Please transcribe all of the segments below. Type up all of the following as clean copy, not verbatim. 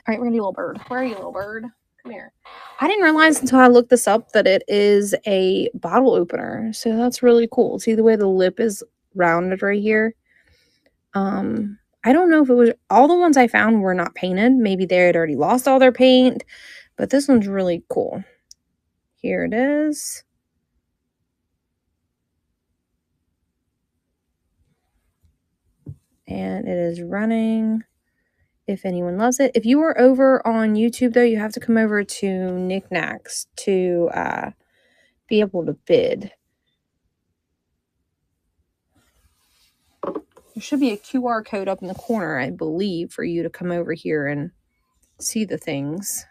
right, we're gonna do little bird. Where are you, little bird? Come here. I didn't realize until I looked this up that it is a bottle opener. So that's really cool. See the way the lip is rounded right here? I don't know if it was all the ones I found were not painted. Maybe they had already lost all their paint, but this one's really cool. Here it is. And it is running. If anyone loves it. If you are over on YouTube, though, you have to come over to Knickknacks to be able to bid. There should be a QR code up in the corner, I believe, for you to come over here and see the things.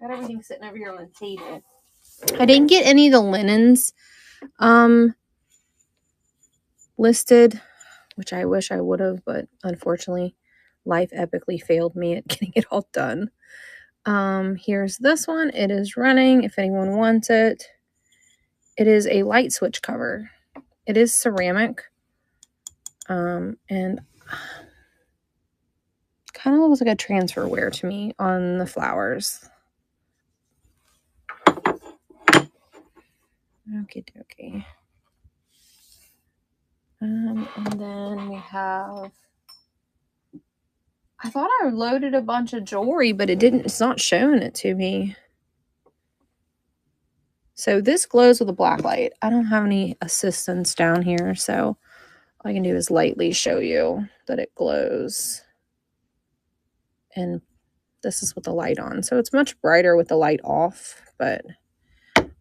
Got everything sitting over here on the table. I didn't get any of the linens listed, which I wish I would have, but unfortunately, life epically failed me at getting it all done. Here's this one. It is running if anyone wants it. It is a light switch cover. It is ceramic. And kind of looks like a transfer wear to me on the flowers. Okay. And then we have, I thought I loaded a bunch of jewelry, but it's not showing it to me. So this glows with a black light. I don't have any assistance down here, so all I can do is lightly show you that it glows. And this is with the light on. So it's much brighter with the light off, but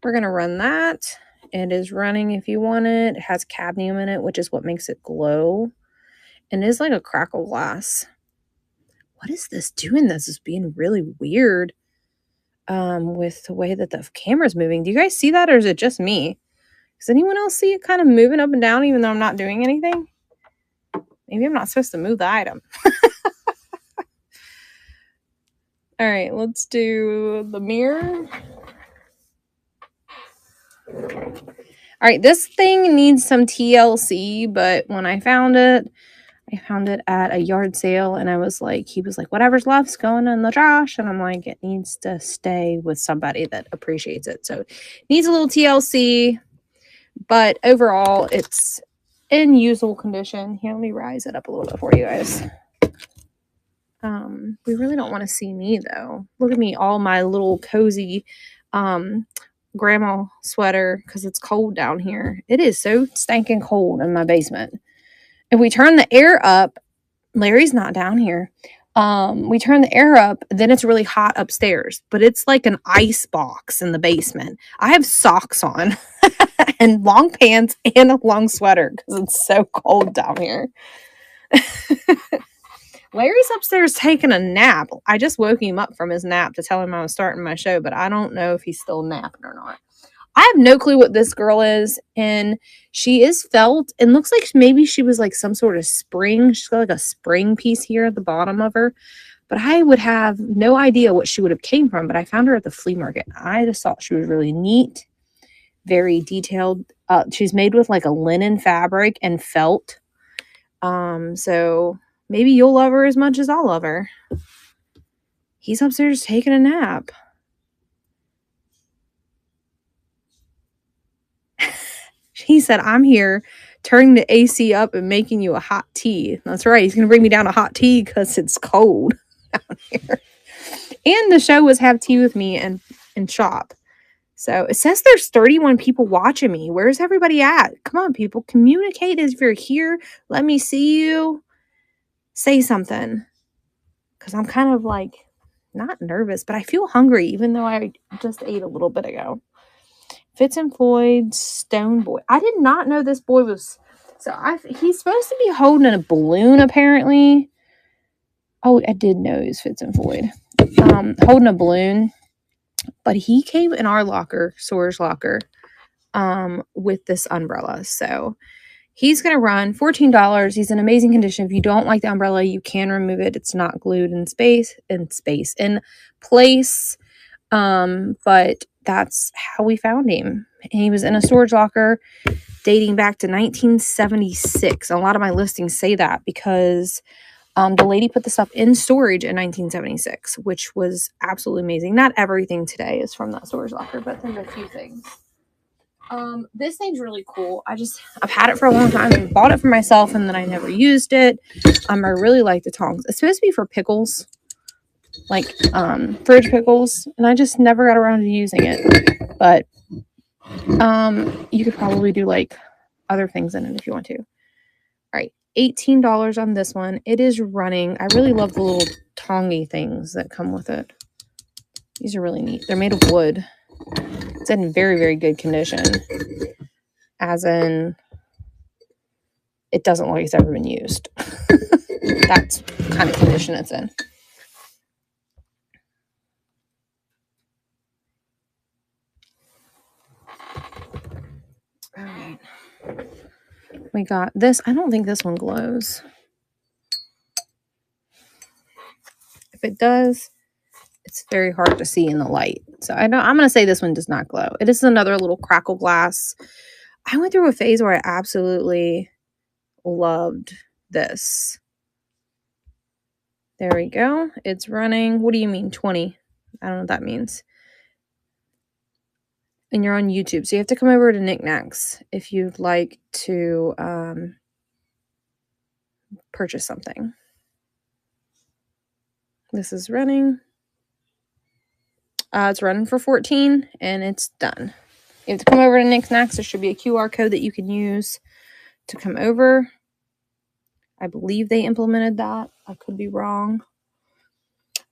we're going to run that. It is running if you want it. It has cadmium in it, which is what makes it glow. And it is like a crackle glass. What is this doing? This is being really weird with the way that the camera's moving. Do you guys see that, or is it just me? Does anyone else see it kind of moving up and down even though I'm not doing anything? Maybe I'm not supposed to move the item. All right, let's do the mirror. All right, this thing needs some TLC, but when I found it at a yard sale, and he was like, whatever's left's going in the trash, and I'm like, it needs to stay with somebody that appreciates it. So it needs a little TLC, but overall, it's in usable condition. Here, let me rise it up a little bit for you guys. We really don't want to see me, though. Look at me, all my little cozy grandma sweater, because it's cold down here. It is so stinking cold in my basement. If we turn the air up, Larry's not down here. We turn the air up, then it's really hot upstairs, but it's like an ice box in the basement. I have socks on and long pants and a long sweater because it's so cold down here. Larry's upstairs taking a nap. I just woke him up from his nap to tell him I was starting my show, but I don't know if he's still napping or not. I have no clue what this girl is, and she is felt and looks like maybe she was like some sort of spring. She's got like a spring piece here at the bottom of her, but I would have no idea what she would have came from, but I found her at the flea market. I just thought she was really neat, very detailed. She's made with like a linen fabric and felt. So maybe you'll love her as much as I'll love her. He's upstairs taking a nap. He said, I'm here turning the AC up and making you a hot tea. That's right. He's going to bring me down a hot tea because it's cold down here. And the show was Have Tea With Me and shop. So it says there's 31 people watching me. Where's everybody at? Come on, people. Communicate if you're here. Let me see you. Say something. Because I'm kind of like not nervous, but I feel hungry even though I just ate a little bit ago. Fitz and Floyd, Stone Boy. I did not know this boy was... So he's supposed to be holding a balloon, apparently. Oh, I did know he was Fitz and Floyd. Holding a balloon. But he came in our locker, Sawyer's locker, with this umbrella. So he's going to run $14. He's in amazing condition. If you don't like the umbrella, you can remove it. It's not glued in place. But that's how we found him. He was in a storage locker dating back to 1976. A lot of my listings say that because the lady put the stuff in storage in 1976, which was absolutely amazing. Not everything today is from that storage locker, but there's a few things. This thing's really cool. I've had it for a long time and bought it for myself, and then I never used it. I really like the tongs. It's supposed to be for pickles, like fridge pickles, and I just never got around to using it. But you could probably do like other things in it if you want to. All right, $18 on this one. It is running. I really love the little tongy things that come with it. These are really neat. They're made of wood. It's in very, very good condition. As in, it doesn't look like it's ever been used. That's the kind of condition it's in. All right. We got this. I don't think this one glows. If it does, it's very hard to see in the light. So I'm going to say this one does not glow. It is another little crackle glass. I went through a phase where I absolutely loved this. There we go. It's running. What do you mean 20? I don't know what that means. And you're on YouTube. So you have to come over to Knickknacks if you'd like to purchase something. This is running. It's running for 14 and it's done. You have to come over to Knickknacks. There should be a QR code that you can use to come over. I believe they implemented that. I could be wrong.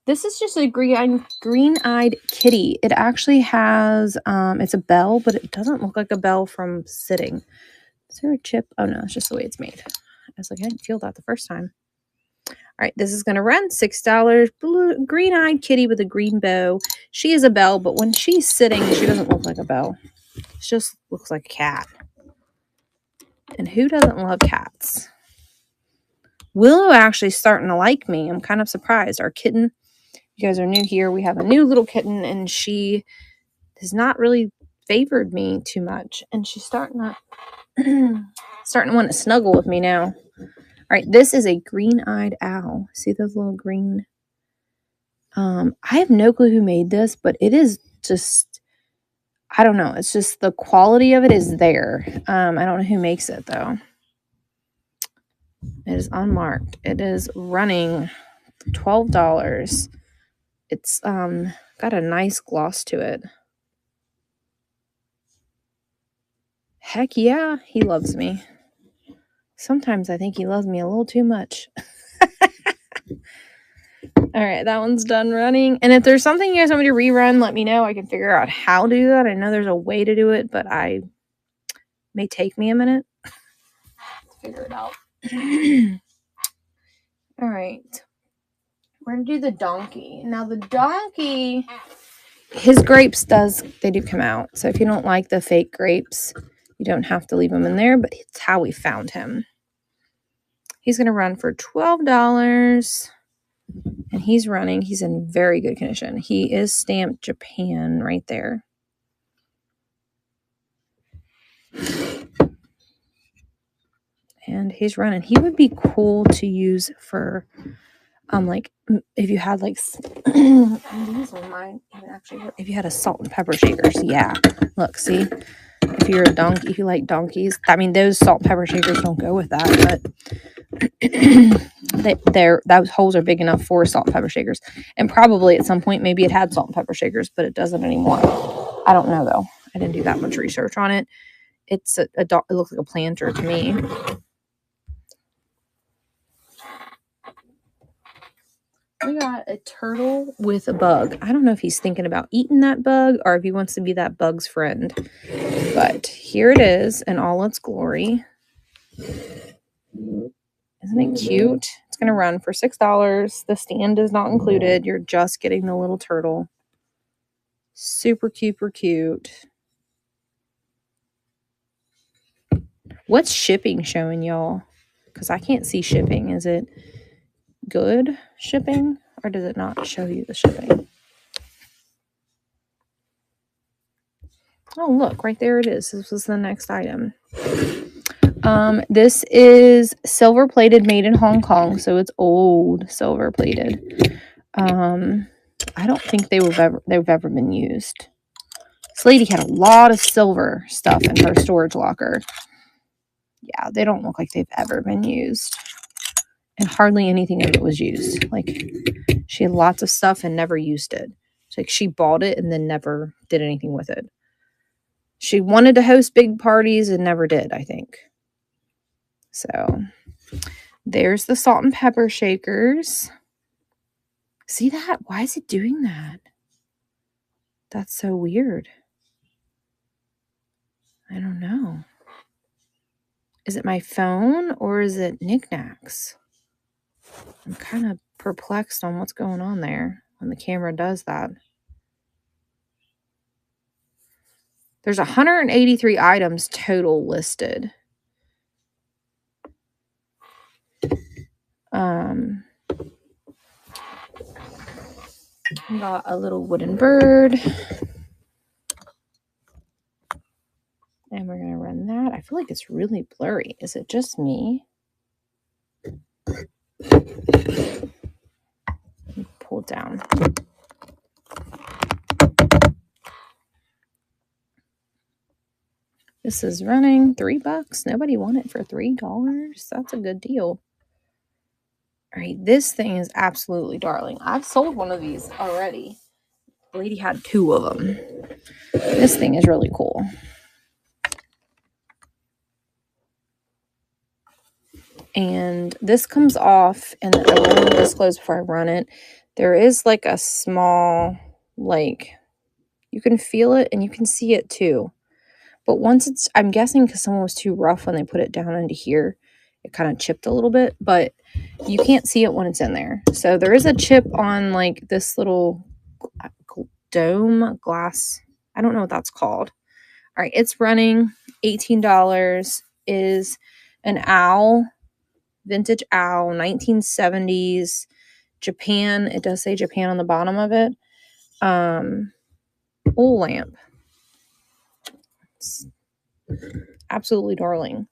This is just a green-eyed kitty. It actually has, it's a bell, but it doesn't look like a bell from sitting. Is there a chip? Oh, no, it's just the way it's made. I was like, I didn't feel that the first time. All right, this is going to run $6. Blue, green-eyed kitty with a green bow. She is a bell, but when she's sitting, she doesn't look like a bell. She just looks like a cat. And who doesn't love cats? Willow actually starting to like me. I'm kind of surprised. Our kitten, you guys are new here. We have a new little kitten, and she has not really favored me too much. And she's starting to want to snuggle with me now. All right, this is a green-eyed owl. See those little green? I have no clue who made this, but it is just, I don't know. It's just the quality of it is there. I don't know who makes it, though. It is unmarked. It is running $12. It's got a nice gloss to it. Heck yeah, he loves me. Sometimes I think he loves me a little too much. All right, that one's done running. And if there's something you guys want me to rerun, let me know. I can figure out how to do that. I know there's a way to do it, but I may take me a minute to figure it out. All right. We're going to do the donkey. Now, the donkey, his grapes they do come out. So if you don't like the fake grapes, you don't have to leave them in there, but it's how we found him. He's going to run for $12. And he's running. He's in very good condition. He is stamped Japan right there. And he's running. He would be cool to use for, like, if you had, like, these are mine. Actually, if you had a salt and pepper shakers. Yeah. Look, see? If you're a donkey, if you like donkeys. I mean, those salt and pepper shakers don't go with that, but those holes are big enough for salt and pepper shakers. And probably at some point, maybe it had salt and pepper shakers, but it doesn't anymore. I don't know, though. I didn't do that much research on it. It's it looks like a planter to me. We got a turtle with a bug. I don't know if he's thinking about eating that bug or if he wants to be that bug's friend. But here it is in all its glory. Isn't it cute? It's going to run for $6. The stand is not included. You're just getting the little turtle. Super cute. What's shipping showing y'all? Because I can't see shipping. Is it good shipping or does it not show you the shipping? Oh, look, right there it is. This was the next item. This is silver plated, made in Hong Kong, so it's old silver plated. I don't think they've ever been used. This lady had a lot of silver stuff in her storage locker. Yeah, they don't look like they've ever been used. And hardly anything of it was used. Like, she had lots of stuff and never used it. It's like she bought it and then never did anything with it. She wanted to host big parties and never did, I think. So, there's the salt and pepper shakers. See that? Why is it doing that? That's so weird. I don't know. Is it my phone or is it knickknacks? I'm kind of perplexed on what's going on there when the camera does that. There's 183 items total listed. We got a little wooden bird. And we're going to run that. I feel like it's really blurry. Is it just me? Pull it down. This is running $3. Nobody want it for $3. That's a good deal. All right, this thing is absolutely darling. I've sold one of these already. The lady had 2 of them. This thing is really cool. And this comes off, and I will disclose before I run it. There is like a small, like, you can feel it and you can see it too. But once it's, I'm guessing because someone was too rough when they put it down into here, it kind of chipped a little bit, but you can't see it when it's in there. So there is a chip on like this little dome glass. I don't know what that's called. All right, it's running $18. Is an owl, vintage owl, 1970s, Japan. It does say Japan on the bottom of it. Oil lamp. It's absolutely darling.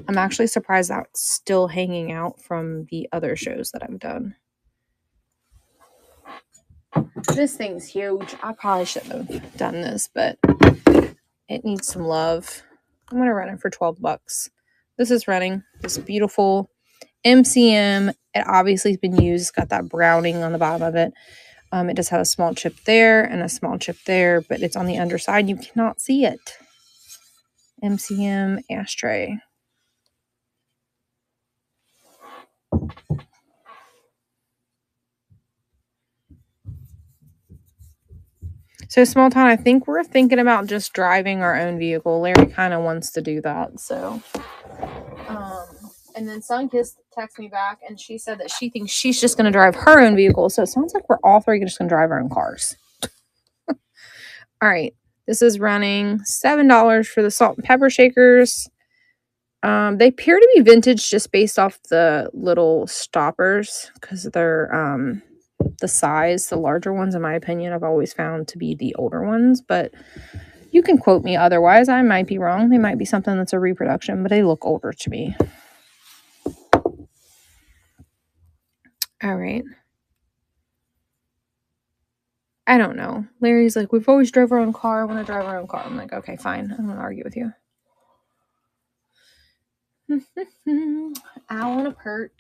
I'm actually surprised that's still hanging out from the other shows that I've done. This thing's huge. I probably shouldn't have done this, but it needs some love. I'm going to run it for $12. This is running this beautiful MCM. It obviously has been used. It's got that browning on the bottom of it. It does have a small chip there and a small chip there, but it's on the underside. You cannot see it. MCM ashtray. So Small Town, I think we're thinking about just driving our own vehicle. Larry kind of wants to do that. So, and then Sunkist texted me back and she said that she thinks she's just going to drive her own vehicle. So it sounds like we're all 3 just going to drive our own cars. All right. This is running $7 for the salt and pepper shakers. They appear to be vintage just based off the little stoppers because they're the size. The larger ones, in my opinion, I've always found to be the older ones, but you can quote me otherwise. I might be wrong. They might be something that's a reproduction, but they look older to me. All right. I don't know. Larry's like, we've always drove our own car. I want to drive our own car. I'm like, okay, fine. I don't want to argue with you. Owl on a perch.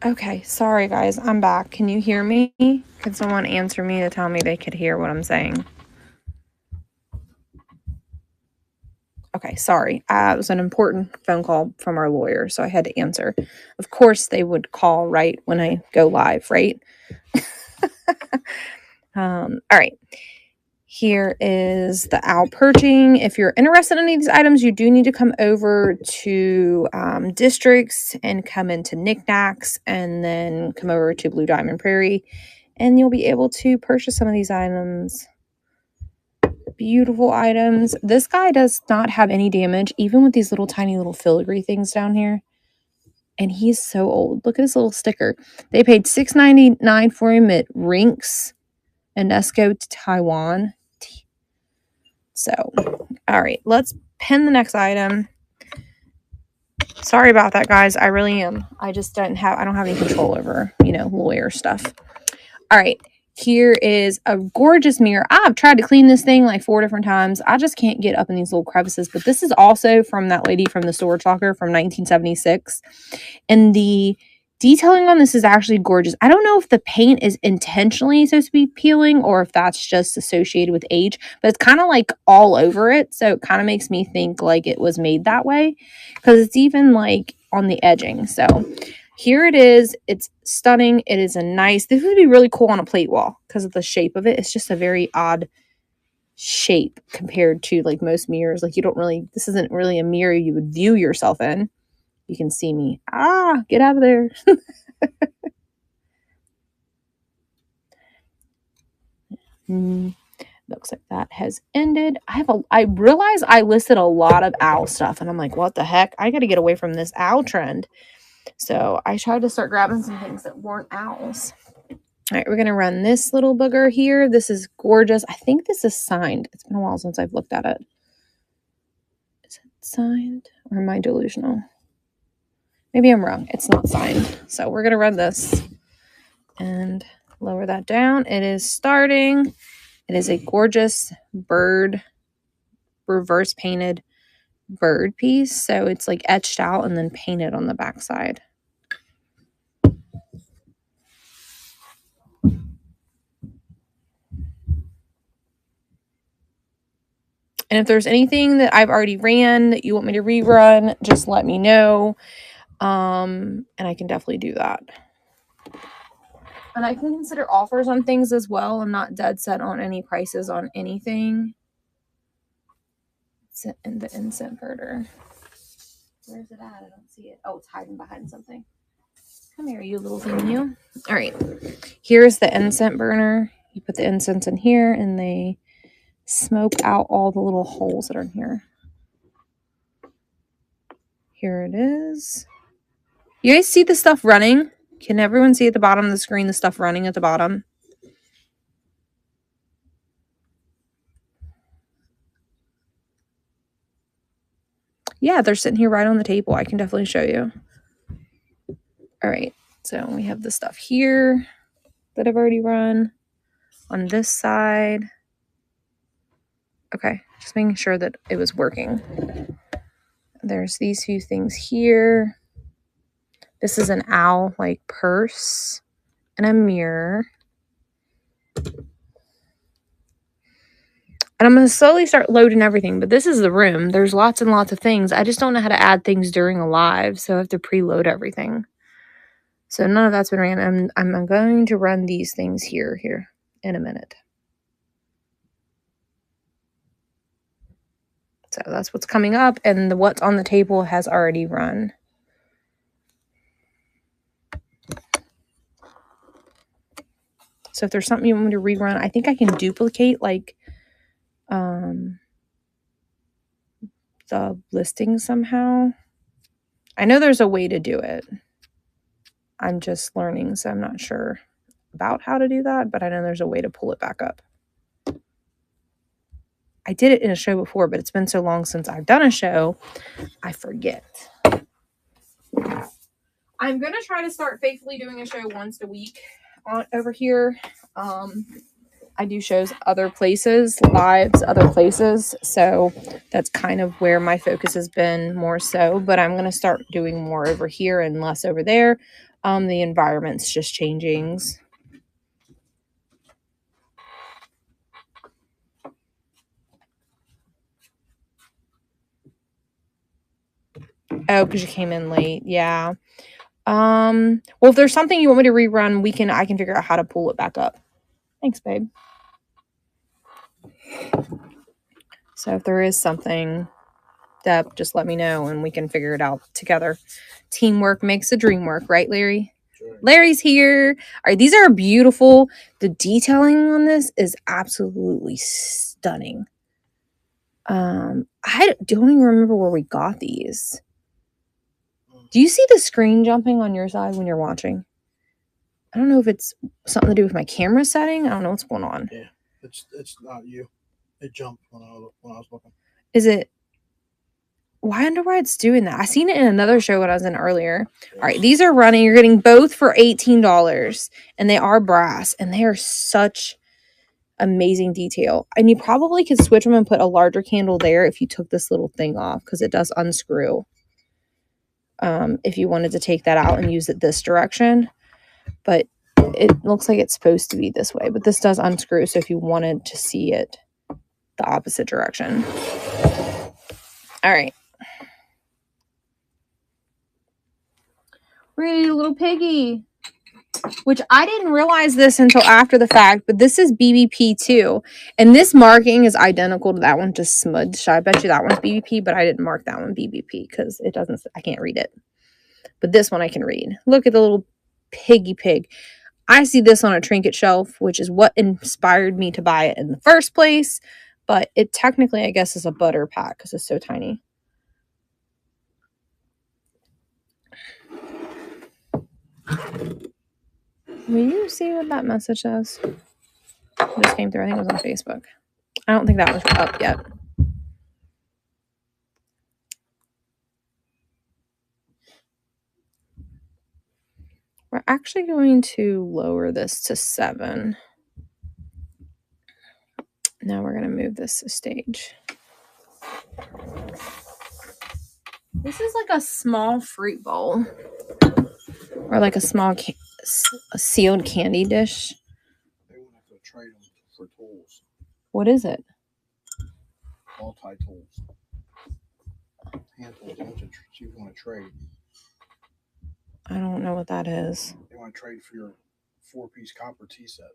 Okay, sorry guys, I'm back. Can you hear me? Can someone answer me to tell me they could hear what I'm saying? Okay, sorry. It was an important phone call from our lawyer, so I had to answer. Of course, they would call right when I go live, right? All right. Here is the owl perching. If you're interested in any of these items, you do need to come over to Districts and come into Knickknacks and then come over to Blue Diamond Prairie, and you'll be able to purchase some of these items. Beautiful items. This guy does not have any damage, even with these little tiny little filigree things down here. And he's so old. Look at his little sticker. They paid $6.99 for him at Rinks and Esco to Taiwan. So, all right, let's pin the next item. Sorry about that, guys. I really am. I don't have any control over, lawyer stuff. All right. Here is a gorgeous mirror. I've tried to clean this thing like 4 different times. I just can't get up in these little crevices. But this is also from that lady from the storage locker from 1976. And the detailing on this is actually gorgeous. I don't know if the paint is intentionally supposed to be peeling or if that's just associated with age. But it's kind of like all over it. So it kind of makes me think like it was made that way. Because it's even like on the edging. So here it is. It's stunning. It is this would be really cool on a plate wall because of the shape of it. It's just a very odd shape compared to like most mirrors. Like this isn't really a mirror you would view yourself in. You can see me. Get out of there. Looks like that has ended. I realize I listed a lot of owl stuff and I'm like, what the heck? I got to get away from this owl trend. So I tried to start grabbing some things that weren't owls. All right, we're going to run this little booger here. This is gorgeous. I think this is signed. It's been a while since I've looked at it. Is it signed or am I delusional? Maybe I'm wrong. It's not signed. So we're going to run this and lower that down. It is starting. It is a gorgeous bird, reverse painted bird piece. So it's like etched out and then painted on the backside. And if there's anything that I've already ran that you want me to rerun, just let me know. And I can definitely do that. And I can consider offers on things as well. I'm not dead set on any prices on anything. It's in the incense burner. Where's it at? I don't see it. Oh, it's hiding behind something. Come here, you little thing, you. All right. Here's the incense burner. You put the incense in here and they smoke out all the little holes that are in here. Here it is. You guys see the stuff running? Can everyone see at the bottom of the screen the stuff running at the bottom? Yeah, they're sitting here right on the table. I can definitely show you. All right, so we have the stuff here that I've already run on this side. Okay, just making sure that it was working. There's these few things here. This is an owl like purse and a mirror. And I'm going to slowly start loading everything, but this is the room. There's lots and lots of things. I just don't know how to add things during a live, so I have to preload everything. So none of that's been ran. I'm going to run these things here in a minute. So that's what's coming up, and what's on the table has already run. So if there's something you want me to rerun, I think I can duplicate like the listing somehow. I know there's a way to do it. I'm just learning, so I'm not sure about how to do that, but I know there's a way to pull it back up. I did it in a show before, but it's been so long since I've done a show, I forget. I'm going to try to start faithfully doing a show once a week over here. I do shows other places, lives, other places. So that's kind of where my focus has been more so. But I'm going to start doing more over here and less over there. The environment's just changing. Oh, because you came in late. Yeah. Well, if there's something you want me to rerun, I can figure out how to pull it back up. Thanks, babe. So if there is something, Deb, just let me know and we can figure it out together. Teamwork makes the dream work, right, Larry? Sure. Larry's here. All right, these are beautiful. The detailing on this is absolutely stunning. I don't even remember where we got these. Do you see the screen jumping on your side when you're watching? I don't know if it's something to do with my camera setting. I don't know what's going on. Yeah, it's not you. It jumped when I was looking. Is it? Why? I wonder why it's doing that. I seen it in another show when I was in earlier. Yes. All right, these are running. You're getting both for $18, and they are brass, and they are such amazing detail. And you probably could switch them and put a larger candle there if you took this little thing off, because it does unscrew. If you wanted to take that out and use it this direction, but it looks like it's supposed to be this way, but this does unscrew. So if you wanted to see it the opposite direction. All right. We're gonna do a little piggy, which I didn't realize this until after the fact, but this is BBP too. And this marking is identical to that one, just smudged. I bet you that one's BBP, but I didn't mark that one BBP because I can't read it. But this one I can read. Look at the little piggy pig. I see this on a trinket shelf, which is what inspired me to buy it in the first place. But it technically, I guess, is a butter pack because it's so tiny. Will you see what that message says? It just came through. I think it was on Facebook. I don't think that was up yet. We're actually going to lower this to 7. Now we're going to move this to stage. This is like a small fruit bowl. Or like a small a sealed candy dish. They won't have to trade them for tools. What is it? Multi-tools. Hand tools. You want to trade. I don't know what that is. They want to trade for your 4-piece copper tea set.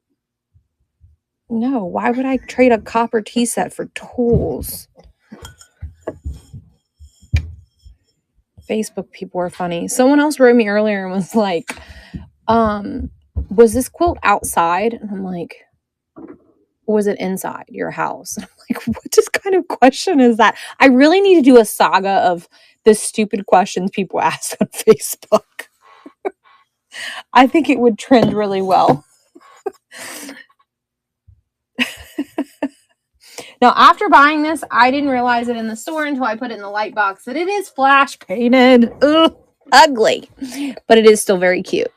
No, why would I trade a copper tea set for tools? Facebook people are funny. Someone else wrote me earlier and was like, was this quilt outside? And I'm like, was it inside your house? And I'm like, what just kind of question is that? I really need to do a saga of the stupid questions people ask on Facebook. I think it would trend really well. Now, after buying this, I didn't realize it in the store until I put it in the light box that it is flash painted. Ugh, ugly. But it is still very cute.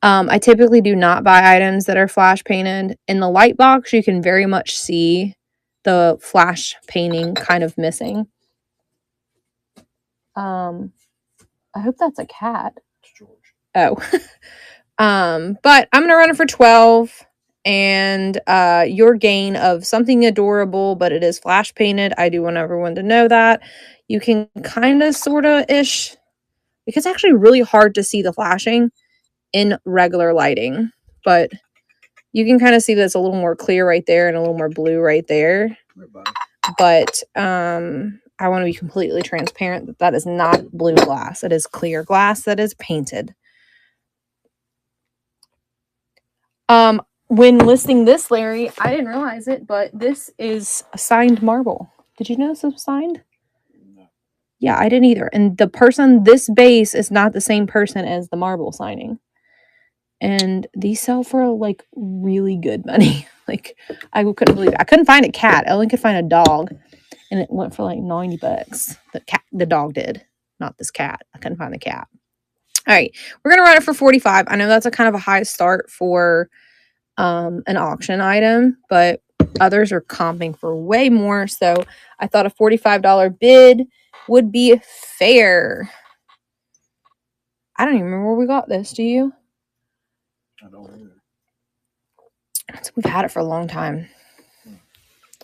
I typically do not buy items that are flash painted. In the light box, you can very much see the flash painting kind of missing. I hope that's a cat. It's George. Oh. But I'm going to run it for 12. And your gain of something adorable, but it is flash painted. I do want everyone to know that. You can kind of, sort of ish. It's actually really hard to see the flashing in regular lighting. But you can kind of see that it's a little more clear right there and a little more blue right there. But I want to be completely transparent that that is not blue glass. It is clear glass that is painted. When listing this, Larry, I didn't realize it, but this is a signed marble. Did you know this was signed? No. Yeah, I didn't either. And the person, this base is not the same person as the marble signing. And these sell for like really good money. Like, I couldn't believe it. I couldn't find a cat. I only could find a dog. And it went for like $90. The dog did, not this cat. I couldn't find the cat. All right, we're going to run it for 45. I know that's a kind of a high start for an auction item, but others are comping for way more. So I thought a $45 bid would be fair. I don't even remember where we got this. Do you? I don't either. So we've had it for a long time.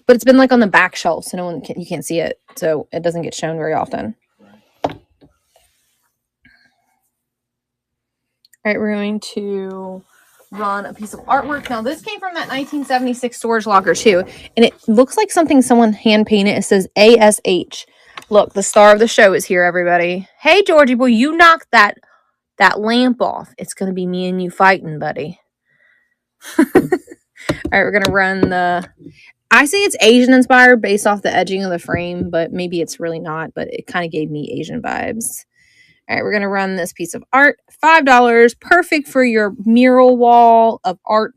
But it's been like on the back shelf, so you can't see it. So it doesn't get shown very often. Right. All right, we're going to run a piece of artwork. Now, this came from that 1976 storage locker, too. And it looks like something someone hand painted. It says ASH. Look, the star of the show is here, everybody. Hey, Georgie boy, you knocked that lamp off. It's going to be me and you fighting, buddy. All right, we're going to run the... I say it's Asian inspired based off the edging of the frame, but maybe it's really not, but it kind of gave me Asian vibes. All right, we're going to run this piece of art. $5. Perfect for your mural wall of art,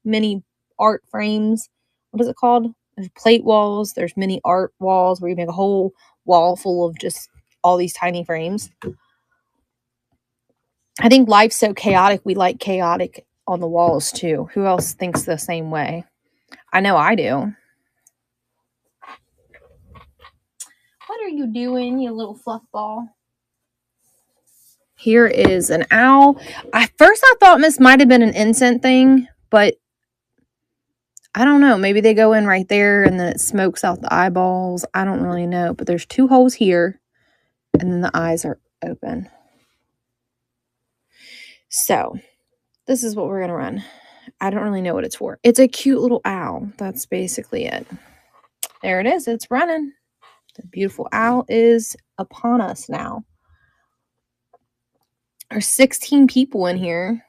mini art frames. What is it called? There's plate walls. There's mini art walls where you make a whole wall full of just all these tiny frames. I think life's so chaotic. We like chaotic on the walls too. Who else thinks the same way? I know I do. What are you doing, you little fluff ball? Here is an owl. First I thought this might have been an incense thing, but I don't know. Maybe they go in right there and then it smokes out the eyeballs. I don't really know. But there's 2 holes here and then the eyes are open. So this is what we're going to run. I don't really know what it's for. It's a cute little owl. That's basically it. There it is. It's running. The beautiful owl is upon us now. There's 16 people in here.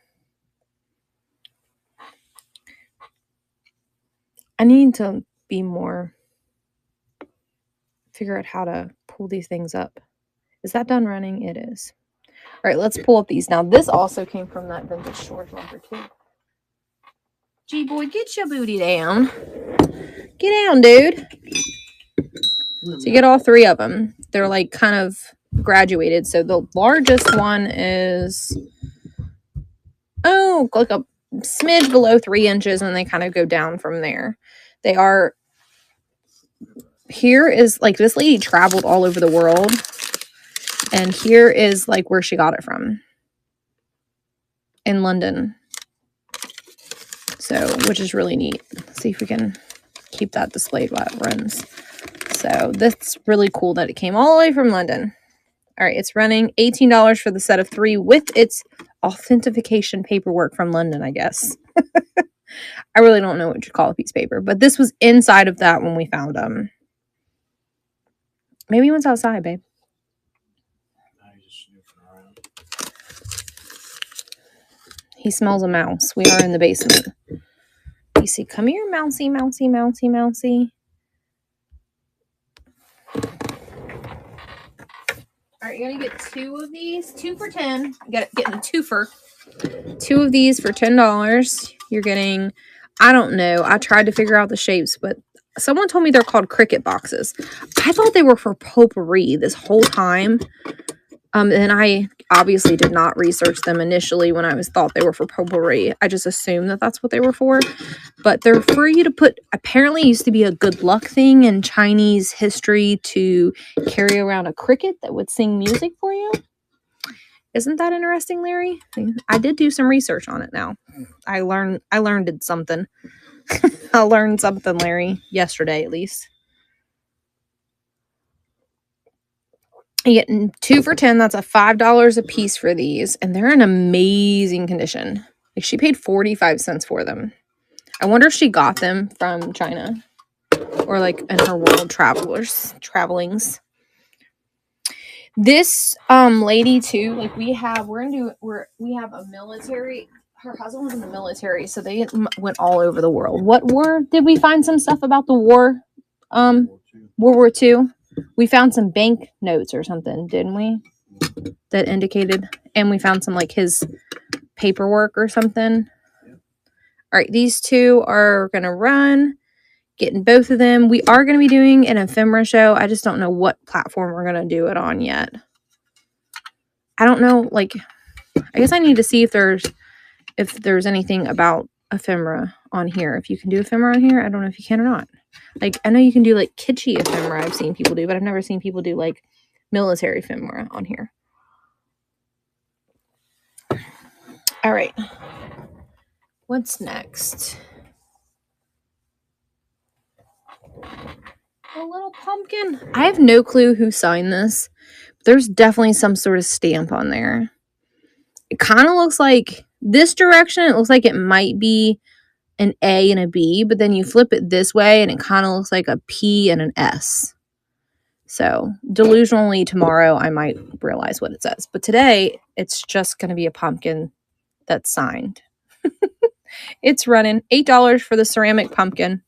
I need to be more, figure out how to pull these things up. Is that done running? It is. All right, let's pull up these. Now, this also came from that vintage storage locker, too. G-boy, get your booty down. Get down, dude. So you get all 3 of them. They're like kind of graduated. So the largest one is, like a smidge below 3 inches, and they kind of go down from there. They are, here is like, this lady traveled all over the world, and here is like where she got it from, in London. So, which is really neat. Let's see if we can keep that displayed while it runs. So that's really cool that it came all the way from London. All right, it's running $18 for the set of 3 with its authentication paperwork from London, I guess. I really don't know what you call a piece of paper, but this was inside of that when we found them. Maybe he went outside, babe. He smells a mouse. We are in the basement. You see, come here, mousy, mousy, mousy, mousy. All right, you're going to get 2 of these. 2 for $10. Getting a 2-fer. 2 of these for $10. You're getting, I don't know. I tried to figure out the shapes, but someone told me they're called cricket boxes. I thought they were for potpourri this whole time. And I obviously did not research them initially when I thought they were for potpourri. I just assumed that that's what they were for. But they're for you to put, apparently it used to be a good luck thing in Chinese history to carry around a cricket that would sing music for you. Isn't that interesting, Larry? I did do some research on it now. I learned something. I learned something, Larry, yesterday at least. You get 2 for $10. That's a $5 a piece for these. And they're in amazing condition. Like, she paid 45 cents for them. I wonder if she got them from China. Or like in her world travelings. This lady too, like we have a military. Her husband was in the military, so they went all over the world. What war? Did we find some stuff about the war? World War II. We found some bank notes or something, didn't we? That indicated, and we found some like his paperwork or something. All right, these 2 are gonna run. Getting both of them. We are going to be doing an ephemera show. I just don't know what platform we're going to do it on yet. I don't know. Like, I guess I need to see if there's anything about ephemera on here. If you can do ephemera on here, I don't know if you can or not. Like, I know you can do like kitschy ephemera. I've seen people do, but I've never seen people do like military ephemera on here. All right. What's next? A little pumpkin. I have no clue who signed this. There's definitely some sort of stamp on there. It kind of looks like this direction. It looks like it might be an A and a B, but then you flip it this way and it kind of looks like a P and an S. So delusionally tomorrow I might realize what it says. But today it's just going to be a pumpkin that's signed. It's running $8 for the ceramic pumpkin.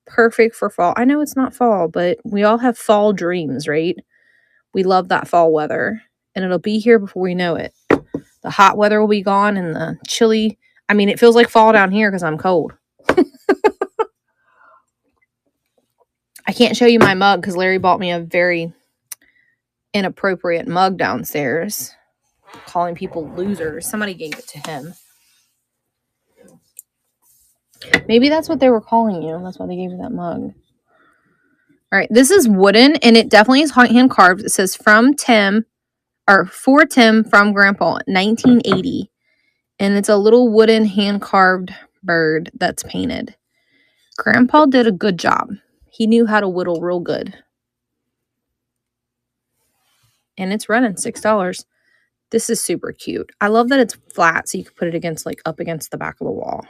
Perfect for fall. I know it's not fall, but we all have fall dreams, right? We love that fall weather, and it'll be here before we know it. The hot weather will be gone and the chilly. I mean, it feels like fall down here because I'm cold. I can't show you my mug because Larry bought me a very inappropriate mug downstairs, calling people losers. Somebody gave it to him. Maybe that's what they were calling you. That's why they gave you that mug. All right, this is wooden, and it definitely is hand carved. It says from Tim, or for Tim from Grandpa, 1980. And it's a little wooden hand carved bird that's painted. Grandpa did a good job. He knew how to whittle real good. And it's running $6. This is super cute. I love that it's flat so you can put it against, like, up against the back of the wall.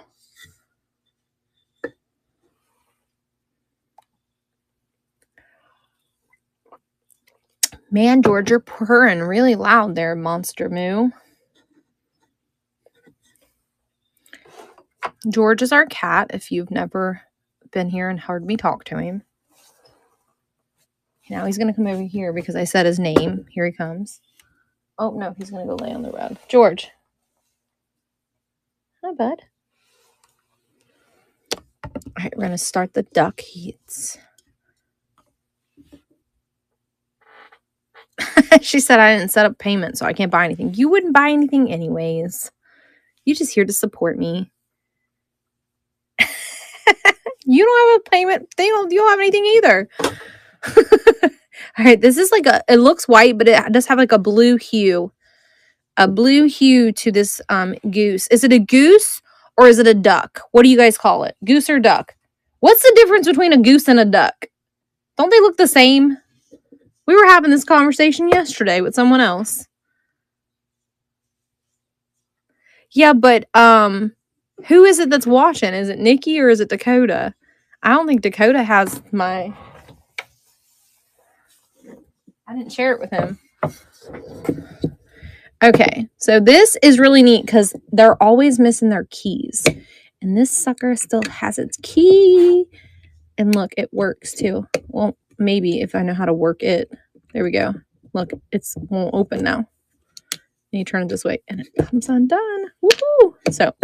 Man, George, you're purring really loud there, Monster Moo. George is our cat, if you've never been here and heard me talk to him. Now he's going to come over here because I said his name. Here he comes. Oh, no, he's going to go lay on the rug. George. Hi, bud. All right, we're going to start the duck heats. She said I didn't set up payment, so I can't buy anything. You wouldn't buy anything anyways. You're just here to support me. You don't have a payment. You don't have anything either. All right, this is like it looks white, but it does have like a blue hue. A blue hue to this goose. Is it a goose or is it a duck? What do you guys call it? Goose or duck? What's the difference between a goose and a duck? Don't they look the same? We were having this conversation yesterday with someone else. Yeah, but who is it that's watching? Is it Nikki or is it Dakota? I don't think Dakota has my... I didn't share it with him. Okay, so this is really neat because they're always missing their keys. And this sucker still has its key. And look, it works too. Well, maybe if I know how to work it. There we go. Look, it won't open now. And you turn it this way and it comes undone. Woohoo! So,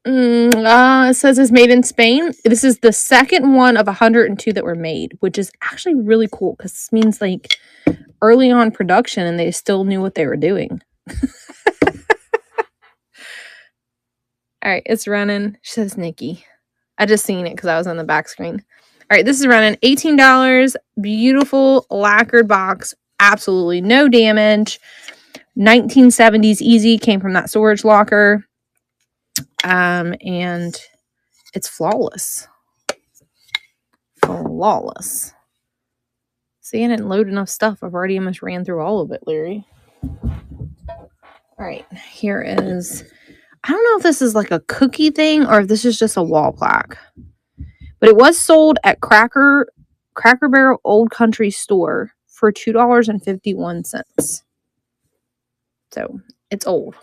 it says it's made in Spain. This is the second one of 102 that were made, which is actually really cool because this means like early on production and they still knew what they were doing. All right, it's running. She says Nikki. I just seen it because I was on the back screen. All right, this is running $18. Beautiful lacquered box. Absolutely no damage. 1970s easy. Came from that storage locker. And it's flawless. Flawless. See, I didn't load enough stuff. I've already almost ran through all of it, Larry. All right, here is... I don't know if this is like a cookie thing or if this is just a wall plaque. But it was sold at Cracker Barrel Old Country Store for $2.51. So, it's old.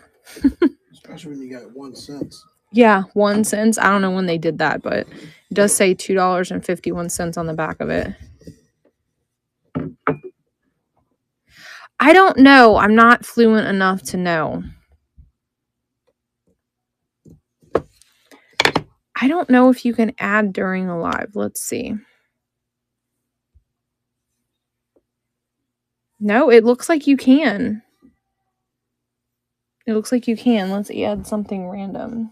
Especially when you got 1 cent. Yeah, 1 cent. I don't know when they did that, but it does say $2.51 on the back of it. I don't know. I'm not fluent enough to know. I don't know if you can add during a live. Let's see. No, it looks like you can. It looks like you can. Let's add something random.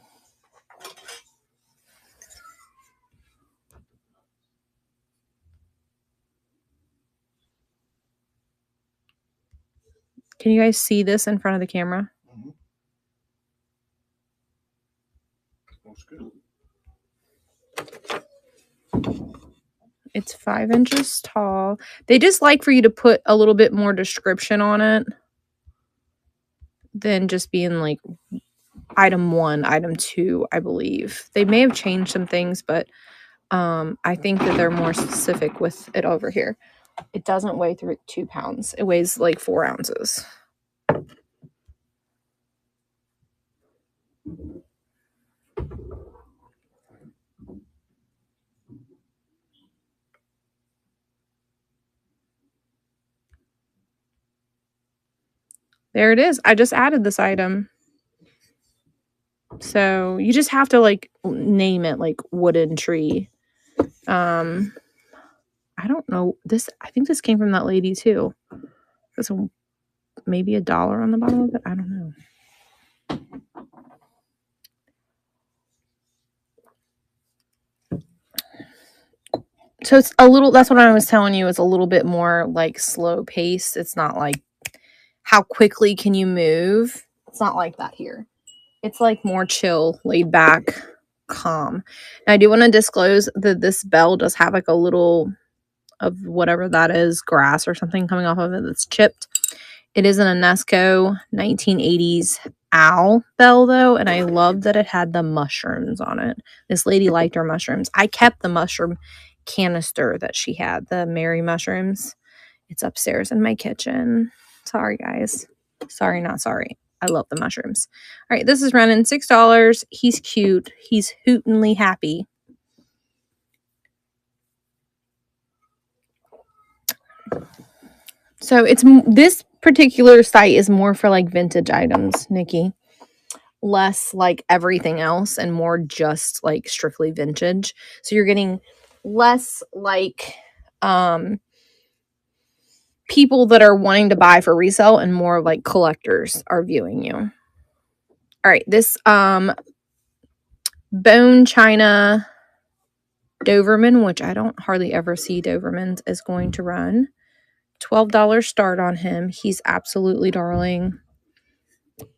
Can you guys see this in front of the camera? It's 5 inches tall. They just like for you to put a little bit more description on it than just being like item 1, item 2, I believe. They may have changed some things, but I think that they're more specific with it over here. It doesn't weigh 2 pounds. It weighs like 4 ounces. There it is. I just added this item. So you just have to like name it like wooden tree. I don't know. I think this came from that lady too. There's maybe $1 on the bottom of it. I don't know. So it's a little, that's what I was telling you. It's a little bit more like slow pace. It's not like how quickly can you move. It's not like that here. It's like more chill, laid back, calm. And I do want to disclose that this bell does have like a little of whatever that is, grass or something coming off of it that's chipped. It is an UNESCO 1980s owl bell though, and I love that it had the mushrooms on it. This lady liked her mushrooms. I kept the mushroom canister that she had, the Mary mushrooms. It's upstairs in my kitchen. Sorry, guys. Sorry, not sorry. I love the mushrooms. All right, this is running $6. He's cute. He's hootin'ly happy. So it's this particular site is more for like vintage items, Nikki. Less like everything else and more just like strictly vintage. So you're getting less like people that are wanting to buy for resale and more like collectors are viewing you. All right, this bone china Doberman, which I don't hardly ever see Dobermans, is going to run $12 start on him. He's absolutely darling.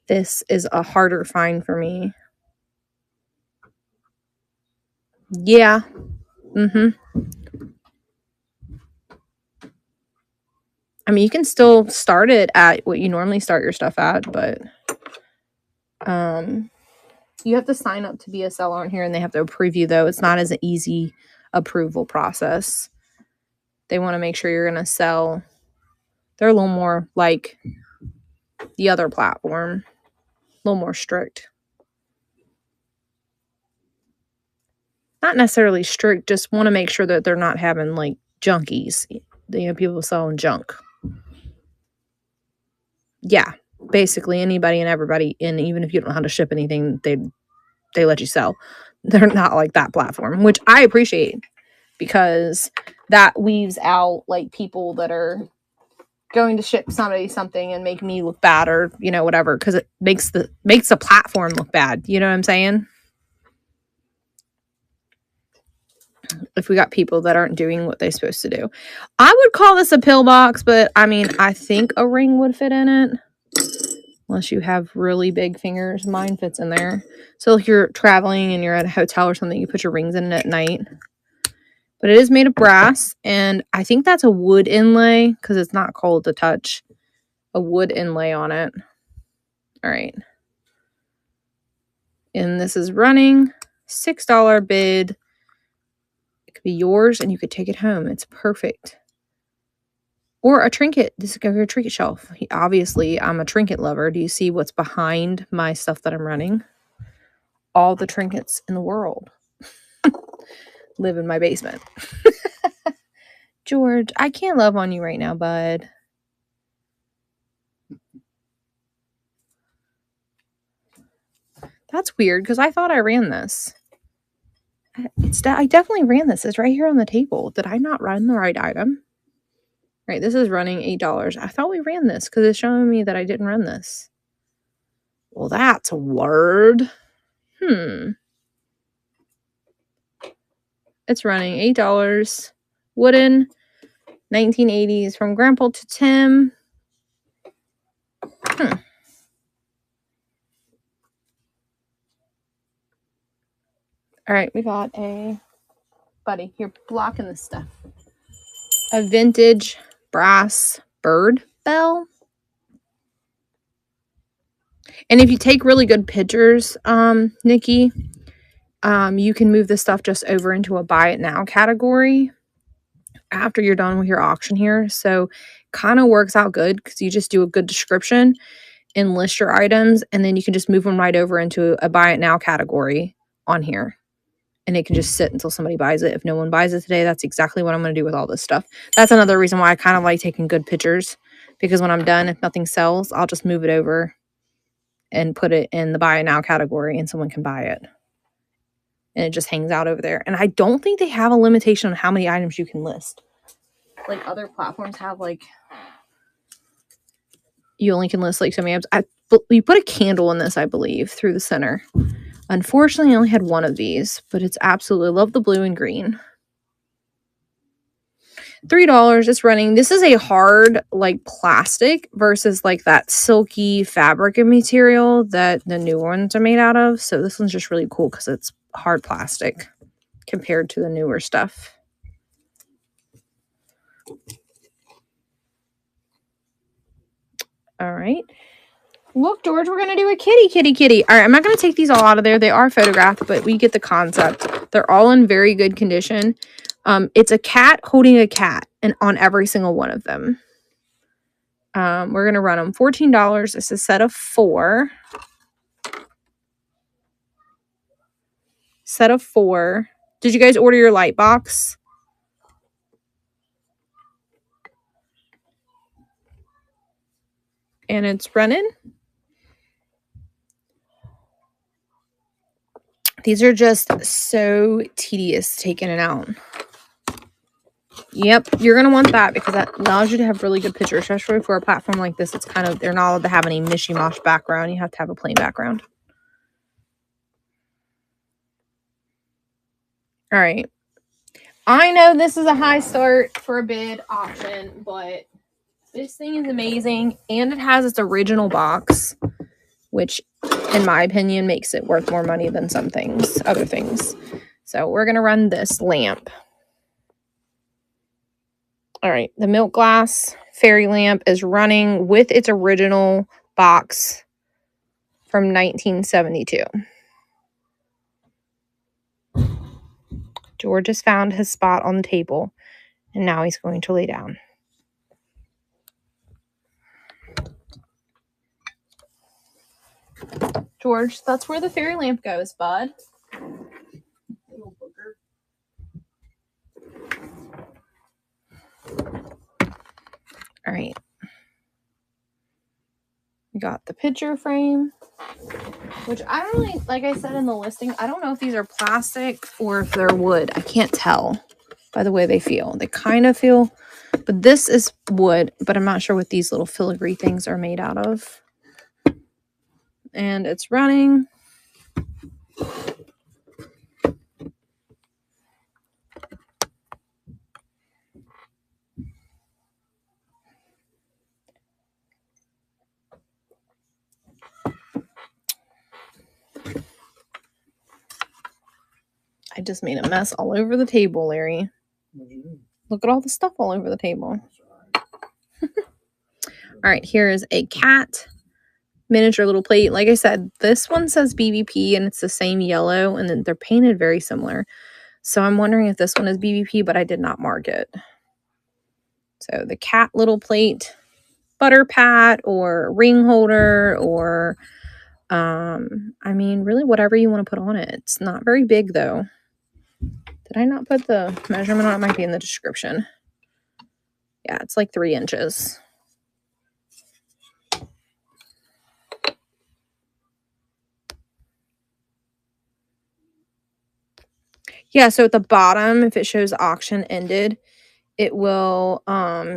This is a harder find for me. Yeah. I mean, you can still start it at what you normally start your stuff at, but you have to sign up to be a seller on here and they have to approve you, though. It's not as an easy approval process. They want to make sure you're going to sell. They're a little more like the other platform, a little more strict. Not necessarily strict, just want to make sure that they're not having like junkies. You know, people selling junk. Yeah, basically anybody and everybody, and even if you don't know how to ship anything, they let you sell. They're not like that platform, which I appreciate because that leaves out like people that are going to ship somebody something and make me look bad or, you know, whatever, because it makes the platform look bad. You know what I'm saying? If we got people that aren't doing what they're supposed to do. I would call this a pillbox, but I mean, I think a ring would fit in it. Unless you have really big fingers. Mine fits in there. So if you're traveling and you're at a hotel or something, you put your rings in it at night. But it is made of brass, and I think that's a wood inlay because it's not cold to touch. A wood inlay on it. All right. And this is running $6 bid. It could be yours, and you could take it home. It's perfect. Or a trinket. This is your trinket shelf. Obviously, I'm a trinket lover. Do you see what's behind my stuff that I'm running? All the trinkets in the world live in my basement. George, I can't love on you right now, bud. That's weird because I thought I ran this. I definitely ran this. It's right here on the table. Did I not run the right item? Right, this is running $8. I thought we ran this because it's showing me that I didn't run this. Well, that's a word. It's running $8. Wooden, 1980s from Grandpa to Tim. All right, we got a, buddy, you're blocking this stuff. A vintage brass bird bell. And if you take really good pictures, Nikki, you can move this stuff just over into a buy it now category after you're done with your auction here. So kind of works out good because you just do a good description and list your items, and then you can just move them right over into a buy it now category on here. And it can just sit until somebody buys it. If no one buys it today, that's exactly what I'm going to do with all this stuff. That's another reason why I kind of like taking good pictures, because when I'm done, if nothing sells, I'll just move it over and put it in the buy it now category and someone can buy it. And it just hangs out over there. And I don't think they have a limitation on how many items you can list. Like other platforms have, like, you only can list like so many items. You put a candle in this, I believe, through the center. Unfortunately, I only had one of these, but it's absolutely, love the blue and green. $3, it's running. This is a hard, like, plastic versus like that silky fabric material that the new ones are made out of. So this one's just really cool because it's hard plastic compared to the newer stuff. All right. Look, George, we're going to do a kitty. All right, I'm not going to take these all out of there. They are photographed, but we get the concept. They're all in very good condition. It's a cat holding a cat and on every single one of them. We're going to run them $14. It's a set of 4. Set of 4. Did you guys order your light box? And it's running. These are just so tedious taking it out. Yep, you're going to want that because that allows you to have really good pictures, especially for a platform like this. It's kind of, they're not allowed to have any mishy-mosh background. You have to have a plain background. All right. I know this is a high start for a bid auction, but this thing is amazing. And it has its original box, which in my opinion makes it worth more money than some things, other things. So we're going to run this lamp. All right, the milk glass fairy lamp is running with its original box from 1972. George has found his spot on the table, and now he's going to lay down. George, that's where the fairy lamp goes, bud. Little booger. All right. We got the picture frame, which I don't really, like I said in the listing, I don't know if these are plastic or if they're wood. I can't tell by the way they feel. They kind of feel, but this is wood, but I'm not sure what these little filigree things are made out of. And it's running. I just made a mess all over the table, Larry. Look at all the stuff all over the table. All right, here is a cat miniature little plate. Like I said, this one says BBP and it's the same yellow, and then they're painted very similar. So I'm wondering if this one is BBP, but I did not mark it. So the cat little plate, butter pat or ring holder, or I mean, really whatever you want to put on it. It's not very big though. Did I not put the measurement on it? It might be in the description. Yeah, it's like 3 inches. Yeah, so at the bottom, if it shows auction ended, it will,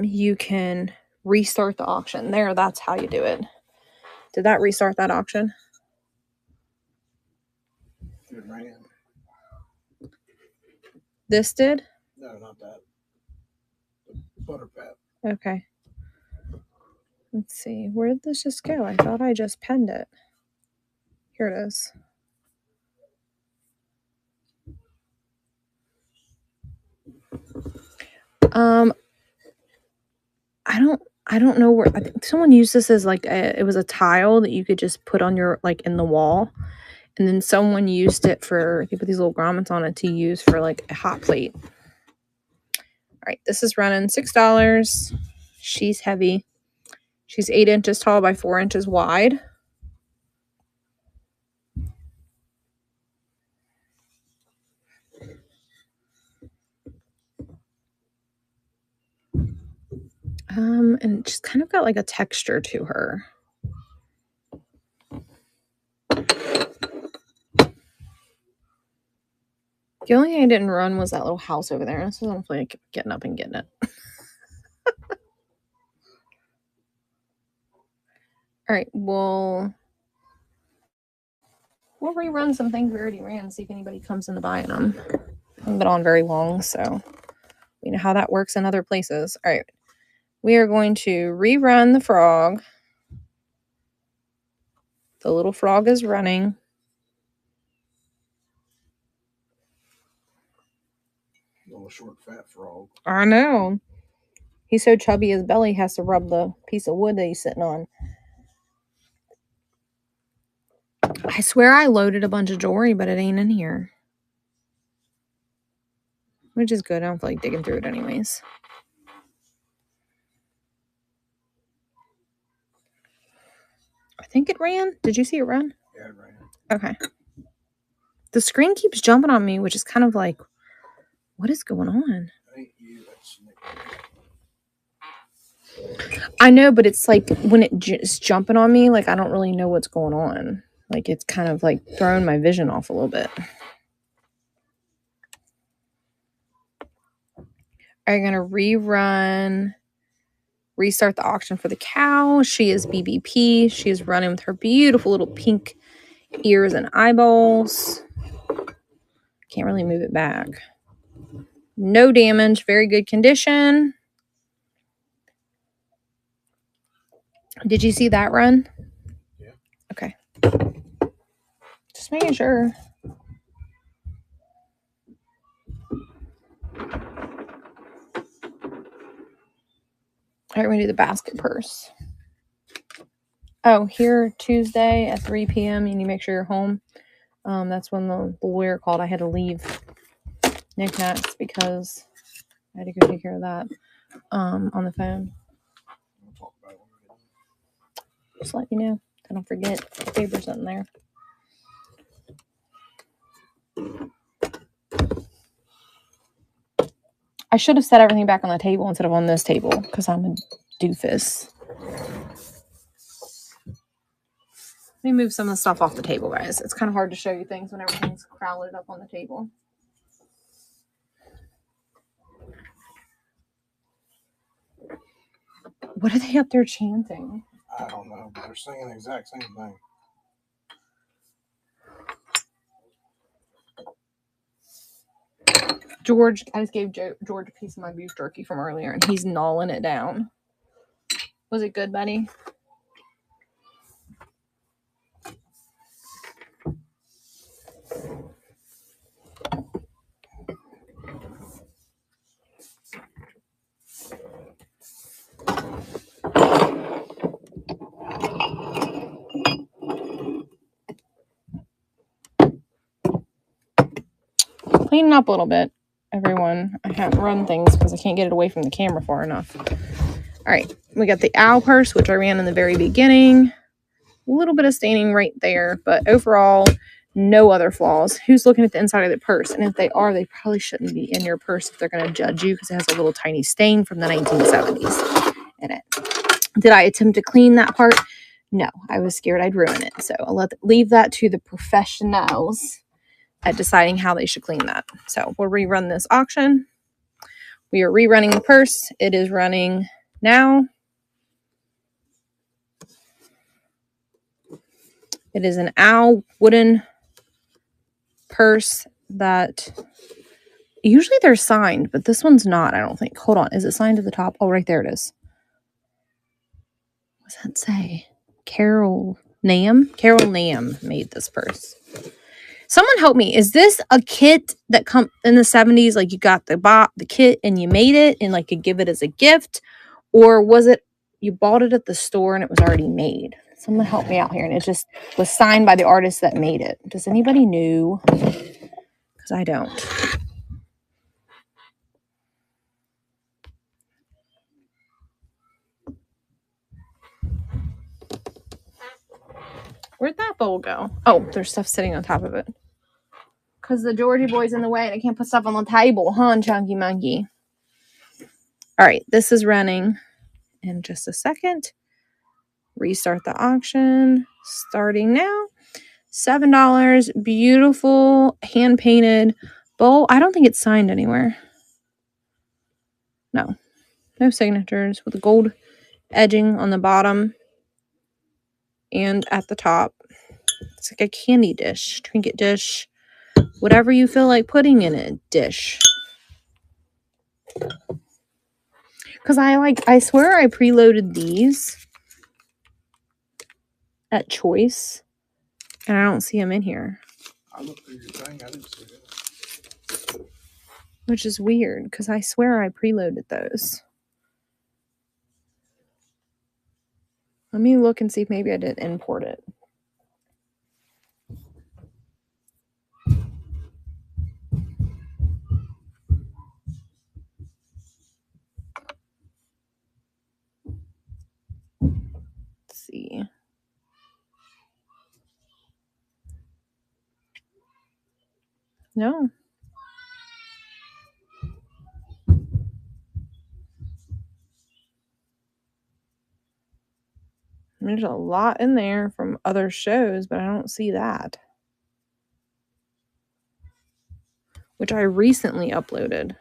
you can restart the auction. There, that's how you do it. Did that restart that auction? It ran. This did? No, not that. The butter pat. Okay. Let's see. Where did this just go? I thought I just penned it. Here it is. I don't know where. I think someone used this as like it was a tile that you could just put on your like in the wall, and then someone used it for they put these little grommets on it to use for like a hot plate. All right, this is running $6. She's heavy. She's 8 inches tall by 4 inches wide. And she's kind of got like a texture to her. The only thing I didn't run was that little house over there. So I'm like getting up and getting it. All right, we'll rerun some things we already ran, see if anybody comes into buying them. I haven't been on very long, so we know how that works in other places. All right, we are going to rerun the frog. The little frog is running. Little short, fat frog. I know. He's so chubby, his belly has to rub the piece of wood that he's sitting on. I swear I loaded a bunch of jewelry, but it ain't in here. Which is good. I don't feel like digging through it anyways. I think it ran. Did you see it run? Yeah, it ran. Okay. The screen keeps jumping on me, which is kind of like, what is going on? Ain't you, that's Snag. I know, but it's like when it's jumping on me, like I don't really know what's going on. Like it's kind of like throwing my vision off a little bit. I'm going to restart the auction for the cow. She is BBP. She is running with her beautiful little pink ears and eyeballs. Can't really move it back. No damage. Very good condition. Did you see that run? Yeah. Okay. Just making sure. All right, we're going to do the basket purse. Oh, here Tuesday at 3 p.m. You need to make sure you're home. That's when the lawyer called. I had to leave knickknacks because I had to go take care of that on the phone. We'll talk about it when we get on. Just let you know. I don't forget. The paper's in there. I should have set everything back on the table instead of on this table because I'm a doofus. Let me move some of the stuff off the table, guys. It's kind of hard to show you things when everything's crowded up on the table. What are they up there chanting? I don't know, but they're singing the exact same thing. George, I just gave George a piece of my beef jerky from earlier, and he's gnawing it down. Was it good, buddy? Cleaning up a little bit, everyone. I can't run things because I can't get it away from the camera far enough. All right, we got the owl purse, which I ran in the very beginning. A little bit of staining right there, but overall, no other flaws. Who's looking at the inside of the purse? And if they are, they probably shouldn't be in your purse if they're going to judge you because it has a little tiny stain from the 1970s in it. Did I attempt to clean that part? No, I was scared I'd ruin it. So I'll leave that to the professionals at deciding how they should clean that. So we'll rerun this auction. We are rerunning the purse. It is running now. It is an owl wooden purse that usually they're signed, but this one's not, I don't think. Hold on. Is it signed at the top? Oh, right there it is. What does that say? Carol Nam? Carol Nam made this purse. Someone help me. Is this a kit that come in the 70s? Like you got the kit and you made it and like could give it as a gift? Or was it you bought it at the store and it was already made? Someone help me out here. And it just was signed by the artist that made it. Does anybody know? Because I don't. Where'd that bowl go? Oh, there's stuff sitting on top of it. Because the Georgie boy's in the way and I can't put stuff on the table, huh, Chunky Monkey? All right, this is running in just a second. Restart the auction. Starting now. $7. Beautiful hand-painted bowl. I don't think it's signed anywhere. No. No signatures with the gold edging on the bottom and at the top. It's like a candy dish, trinket dish, whatever you feel like putting in a dish. Because I swear I preloaded these at Choice and I don't see them in here. I looked through your thing. I didn't see that. Which is weird because I swear I preloaded those. Let me look and see if maybe I did import it. Let's see. No. There's a lot in there from other shows, but I don't see that. Which I recently uploaded.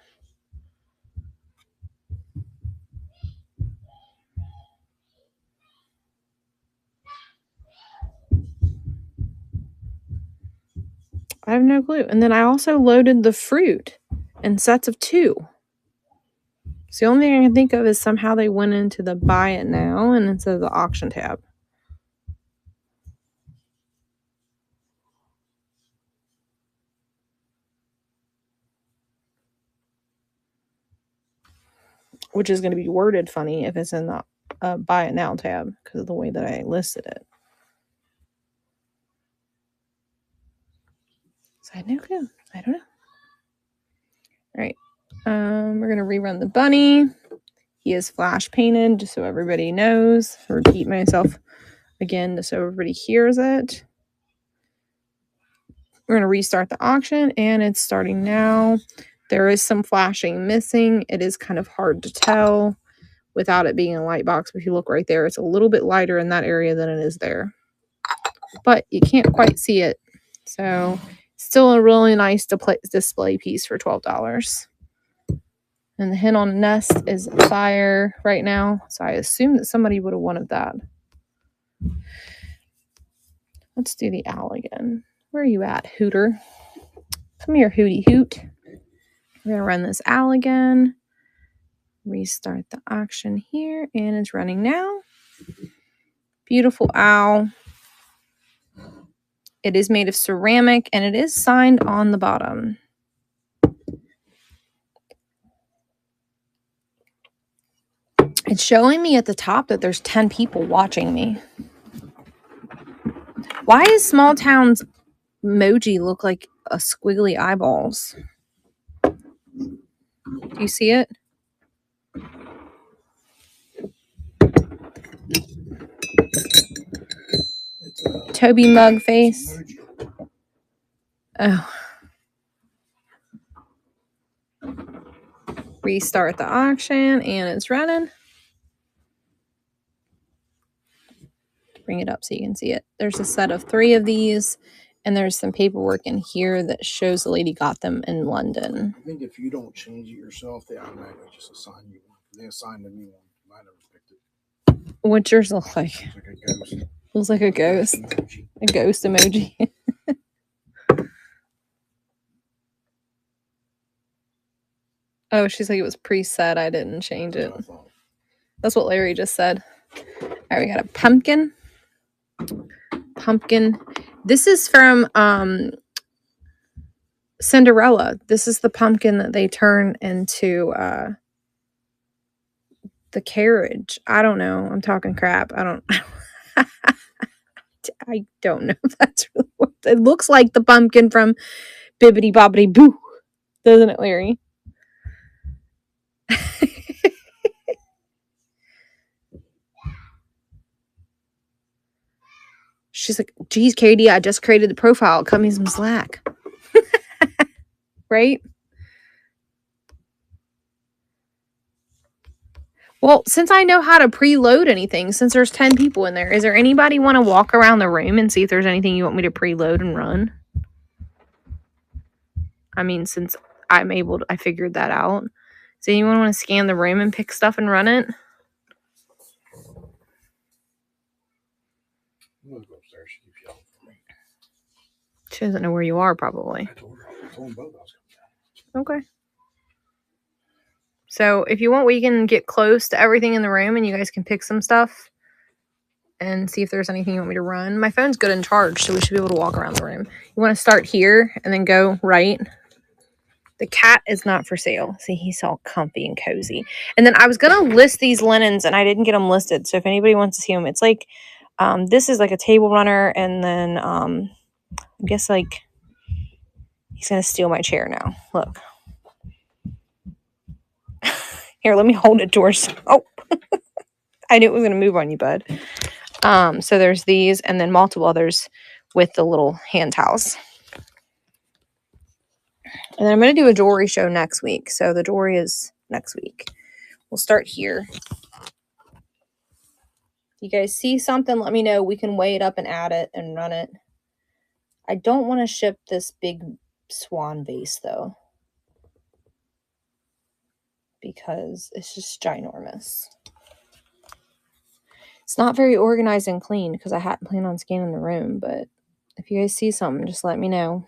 I have no clue. And then I also loaded the fruit in sets of 2. So the only thing I can think of is somehow they went into the buy it now and instead of the auction tab. Which is going to be worded funny if it's in the buy it now tab because of the way that I listed it. So I had no clue. I don't know. All right. We're going to rerun the bunny. He is flash painted just so everybody knows. I'll repeat myself again just so everybody hears it. We're going to restart the auction and it's starting now. There is some flashing missing. It is kind of hard to tell without it being a light box. But if you look right there, it's a little bit lighter in that area than it is there. But you can't quite see it. So still a really nice display piece for $12. And the hen on the nest is fire right now. So I assume that somebody would have wanted that. Let's do the owl again. Where are you at, Hooter? Come here, Hootie Hoot. We're going to run this owl again. Restart the auction here. And it's running now. Beautiful owl. It is made of ceramic and it is signed on the bottom. It's showing me at the top that there's 10 people watching me. Why is Small Town's emoji look like a squiggly eyeballs? Do you see it? Toby mug face. Oh. Restart the auction and it's running. Bring it up so you can see it. There's a set of 3 of these and there's some paperwork in here that shows the lady got them in London. I think if you don't change it yourself, they automatically just assign you one. They assigned to me one. I never picked it. What's yours look like? It's like a ghost. Looks like a ghost. A ghost emoji. Oh, she's like, it was preset. I didn't change it. That's what Larry just said. All right, we got a pumpkin. Pumpkin. This is from Cinderella. This is the pumpkin that they turn into the carriage. I don't know. I'm talking crap. I don't I don't know if that's really what it looks like. The pumpkin from Bibbidi Bobbidi Boo, doesn't it, Larry? She's like, geez, Katie, I just created the profile. Cut me some slack. Right? Well, since I know how to preload anything, since there's 10 people in there, is there anybody want to walk around the room and see if there's anything you want me to preload and run? I mean, since I figured that out. Does anyone want to scan the room and pick stuff and run it? I'm gonna go upstairs. She keeps yelling for me. She doesn't know where you are, probably. I told them both I was coming down. Okay. So if you want, we can get close to everything in the room and you guys can pick some stuff and see if there's anything you want me to run. My phone's good and charged, so we should be able to walk around the room. You want to start here and then go right. The cat is not for sale. See, he's all comfy and cozy. And then I was going to list these linens and I didn't get them listed. So if anybody wants to see them, it's like, this is like a table runner. And then I guess like he's going to steal my chair now. Look. Here, let me hold it, George. Oh, I knew it was going to move on you, bud. So there's these and then multiple others with the little hand towels. And then I'm going to do a jewelry show next week. So the jewelry is next week. We'll start here. You guys see something, let me know. We can weigh it up and add it and run it. I don't want to ship this big swan vase, though, because it's just ginormous. It's not very organized and clean because I hadn't planned on scanning the room, but if you guys see something, just let me know.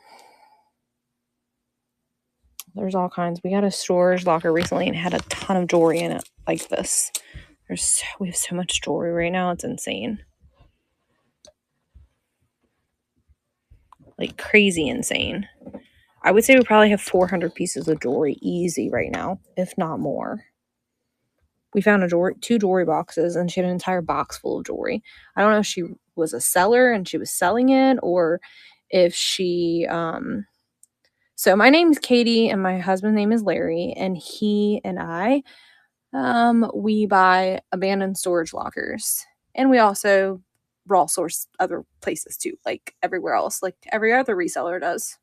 There's all kinds. We got a storage locker recently and had a ton of jewelry in it like this. We have so much jewelry right now. It's insane. Like crazy insane. I would say we probably have 400 pieces of jewelry easy right now, if not more. We found two jewelry boxes and she had an entire box full of jewelry. I don't know if she was a seller and she was selling it or if she so my name's Katie and my husband's name is Larry, and he and I we buy abandoned storage lockers, and we also raw source other places too, like everywhere else, like every other reseller does.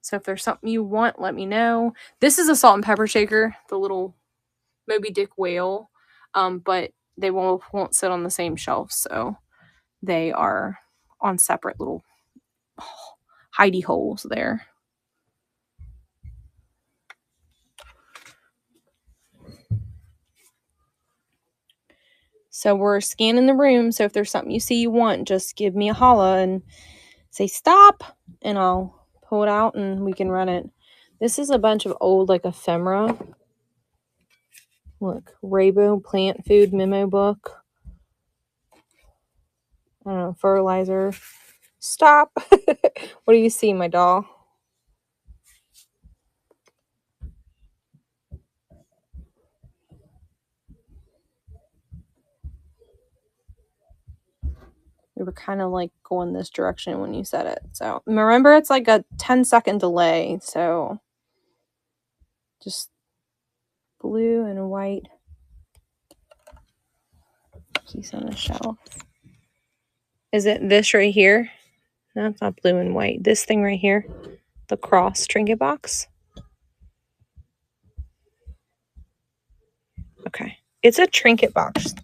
So if there's something you want, let me know. This is a salt and pepper shaker, the little Moby Dick whale, but they won't sit on the same shelf, so they are on separate little hidey holes there. So we're scanning the room, so if there's something you see you want, just give me a holla and say stop, and I'll pull it out and we can run it. This is a bunch of old, like, ephemera. Look, Rabo plant food memo book. I don't know, fertilizer. Stop. What do you see, my doll? We were kind of like going this direction when you said it. So remember, it's like a 10-second delay. So just blue and white piece on the shelf. Is it this right here? No, it's not blue and white. This thing right here, the cross trinket box. Okay, it's a trinket box.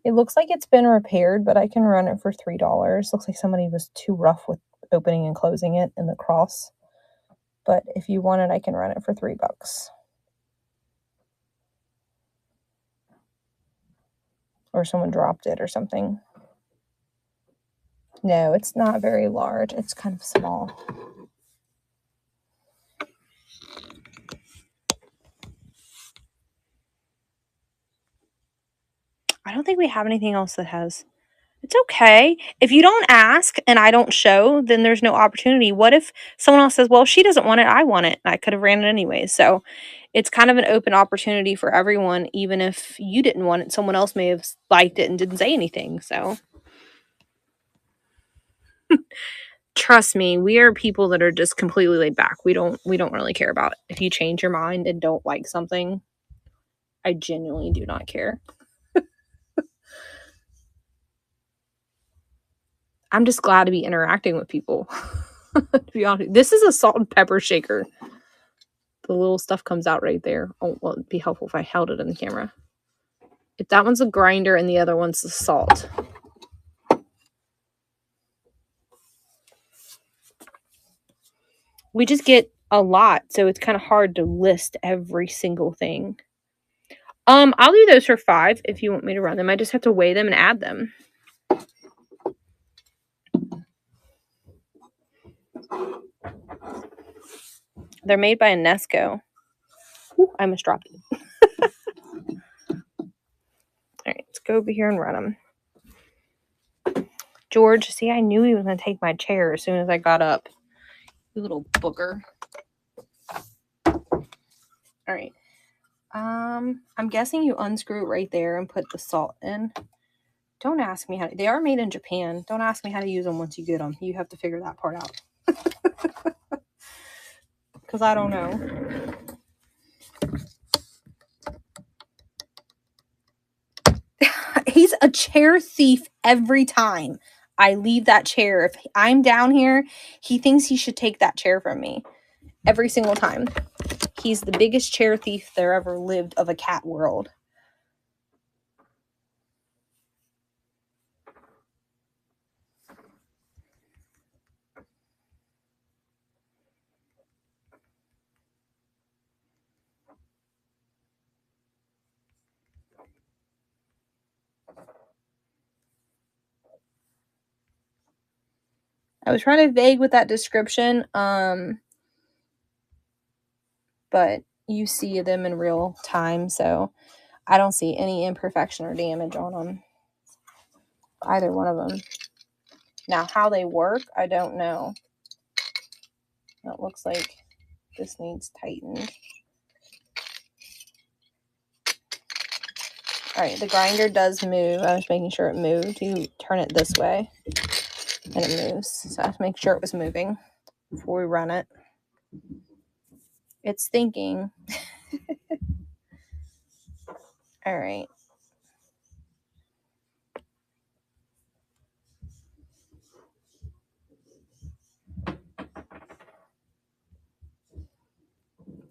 It looks like it's been repaired, but I can run it for $3. Looks like somebody was too rough with opening and closing it in the cross. But if you want it, I can run it for $3. Or someone dropped it or something. No, it's not very large. It's kind of small. I don't think we have anything else that has It's okay. If you don't ask and I don't show, then there's no opportunity. What if someone else says, well, she doesn't want it, I want it, and I could have ran it anyway. So it's kind of an open opportunity for everyone, even if you didn't want it, someone else may have liked it and didn't say anything. So trust me, we are people that are just completely laid back. We don't really care about it. If you change your mind and don't like something, I genuinely do not care. I'm just glad to be interacting with people. To be honest, this is a salt and pepper shaker. The little stuff comes out right there. Oh, well, it'd be helpful if I held it in the camera. If that one's a grinder and the other one's the salt. We just get a lot, so it's kind of hard to list every single thing. I'll do those for $5 if you want me to run them. I just have to weigh them and add them. They're made by Nesco. Ooh, I almost dropped it. All right, let's go over here and run them. George, see, I knew he was going to take my chair as soon as I got up. You little booger. All right. I'm guessing you unscrew it right there and put the salt in. Don't ask me how to. They are made in Japan. Don't ask me how to use them once you get them. You have to figure that part out. Because I don't know. He's a chair thief every time I leave that chair. If I'm down here, he thinks he should take that chair from me. Every single time. He's the biggest chair thief there ever lived of a cat world. I was trying to vague with that description, but you see them in real time, so I don't see any imperfection or damage on them. Either one of them. Now, how they work, I don't know. It looks like this needs tightened. All right, the grinder does move. I was making sure it moved. You turn it this way, and it moves. So I have to make sure it was moving before we run it. It's thinking. All right.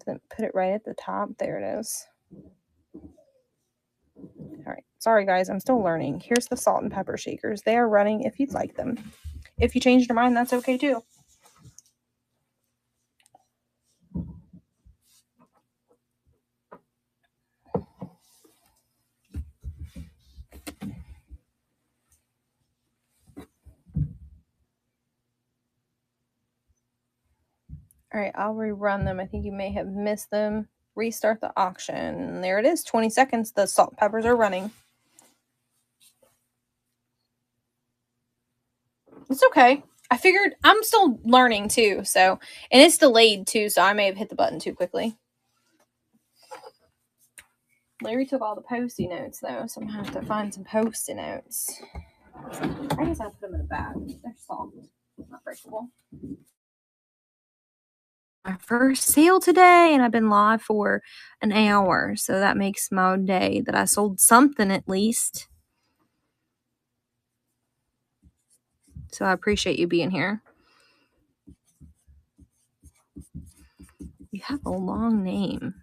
Then put it right at the top. There it is. All right. Sorry, guys. I'm still learning. Here's the salt and pepper shakers. They are running if you'd like them. If you changed your mind, that's okay too. All right, I'll rerun them. I think you may have missed them. Restart the auction. There it is, 20 seconds. The salt and peppers are running. It's okay. I figured I'm still learning too, so, and it's delayed too, so I may have hit the button too quickly. Larry took all the Post-it notes though, so I'm gonna have to find some Post-it notes. I guess I'll put them in a bag. They're soft, not breakable. My first sale today, and I've been live for an hour, so that makes my day that I sold something at least. So I appreciate you being here. You have a long name.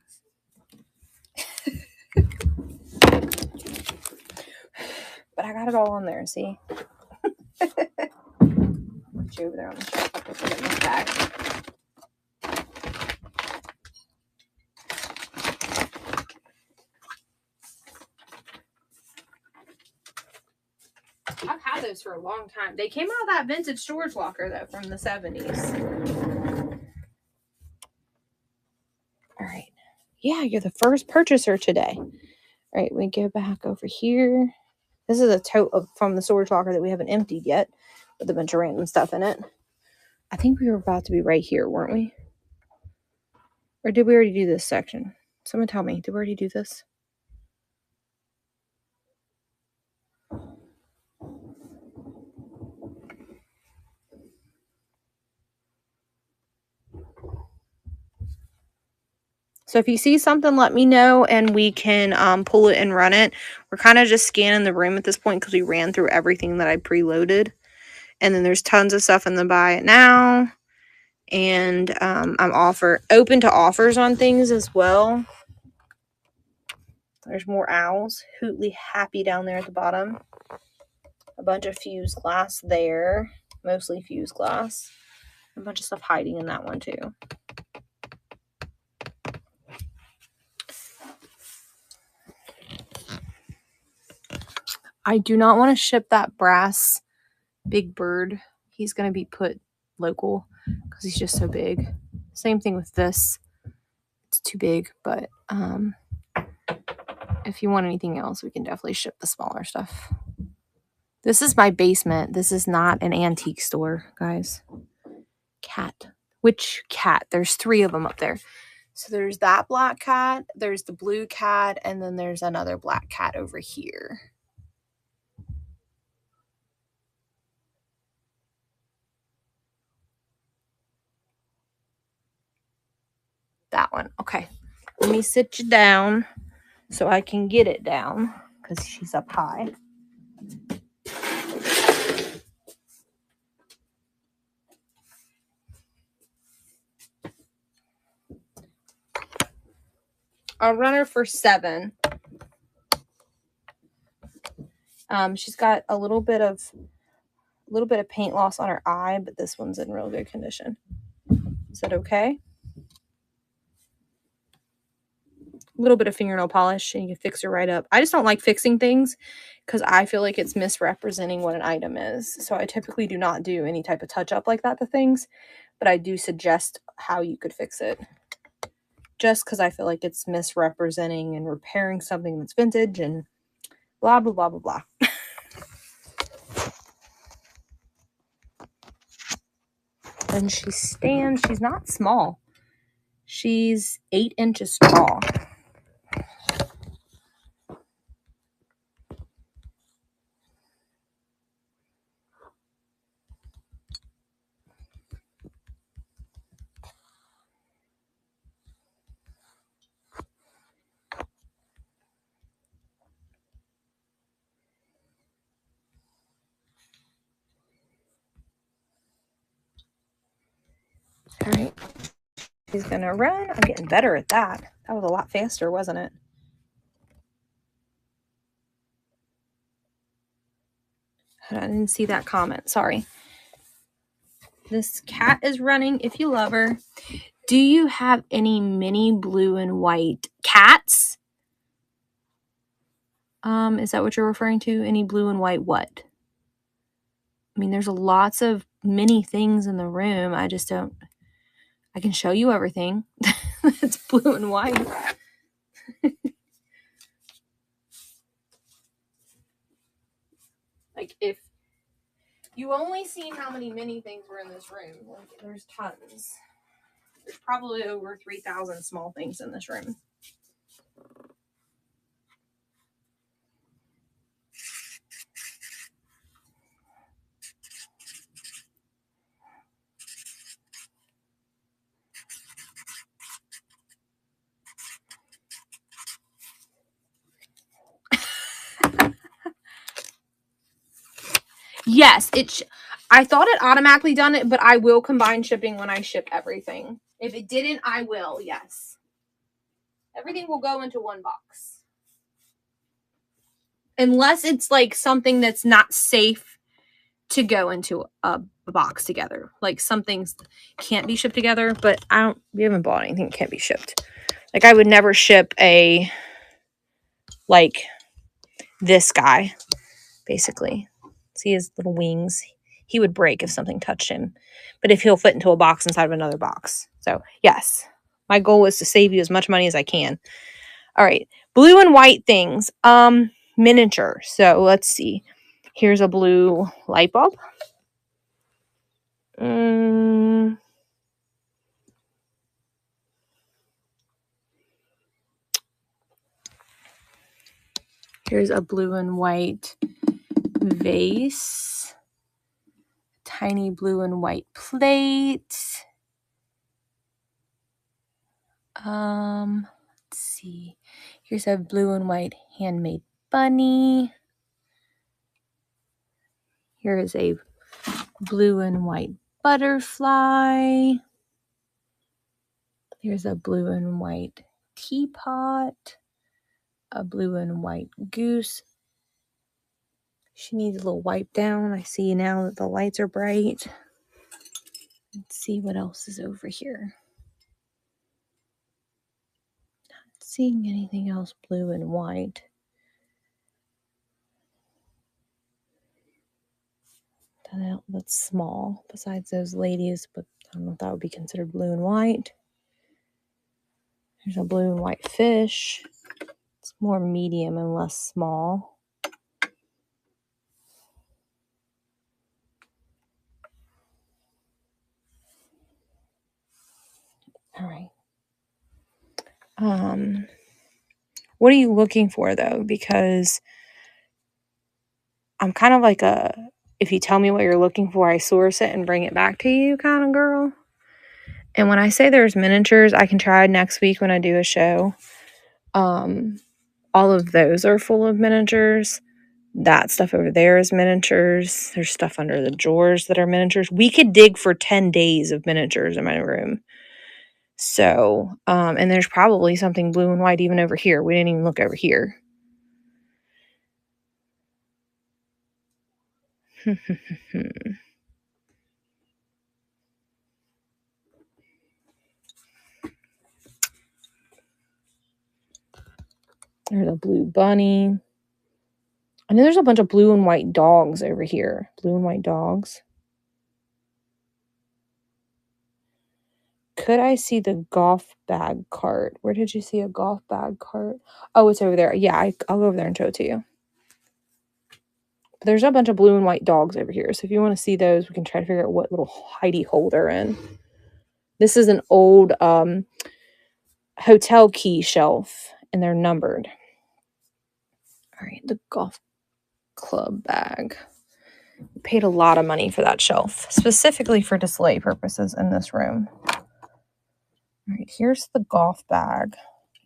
But I got it all on there, see? Put you over there on the shelf. I put it in my bag. I've had those for a long time. They came out of that vintage storage locker, though, from the 70s. All right. Yeah, you're the first purchaser today. All right, we go back over here. This is a tote from the storage locker that we haven't emptied yet with a bunch of random stuff in it. I think we were about to be right here, weren't we? Or did we already do this section? Someone tell me, did we already do this? So if you see something, let me know and we can pull it and run it. We're kind of just scanning the room at this point because we ran through everything that I preloaded. And then there's tons of stuff in the buy it now. And I'm open to offers on things as well. There's more owls. Hootly Happy down there at the bottom. A bunch of fused glass there. Mostly fused glass. A bunch of stuff hiding in that one too. I do not want to ship that brass big bird. He's going to be put local because he's just so big. Same thing with this. It's too big, but if you want anything else, we can definitely ship the smaller stuff. This is my basement. This is not an antique store, guys. Cat. Which cat? There's 3 of them up there. So there's that black cat, there's the blue cat, and then there's another black cat over here. That one. Okay. Let me sit you down so I can get it down because she's up high. I'll run her for 7. She's got a little bit of paint loss on her eye, but this one's in real good condition. Is that okay? A little bit of fingernail polish and you can fix her right up. I just don't like fixing things because I feel like it's misrepresenting what an item is. So I typically do not do any type of touch up like that to things, but I do suggest how you could fix it. Just because I feel like it's misrepresenting and repairing something that's vintage and blah, blah, blah, blah, blah. And she stands, she's not small. She's 8 inches tall. All right. She's going to run. I'm getting better at that. That was a lot faster, wasn't it? I didn't see that comment. Sorry. This cat is running. If you love her. Do you have any mini blue and white cats? Is that what you're referring to? Any blue and white what? I mean, there's lots of mini things in the room. I just don't. I can show you everything that's blue and white. Like, if you only seen how many mini things were in this room, like, there's tons. There's probably over 3,000 small things in this room. Yes, I thought it automatically done it, but I will combine shipping when I ship everything. If it didn't, I will, yes. Everything will go into one box. Unless it's like something that's not safe to go into a box together. Like some things can't be shipped together, but we haven't bought anything that can't be shipped. Like I would never ship like this guy, basically. See his little wings? He would break if something touched him. But if he'll fit into a box inside of another box. So, yes. My goal is to save you as much money as I can. All right. Blue and white things. miniature. So let's see. Here's a blue light bulb. Here's a blue and white vase. Tiny blue and white plate. Let's see. Here's a blue and white handmade bunny. Here is a blue and white butterfly. Here's a blue and white teapot. A blue and white goose. She needs a little wipe down. I see now that the lights are bright. Let's see what else is over here. Not seeing anything else blue and white. That's small besides those ladies, but I don't know if that would be considered blue and white. There's a blue and white fish. It's more medium and less small. All right. What are you looking for though? Because I'm kind of like if you tell me what you're looking for, I source it and bring it back to you kind of girl. And when I say there's miniatures, I can try next week when I do a show. All of those are full of miniatures. That stuff over there is miniatures. There's stuff under the drawers that are miniatures. We could dig for 10 days of miniatures in my room. So, and there's probably something blue and white even over here. We didn't even look over here. There's a blue bunny. I know there's a bunch of blue and white dogs over here. Blue and white dogs. Could I see the golf bag cart? Where did you see a golf bag cart? Oh, it's over there. Yeah, I'll go over there and show it to you. But there's a bunch of blue and white dogs over here. So if you want to see those, we can try to figure out what little hidey hole they're in. This is an old hotel key shelf, and they're numbered. All right, the golf club bag. We paid a lot of money for that shelf, specifically for display purposes in this room. All right, here's the golf bag.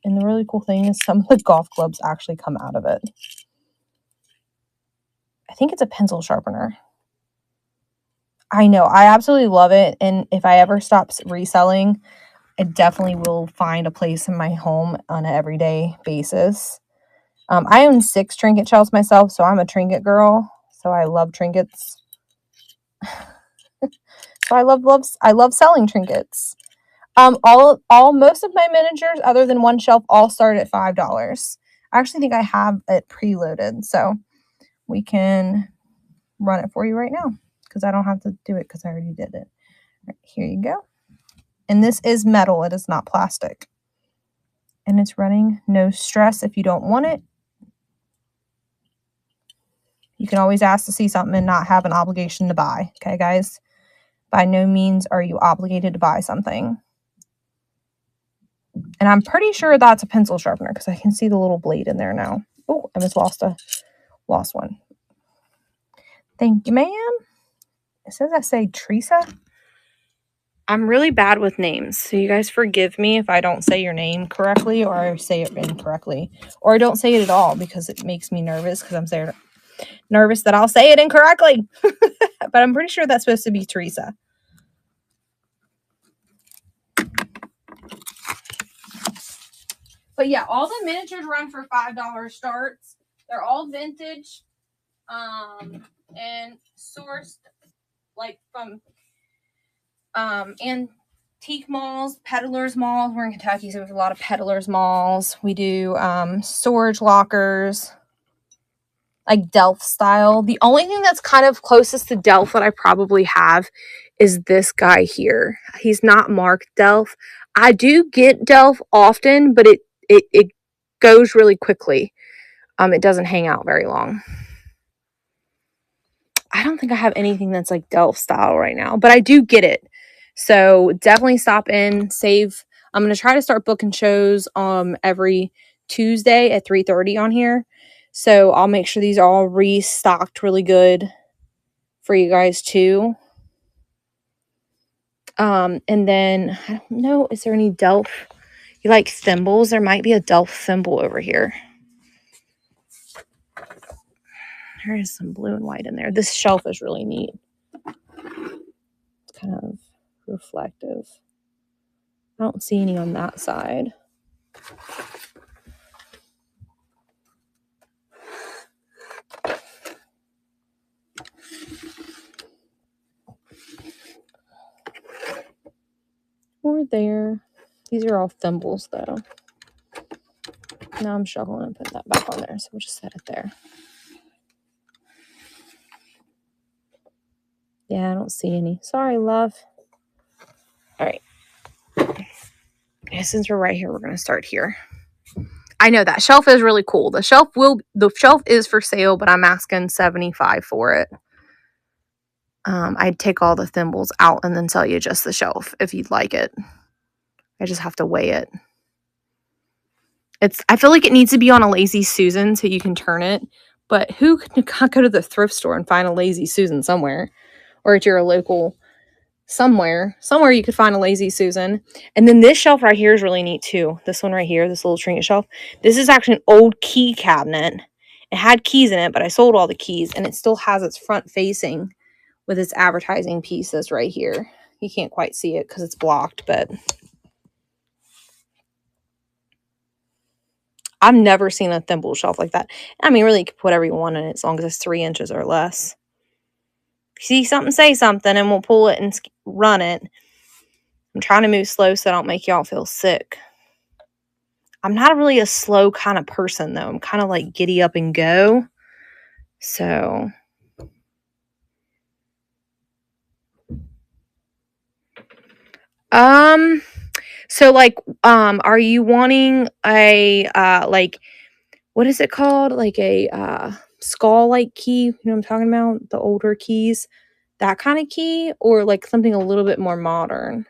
And the really cool thing is some of the golf clubs actually come out of it. I think it's a pencil sharpener. I know. I absolutely love it. And if I ever stop reselling, I definitely will find a place in my home on an everyday basis. I own 6 trinket shells myself, so I'm a trinket girl. So I love trinkets. So I love selling trinkets. Most of my miniatures, other than one shelf, all start at $5. I actually think I have it preloaded, so we can run it for you right now because I don't have to do it because I already did it. Right, here you go. And this is metal. It is not plastic. And it's running. No stress if you don't want it. You can always ask to see something and not have an obligation to buy. Okay, guys? By no means are you obligated to buy something. And I'm pretty sure that's a pencil sharpener because I can see the little blade in there now. Oh, I just lost one. Thank you, ma'am. It says I say Teresa. I'm really bad with names, so you guys forgive me if I don't say your name correctly or I say it incorrectly. Or I don't say it at all because it makes me nervous because I'm nervous that I'll say it incorrectly. But I'm pretty sure that's supposed to be Teresa. But yeah, all the miniatures run for $5 starts. They're all vintage and sourced like from antique malls, peddlers malls. We're in Kentucky, so we have a lot of peddlers malls. We do storage lockers, like Delft style. The only thing that's kind of closest to Delft that I probably have is this guy here. He's not marked Delft. I do get Delft often, but it goes really quickly. It doesn't hang out very long. I don't think I have anything that's like Delph style right now, but I do get it. So definitely stop in, save. I'm going to try to start booking shows every Tuesday at 3:30 on here. So I'll make sure these are all restocked really good for you guys too. And then I don't know, is there any Delph? You like thimbles? There might be a Delph thimble over here. There is some blue and white in there. This shelf is really neat. It's kind of reflective. I don't see any on that side. Or there. These are all thimbles though. Now I'm struggling to put that back on there, so we'll just set it there. Yeah, I don't see any. Sorry, love. All right. Yeah, since we're right here, we're gonna start here. I know that shelf is really cool. The shelf is for sale, but I'm asking $75 for it. I'd take all the thimbles out and then sell you just the shelf if you'd like it. I just have to weigh it. I feel like it needs to be on a Lazy Susan so you can turn it. But who can go to the thrift store and find a Lazy Susan somewhere? Or at your local somewhere you could find a Lazy Susan. And then this shelf right here is really neat too. This one right here, this little trinket shelf. This is actually an old key cabinet. It had keys in it, but I sold all the keys, and it still has its front facing with its advertising pieces right here. You can't quite see it because it's blocked, but I've never seen a thimble shelf like that. I mean, really, you can put whatever you want in it as long as it's 3 inches or less. See something, say something, and we'll pull it and run it. I'm trying to move slow so I don't make y'all feel sick. I'm not really a slow kind of person, though. I'm kind of like giddy up and go. So are you wanting a like, what is it called? Like a skull like key? You know what I'm talking about? The older keys, that kind of key, or like something a little bit more modern?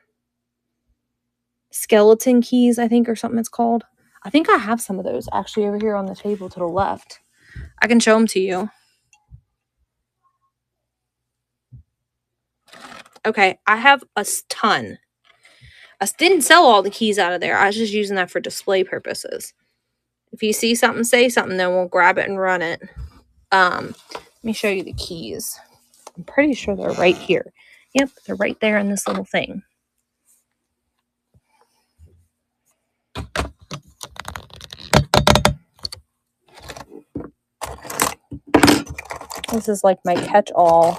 Skeleton keys, I think, or something it's called. I think I have some of those actually over here on the table to the left. I can show them to you. Okay, I have a ton. I didn't sell all the keys out of there. I was just using that for display purposes. If you see something, say something, then we'll grab it and run it. Let me show you the keys. I'm pretty sure they're right here. Yep, they're right there in this little thing. This is like my catch-all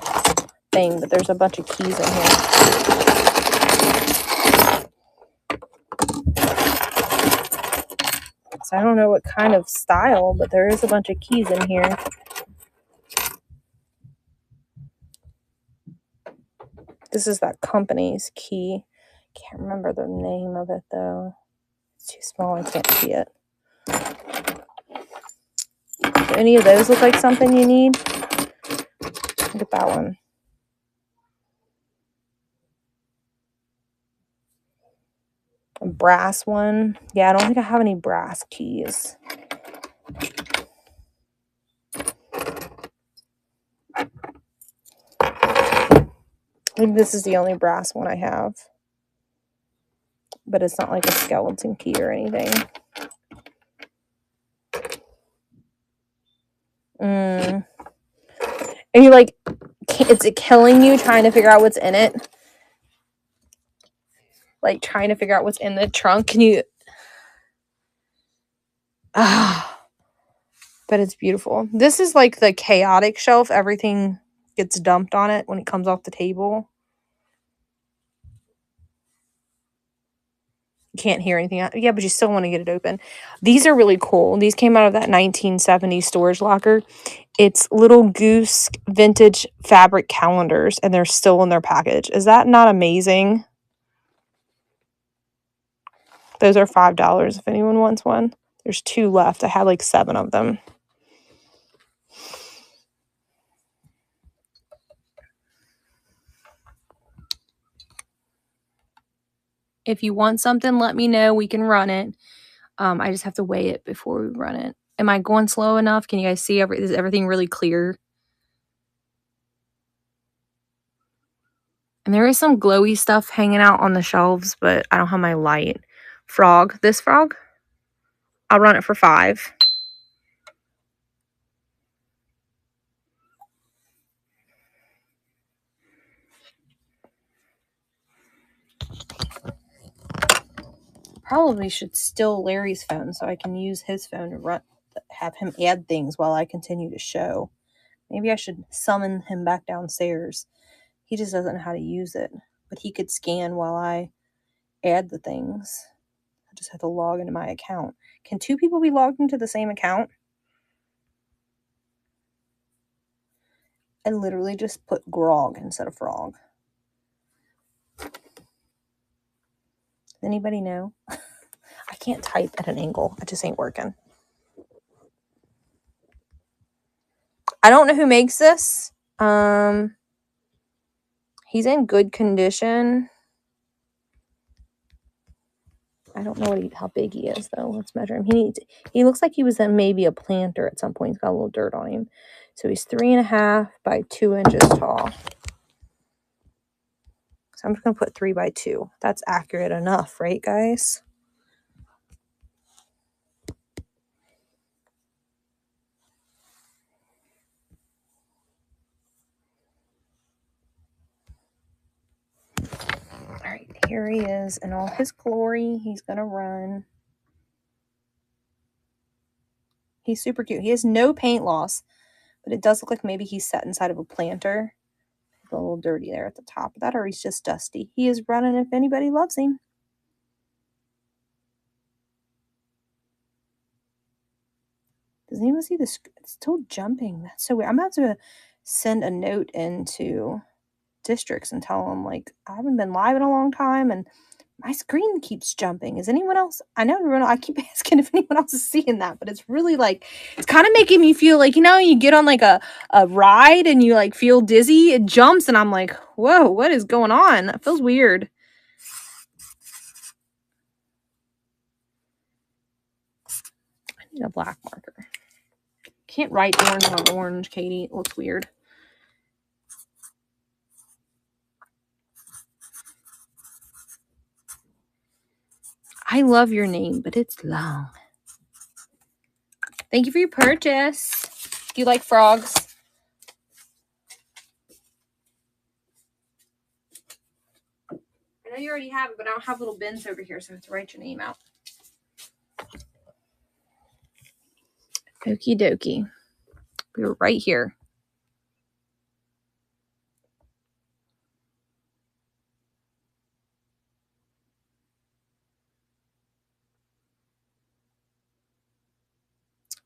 thing, but there's a bunch of keys in here. So I don't know what kind of style, but there is a bunch of keys in here. This is that company's key. Can't remember the name of it though. It's too small, I can't see it. Do any of those look like something you need? Look at that one. A brass one. Yeah, I don't think I have any brass keys. I think this is the only brass one I have. But it's not like a skeleton key or anything. And you're like, is it killing you trying to figure out what's in it? Like trying to figure out what's in the trunk? Can you... But it's beautiful. This is like the chaotic shelf. Everything gets dumped on it when it comes off the table. You can't hear anything. Yeah, but you still want to get it open. These are really cool. These came out of that 1970s storage locker. It's little goose vintage fabric calendars, and they're still in their package. Is that not amazing? Those are $5 if anyone wants one. There's 2 left. I had like 7 of them. If you want something, let me know. We can run it. I just have to weigh it before we run it. Am I going slow enough? Can you guys see is everything really clear? And there is some glowy stuff hanging out on the shelves, but I don't have my light. Frog. This frog? I'll run it for 5. Probably should steal Larry's phone so I can use his phone to have him add things while I continue to show. Maybe I should summon him back downstairs. He just doesn't know how to use it. But he could scan while I add the things. I just have to log into my account. Can 2 people be logged into the same account? I literally just put grog instead of frog. Does anybody know? I can't type at an angle. It just ain't working. I don't know who makes this. He's in good condition. I don't know how big he is though. Let's measure him. He looks like he was maybe a planter at some point. He's got a little dirt on him. So he's 3.5 by 2 inches tall. So I'm just gonna put 3 by 2. That's accurate enough, right, guys? All right, here he is in all his glory. He's gonna run. He's super cute. He has no paint loss, but it does look like maybe he's set inside of a planter. A little dirty there at the top of that, or he's just dusty. He is running if anybody loves him. Does anyone see this? It's still jumping. That's so weird. I'm about to send a note into districts and tell them, like, I haven't been live in a long time and my screen keeps jumping. Is anyone else? I know I keep asking if anyone else is seeing that, but it's really like, it's kind of making me feel like, you get on like a ride and you like feel dizzy. It jumps and I'm like, whoa, what is going on? That feels weird. I need a black marker. Can't write orange on orange, Katie. It looks weird. I love your name, but it's long. Thank you for your purchase. Do you like frogs? I know you already have it, but I don't have little bins over here, so I have to write your name out. Okie dokie. We were right here.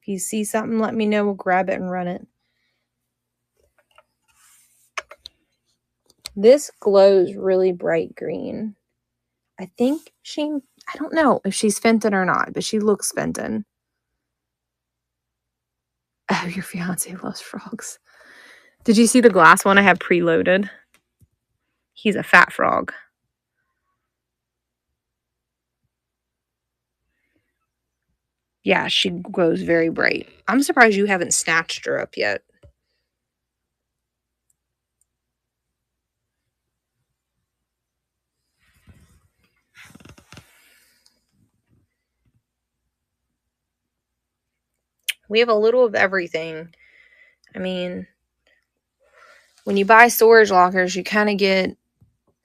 If you see something, let me know. We'll grab it and run it. This glows really bright green. I think I don't know if she's Fenton or not, but she looks Fenton. Oh, your fiance loves frogs. Did you see the glass one I have preloaded? He's a fat frog. Yeah, she glows very bright. I'm surprised you haven't snatched her up yet. We have a little of everything. I mean, when you buy storage lockers, you kind of get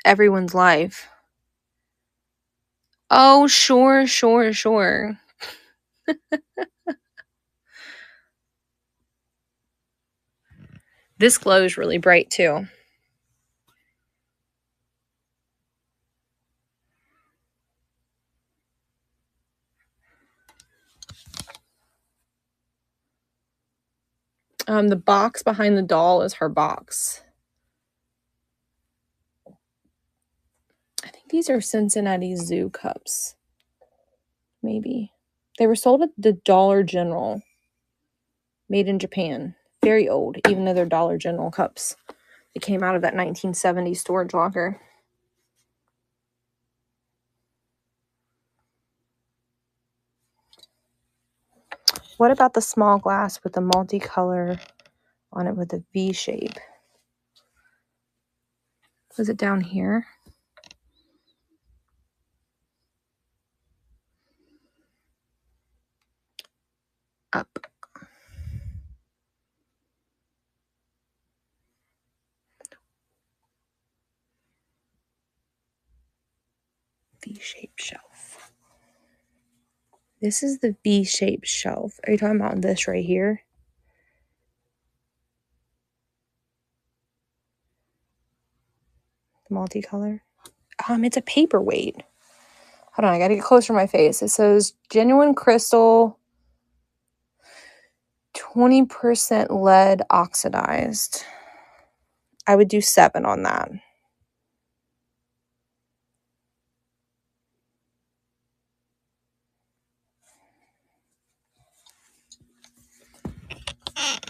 everyone's life. Oh, sure. This glows really bright too. The box behind the doll is her box. I think these are Cincinnati Zoo cups. Maybe. They were sold at the Dollar General. Made in Japan. Very old, even though they're Dollar General cups. They came out of that 1970s storage locker. What about the small glass with the multicolor on it with a V shape? Was it down here? Up. V-shaped shelf. This is the V-shaped shelf. Are you talking about this right here? The multicolor? It's a paperweight. Hold on, I gotta get closer to my face. It says genuine crystal, 20% lead oxidized. I would do 7 on that.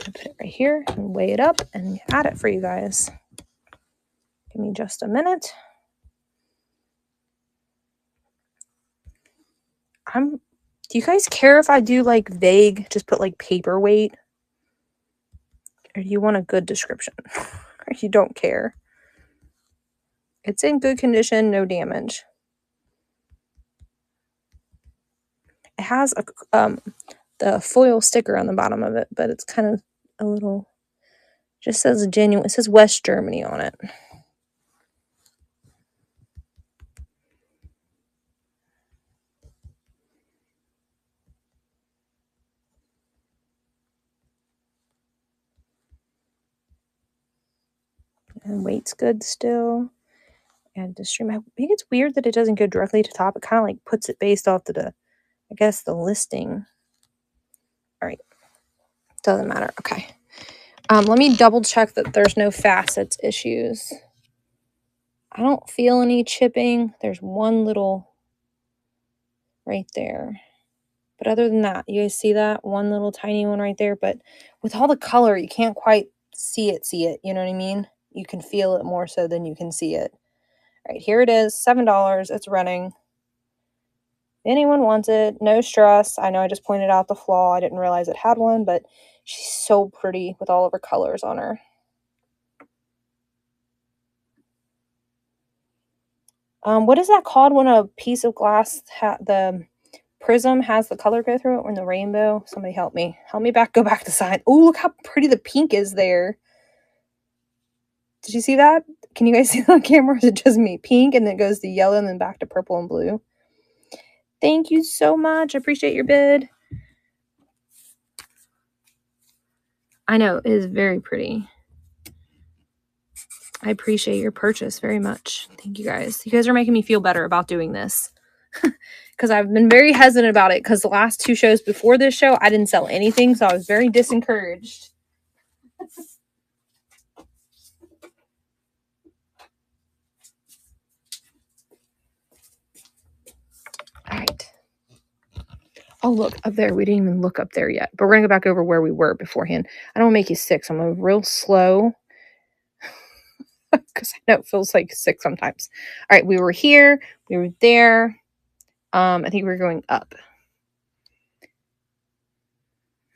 Put it right here and weigh it up and add it for you guys. Give me just a minute. Do you guys care if I do like vague, just put like paperweight? Or do you want a good description? Or you don't care? It's in good condition, no damage. It has the foil sticker on the bottom of it, but it's kind of a little, just says genuine. It says West Germany on it. And weight's good still. And the stream, I think it's weird that it doesn't go directly to top. It kind of like puts it based off the, I guess, the listing. All right. Doesn't matter. Okay. Let me double check that there's no facets issues. I don't feel any chipping. There's one little right there. But other than that, you guys see that? One little tiny one right there. But with all the color, you can't quite see it. You know what I mean? You can feel it more so than you can see it. All right, here it is. $7. It's running. If anyone wants it, no stress. I know I just pointed out the flaw. I didn't realize it had one, but she's so pretty with all of her colors on her. What is that called when a piece of glass, the prism has the color go through it, or in the rainbow? Somebody help me. Help me go back to the side. Oh, look how pretty the pink is there. Did you see that? Can you guys see that on camera? Or is it just me? Pink, and then it goes to yellow, and then back to purple and blue. Thank you so much. I appreciate your bid. I know, it is very pretty. I appreciate your purchase very much. Thank you guys. You guys are making me feel better about doing this. Because I've been very hesitant about it, because the last 2 shows before this show, I didn't sell anything, so I was very disencouraged. All right. Oh, look, up there. We didn't even look up there yet. But we're going to go back over where we were beforehand. I don't want to make you sick, so I'm going to real slow. Because I know it feels like sick sometimes. All right, we were here. We were there. I think we were going up.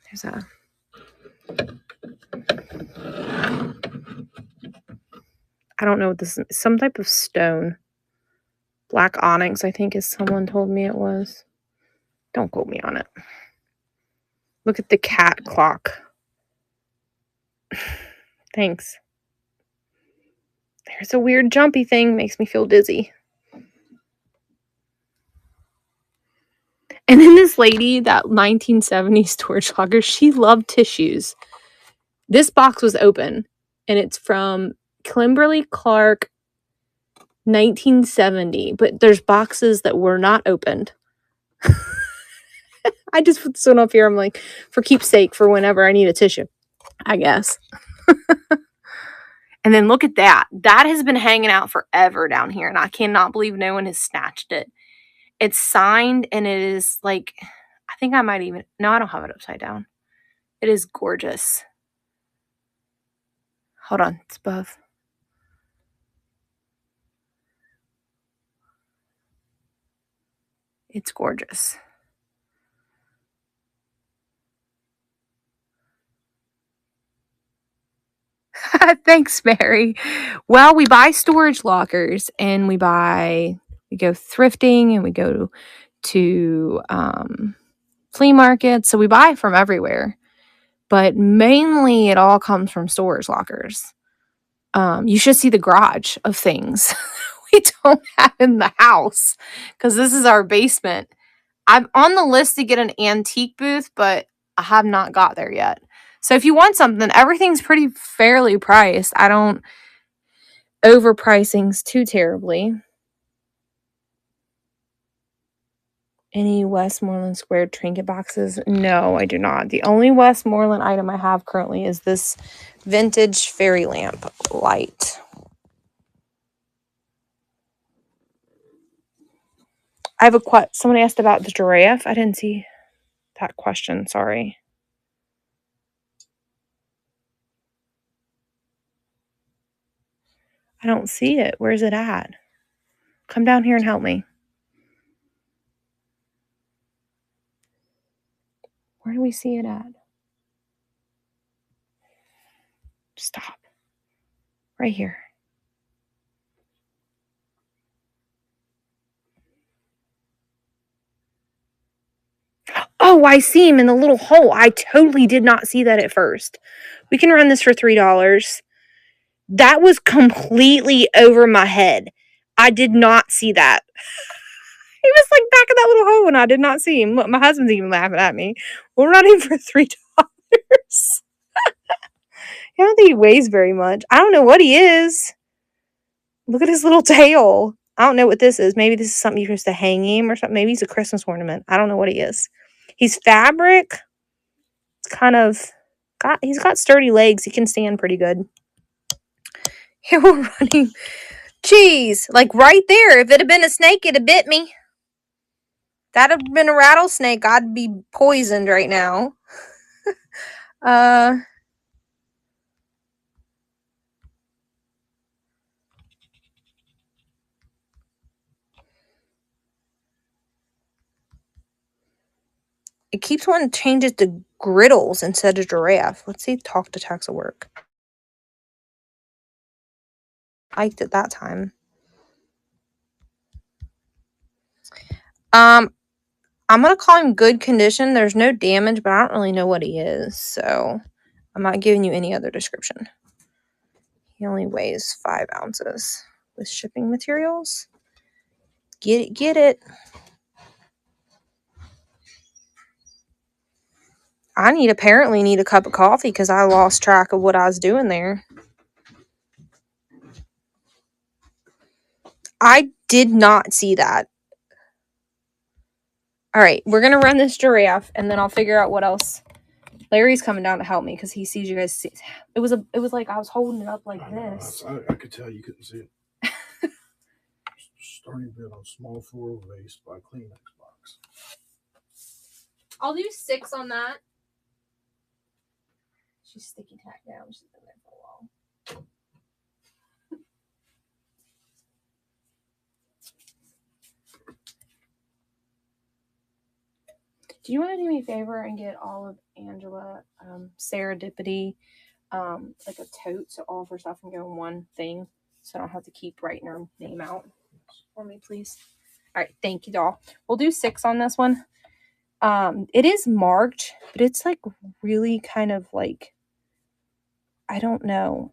There's a... I don't know what this is. Some type of stone. Black onyx, I think, is someone told me it was. Don't quote me on it. Look at the cat clock. Thanks. There's a weird jumpy thing. Makes me feel dizzy. And then this lady, that 1970s storage locker, she loved tissues. This box was open, and it's from Kimberly Clark, 1970. But there's boxes that were not opened. I just put this one up here. I'm like, for keepsake, for whenever I need a tissue, I guess. And then look at that. That has been hanging out forever down here, and I cannot believe no one has snatched it. It's signed, and it is like, I think I might even, no, I don't have it upside down. It is gorgeous. Hold on, it's above. It's gorgeous. Thanks, Mary. Well, we buy storage lockers and we go thrifting and we go to flea markets. So we buy from everywhere. But mainly it all comes from storage lockers. You should see the garage of things we don't have in the house because this is our basement. I'm on the list to get an antique booth, but I have not got there yet. So if you want something, everything's pretty fairly priced. I don't overprice things too terribly. Any Westmoreland Square trinket boxes? No, I do not. The only Westmoreland item I have currently is this vintage fairy lamp light. I have somebody asked about the giraffe. I didn't see that question. Sorry. I don't see it. Where's it at? Come down here and help me. Where do we see it at? Stop. Right here. Oh, I see him in the little hole. I totally did not see that at first. We can run this for $3. That was completely over my head. I did not see that. He was like back in that little hole and I did not see him. Look, my husband's even laughing at me. We're running for $3. I don't think he weighs very much. I don't know what he is. Look at his little tail. I don't know what this is. Maybe this is something you're supposed to hang him or something. Maybe he's a Christmas ornament. I don't know what he is. He's fabric. It's kind of he's got sturdy legs. He can stand pretty good. Here we're running. Jeez, like right there. If it had been a snake, it'd have bit me. That'd have been a rattlesnake. I'd be poisoned right now. It keeps wanting to change it to griddles instead of giraffe. Let's see if talk to text will work. I liked it that time. I'm gonna call him good condition. There's no damage, but I don't really know what he is, so I'm not giving you any other description. He only weighs 5 ounces with shipping materials. Get it. I apparently need a cup of coffee because I lost track of what I was doing there. I did not see that. All right, we're going to run this giraffe and then I'll figure out what else. Larry's coming down to help me because he sees you guys. It was like I was holding it up like this. I could tell you couldn't see it. Starting bid on small floral vase by Kleenex box. I'll do 6 on that. She's sticky tacked down. She's been there for a while. Do you want to do me a favor and get all of Angela, serendipity, like a tote so all of her stuff can go in one thing so I don't have to keep writing her name out for me, please? All right, thank you, doll. We'll do 6 on this one. It is marked, but it's like really kind of like, I don't know.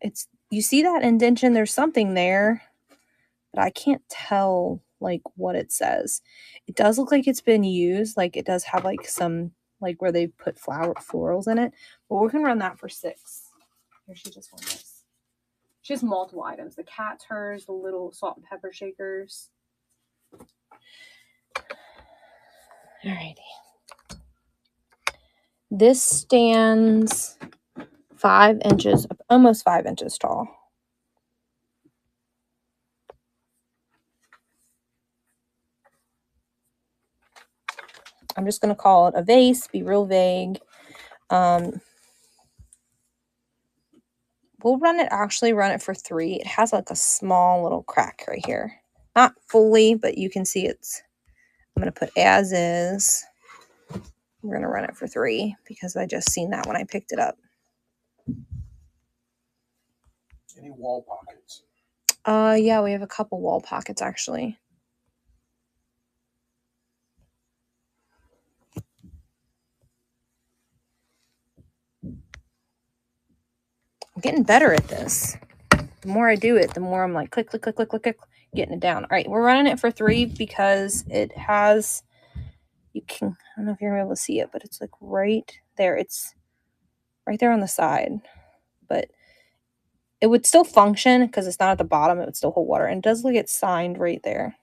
You see that indentation? There's something there, but I can't tell like what it says. It does look like it's been used. Like it does have like some like where they put florals in it, but we're gonna run that for 6. Here, she just won this. She has multiple items. The cat's hers, the little salt and pepper shakers. Alrighty. This stands 5 inches, almost 5 inches tall. I'm just going to call it a vase, be real vague. We'll run it for 3. It has like a small little crack right here. Not fully, but you can see I'm going to put as is. We're going to run it for 3 because I just seen that when I picked it up. Any wall pockets? Yeah, we have a couple wall pockets actually. I'm getting better at this. The more I do it, the more I'm like click, click, click, click, click, click, getting it down. All right, we're running it for 3 because it has, you can, I don't know if you're able to see it, but it's like right there. It's right there on the side, but it would still function because it's not at the bottom. It would still hold water, and it does look it's signed right there.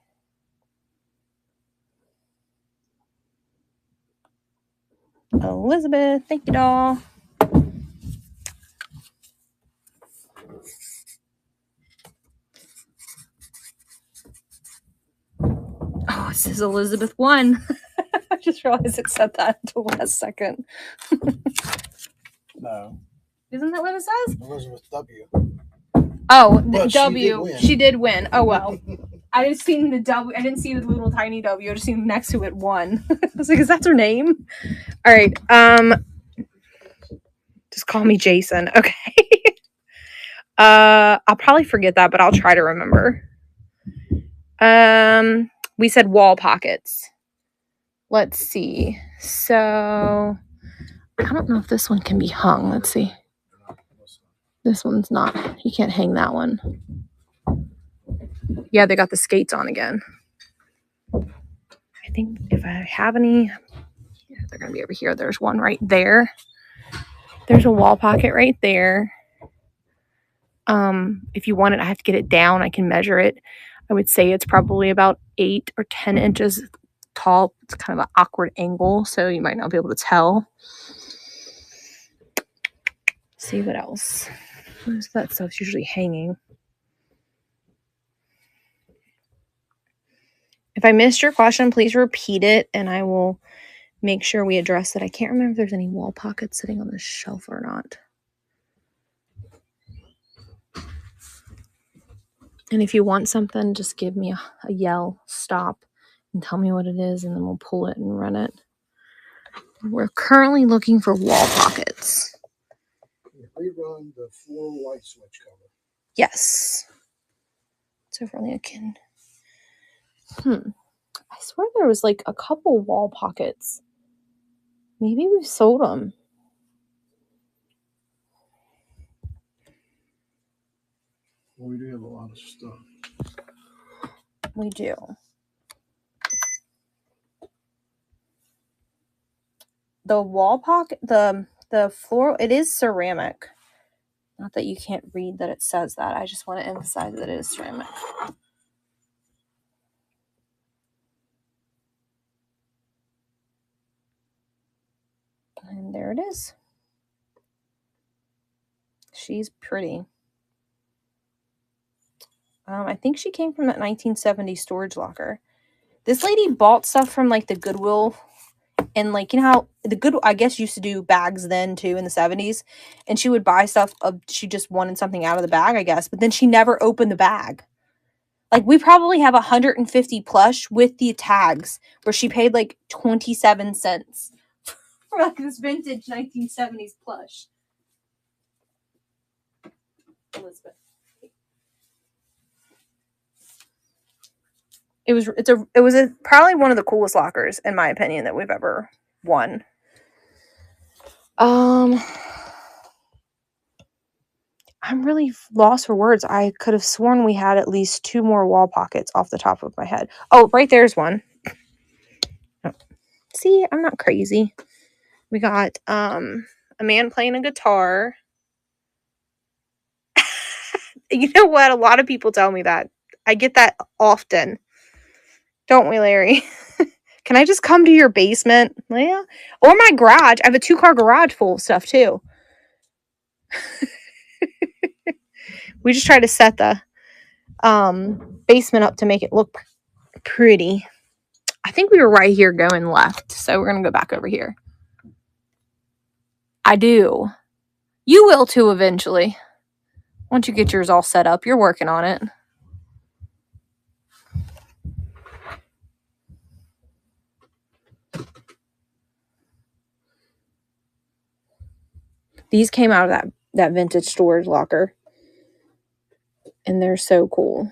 Elizabeth, thank you, doll. Oh, it says Elizabeth 1. I just realized it said that until last second. No. Isn't that what it says? Elizabeth W. Oh, Well, W. She did win. Oh, well. I just seen the W. I didn't see the little tiny W. I just seen next to it 1. I was like, is that her name? All right. Just call me Jason. Okay. I'll probably forget that, but I'll try to remember. We said wall pockets. Let's see. So I don't know if this one can be hung. Let's see. This one's not. You can't hang that one. Yeah, they got the skates on again. I think if I have any, yeah, they're going to be over here. There's one right there. There's a wall pocket right there. If you want it, I have to get it down. I can measure it. I would say it's probably about 8 or 10 inches tall. It's kind of an awkward angle, so you might not be able to tell. Let's see what else. Where's that stuff's usually hanging? If I missed your question, please repeat it, and I will make sure we address it. I can't remember if there's any wall pockets sitting on the shelf or not. And if you want something, just give me a yell, stop, and tell me what it is, and then we'll pull it and run it. We're currently looking for wall pockets. Rerun the floor light switch cover. Yes. So if only I can. I swear there was like a couple wall pockets. Maybe we've sold them. Well, we do have a lot of stuff. We do. The wall pocket, the floor, it is ceramic. Not that you can't read that it says that. I just want to emphasize that it is ceramic. And there it is. She's pretty. I think she came from that 1970s storage locker. This lady bought stuff from like the Goodwill, and like, you know how the Goodwill, I guess, used to do bags then too in the 70s, and she would buy stuff she just wanted something out of the bag, I guess, but then she never opened the bag. Like, we probably have 150 plush with the tags where she paid like 27 cents for like this vintage 1970s plush. Elizabeth. It was probably one of the coolest lockers, in my opinion, that we've ever won. I'm really lost for words. I could have sworn we had at least 2 more wall pockets off the top of my head. Oh, right there's one. Oh. See, I'm not crazy. We got a man playing a guitar. You know what? A lot of people tell me that. I get that often. Don't we, Larry? Can I just come to your basement? Yeah. Or my garage. I have a 2-car garage full of stuff too. We just try to set the basement up to make it look pretty. I think we were right here going left, so we're going to go back over here. I do. You will too eventually. Once you get yours all set up, you're working on it. These came out of that vintage storage locker. And they're so cool.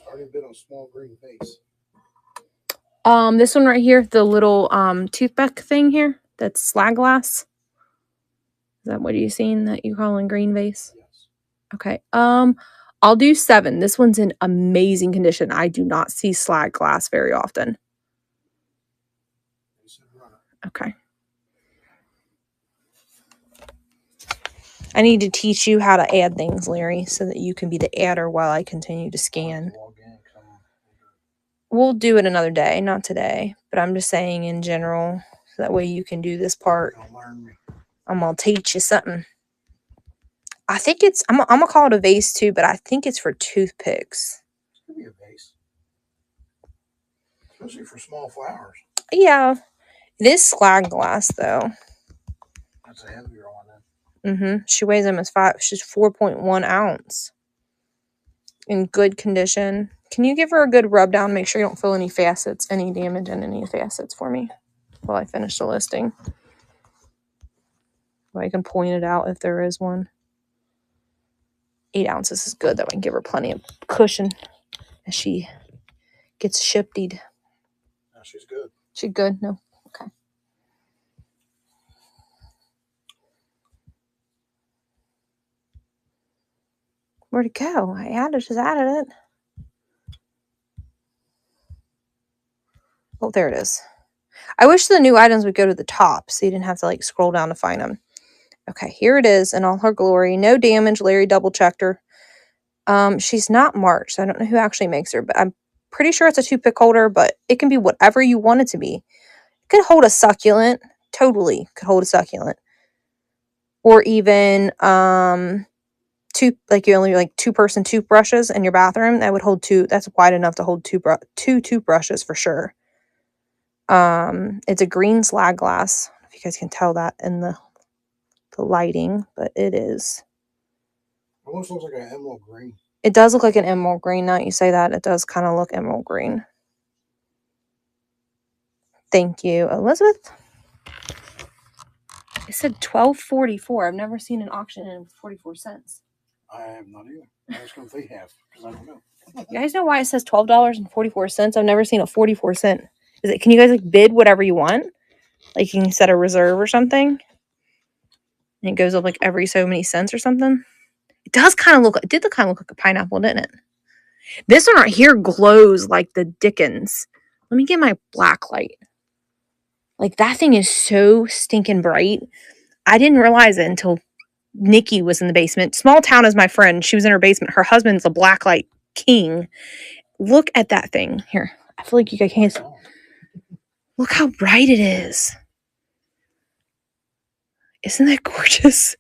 Starting a bit on small green vase. This one right here, the little toothpick thing here, that's slag glass. Is that what you seen that you call in green vase? Yes. Okay. I'll do 7. This one's in amazing condition. I do not see slag glass very often. Okay. I need to teach you how to add things, Larry, so that you can be the adder while I continue to scan. We'll do it another day, not today, but I'm just saying in general, so that way you can do this part. I'm gonna teach you something. I think it's, I'm gonna call it a vase too, but I think it's for toothpicks. It could be a vase. Especially for small flowers. Yeah. It is slag glass though. That's a heavier one then. She weighs almost 5. She's 4.1 ounce. In good condition. Can you give her a good rub down? Make sure you don't feel any facets, any damage in any facets for me while I finish the listing. I can point it out if there is one. 8 ounces is good. That way I can give her plenty of cushion as she gets shifted. No, she's good. She good? No? Okay. Where'd it go? I just added it. Oh, there it is. I wish the new items would go to the top so you didn't have to like scroll down to find them. Okay, here it is in all her glory. No damage. Larry double checked her. She's not marked, so I don't know who actually makes her, but I'm pretty sure it's a toothpick holder, but it can be whatever you want it to be. It could hold a succulent. Totally could hold a succulent. Or even like you only like 2-person toothbrushes in your bathroom. That would hold 2. That's wide enough to hold 2 toothbrushes for sure. It's a green slag glass. I don't know if you guys can tell that in the lighting, but it is. It almost looks like an emerald green. It does look like an emerald green. Now that you say that, it does kind of look emerald green. Thank you, Elizabeth. It said $12.44. I've never seen an auction in 44 cents. I have not either. I was going to say half because I don't know. You guys know why it says $12.44? I've never seen a 44 cent. Is it? Can you guys like bid whatever you want? Like you can set a reserve or something, and it goes up like every so many cents or something. It does kind of look. It did kind of look like a pineapple, didn't it? This one right here glows like the dickens. Let me get my black light. Like that thing is so stinking bright. I didn't realize it until Nikki was in the basement. Small town is my friend. She was in her basement. Her husband's a blacklight king. Look at that thing. Here. I feel like you guys can't. Look how bright it is. Isn't that gorgeous?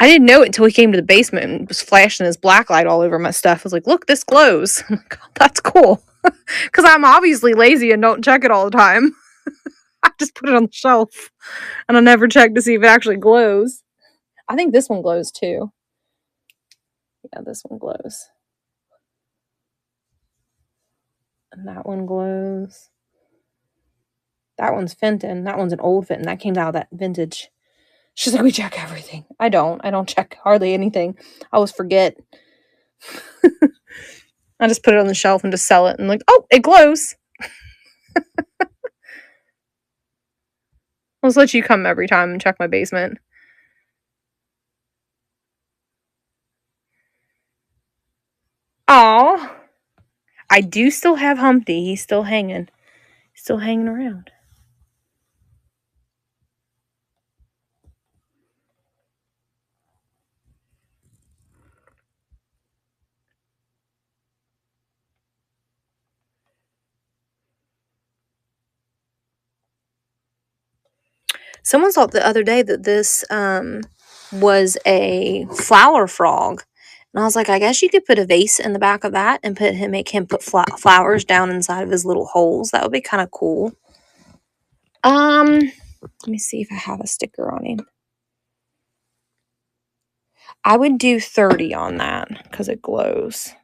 I didn't know it until he came to the basement and was flashing his blacklight all over my stuff. I was like, look, this glows. I'm like, oh, that's cool. Because I'm obviously lazy and don't check it all the time. I just put it on the shelf. And I never check to see if it actually glows. I think this one glows too. Yeah, this one glows. And that one glows. That one's Fenton. That one's an old Fenton. That came out of that vintage. She's like, we check everything. I don't check hardly anything. I always forget. I just put it on the shelf and just sell it and like, oh, it glows. I'll just let you come every time and check my basement. Aw. I do still have Humpty. He's still hanging. He's still hanging around. Someone thought the other day that this was a flower frog. And I was like, I guess you could put a vase in the back of that and make him put flowers down inside of his little holes. That would be kind of cool. Let me see if I have a sticker on him. I would do 30 on that because it glows.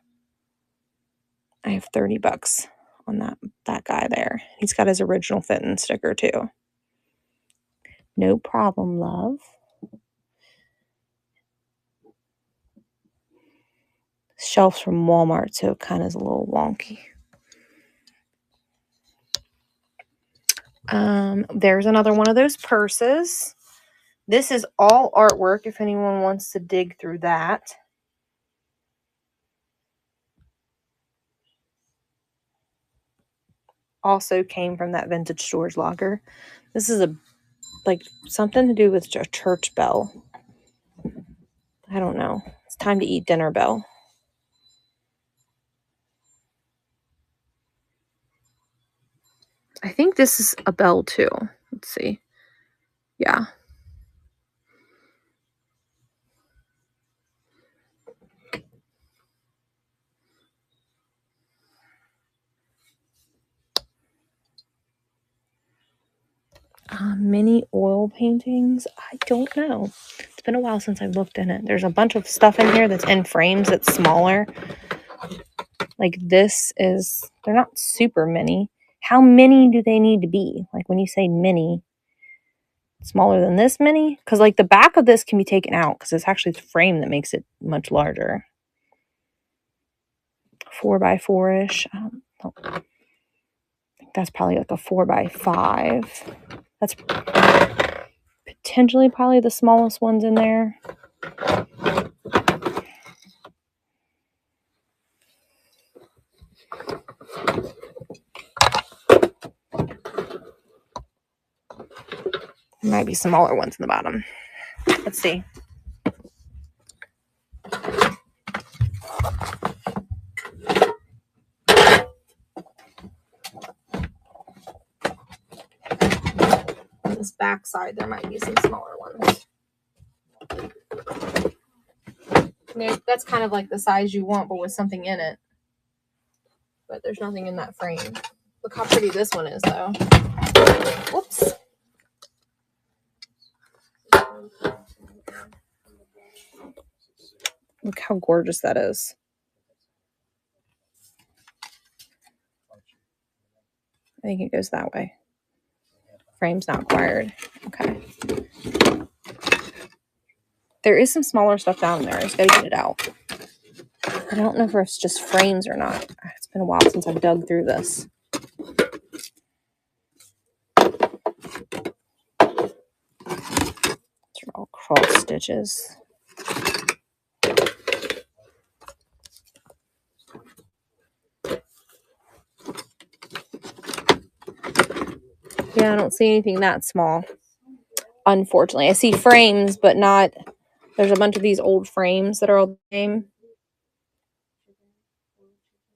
I have $30 on that guy there. He's got his original Fenton sticker too. No problem, love. shelves from Walmart, so it kind of is a little wonky. There's another one of those purses. This is all artwork if anyone wants to dig through that. Also came from that vintage storage locker. This is like something to do with a church bell. I don't know. It's time to eat dinner bell. I think this is a bell too. Let's see. Yeah. Mini oil paintings. I don't know. It's been a while since I've looked in it. There's a bunch of stuff in here that's in frames that's smaller. Like this is, they're not super mini. How many do they need to be? Like when you say mini, smaller than this mini? Because like the back of this can be taken out because it's actually the frame that makes it much larger. 4x4-ish. I don't know. I think that's probably like a 4x5. That's potentially probably the smallest ones in there. There might be smaller ones in the bottom. Let's see. On this back side, there might be some smaller ones. That's kind of like the size you want, but with something in it. But there's nothing in that frame. Look how pretty this one is, though. Whoops. Look how gorgeous that is. I think it goes that way. Frame's not required. Okay. There is some smaller stuff down there. I just gotta get it out. I don't know if it's just frames or not. It's been a while since I've dug through this. These are all cross stitches. Yeah, I don't see anything that small. Unfortunately, I see frames, but not. There's a bunch of these old frames that are all the same.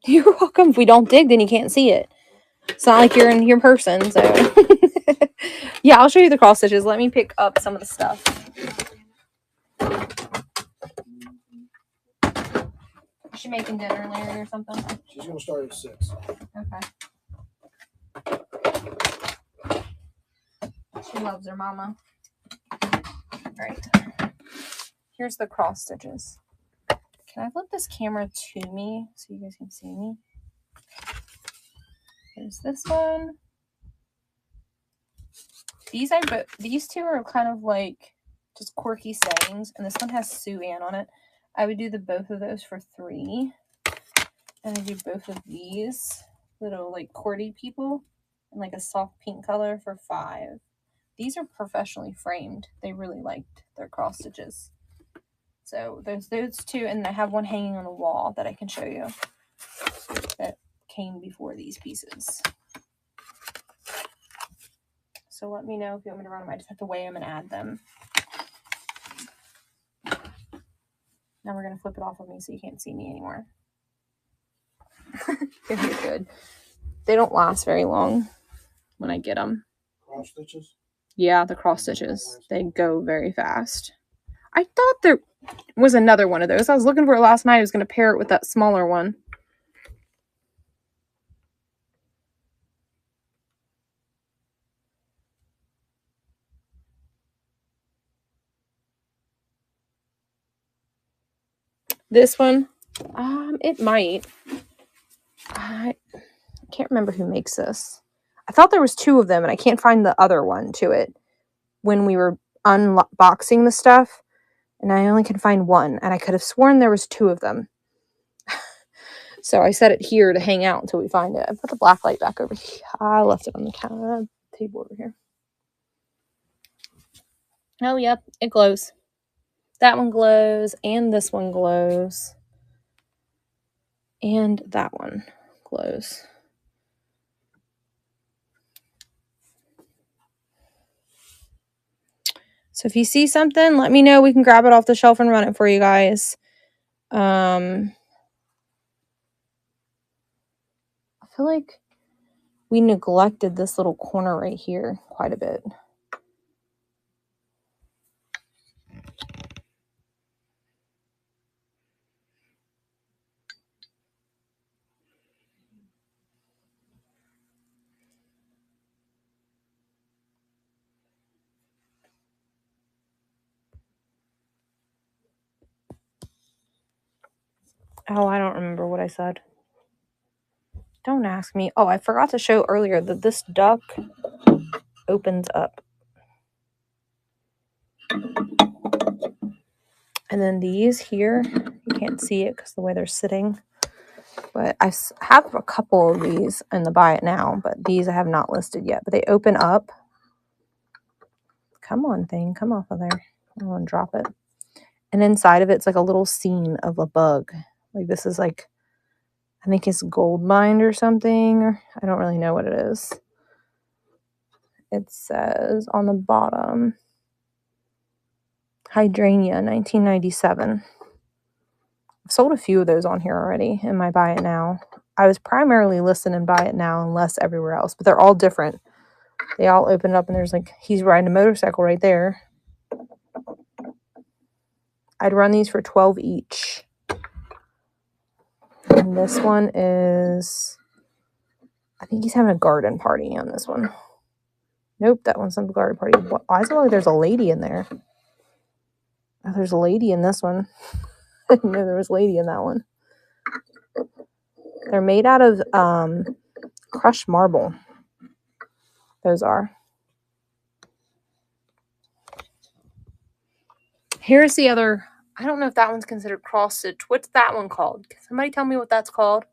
You're welcome. If we don't dig, then you can't see it. It's not like you're in your person, so. Yeah, I'll show you the cross stitches. Let me pick up some of the stuff. Is she making dinner, Larry, or something? She's going to start at 6. Okay. She loves her mama. All right. Here's the cross stitches. Can I flip this camera to me so you guys can see me? Here's this one. These two are kind of like just quirky sayings, and this one has Sue Ann on it. I would do both of those for $3, and I do both of these little like cordy people in like a soft pink color for $5. These are professionally framed. They really liked their cross stitches. So there's those two, and I have one hanging on the wall that I can show you that came before these pieces. So let me know if you want me to run them. I just have to weigh them and add them. Now we're going to flip it off of me so you can't see me anymore. They're good. They don't last very long when I get them. Cross stitches? Yeah, the cross stitches. They go very fast. I thought there was another one of those. I was looking for it last night. I was going to pair it with that smaller one. This one, it might. I can't remember who makes this. I thought there was 2 of them, and I can't find the other one to it when we were unboxing the stuff, and I only can find one, and I could have sworn there was 2 of them. So I set it here to hang out until we find it. I put the black light back over here. I left it on the table over here. Oh, yep, it glows. That one glows, and this one glows. And that one glows. So if you see something, let me know. We can grab it off the shelf and run it for you guys. I feel like we neglected this little corner right here quite a bit. Oh, I don't remember what I said. Don't ask me. Oh, I forgot to show earlier that this duck opens up. And then these here, you can't see it because the way they're sitting. But I have a couple of these in the buy it now, but these I have not listed yet. But they open up. Come on, thing. Come off of there. I don't want to drop it. And inside of it's like a little scene of a bug. Like this is like, I think it's gold mined or something. Or I don't really know what it is. It says on the bottom, Hydrangea, 1997. I've sold a few of those on here already in my buy it now. I was primarily listing in buy it now and less everywhere else, but they're all different. They all open up and there's like, he's riding a motorcycle right there. I'd run these for $12 each. And this one is, I think he's having a garden party on this one. Nope, that one's not the garden party. Why is it like there's a lady in there? Oh, there's a lady in this one. I didn't know there was a lady in that one. They're made out of crushed marble. Those are. Here's the other. I don't know if that one's considered cross stitch. What's that one called? Can somebody tell me what that's called?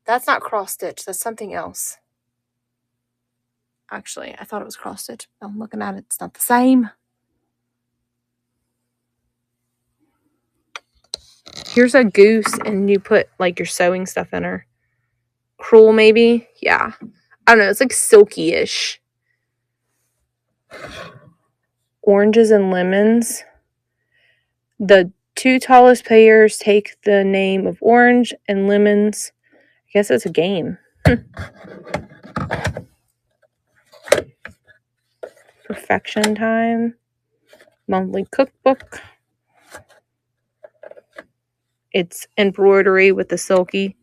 That's not cross stitch. That's something else. Actually, I thought it was cross stitch. I'm looking at it. It's not the same. Here's a goose, and you put like your sewing stuff in her. Cruel, maybe? Yeah. I don't know. It's like silky-ish. Oranges and lemons. The two tallest players take the name of orange and lemons. I guess it's a game. Perfection time. Monthly cookbook. It's embroidery with the silky,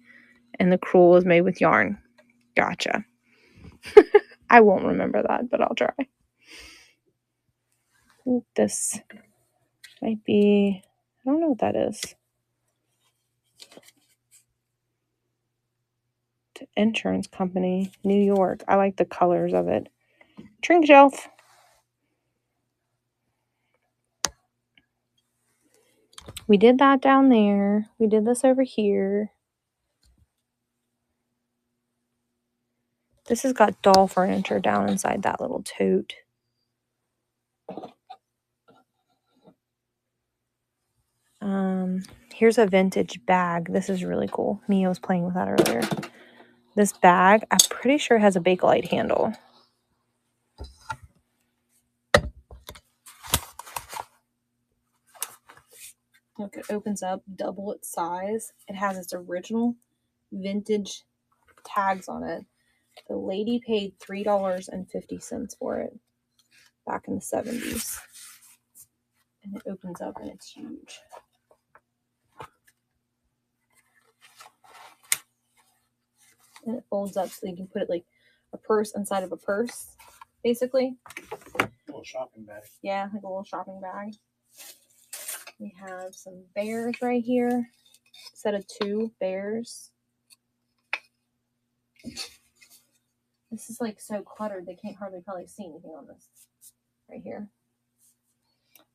and the crewel is made with yarn. Gotcha. I won't remember that, but I'll try. I think this might be, I don't know what that is. Insurance company, New York. I like the colors of it. Trinket shelf. We did that down there. We did this over here. This has got doll furniture down inside that little tote. Here's a vintage bag. This is really cool. Mia was playing with that earlier. This bag, I'm pretty sure has a Bakelite handle. Look, it opens up double its size. It has its original vintage tags on it. The lady paid $3.50 for it back in the 70s. And it opens up and it's huge. And it folds up so you can put it like a purse inside of a purse, basically. A little shopping bag. Yeah, like a little shopping bag. We have some bears right here. Set of 2 bears. This is like so cluttered they can't hardly probably see anything on this right here.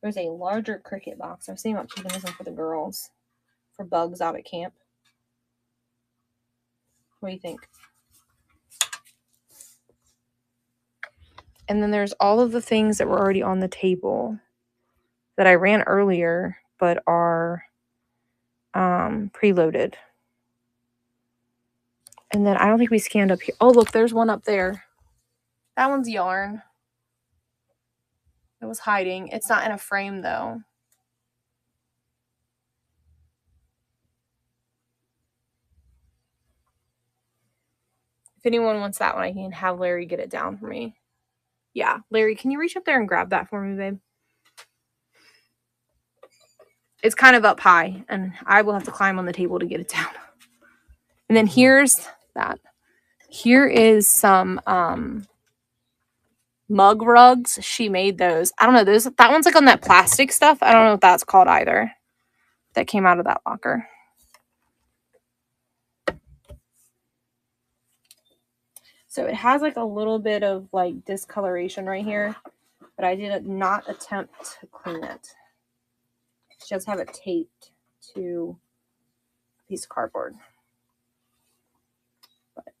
There's a larger cricket box. I was thinking about keeping this one for the girls for bugs out at camp. What do you think? And then there's all of the things that were already on the table that I ran earlier, but are preloaded. And then I don't think we scanned up here. Oh, look, there's one up there. That one's yarn. It was hiding. It's not in a frame, though. If anyone wants that one, I can have Larry get it down for me. Yeah, Larry, can you reach up there and grab that for me, babe? It's kind of up high, and I will have to climb on the table to get it down. And then here's that. Here is some mug rugs. She made those. I don't know. That one's like on that plastic stuff. I don't know what that's called either. That came out of that locker. So it has like a little bit of like discoloration right here, but I did not attempt to clean it. She does have it taped to a piece of cardboard. But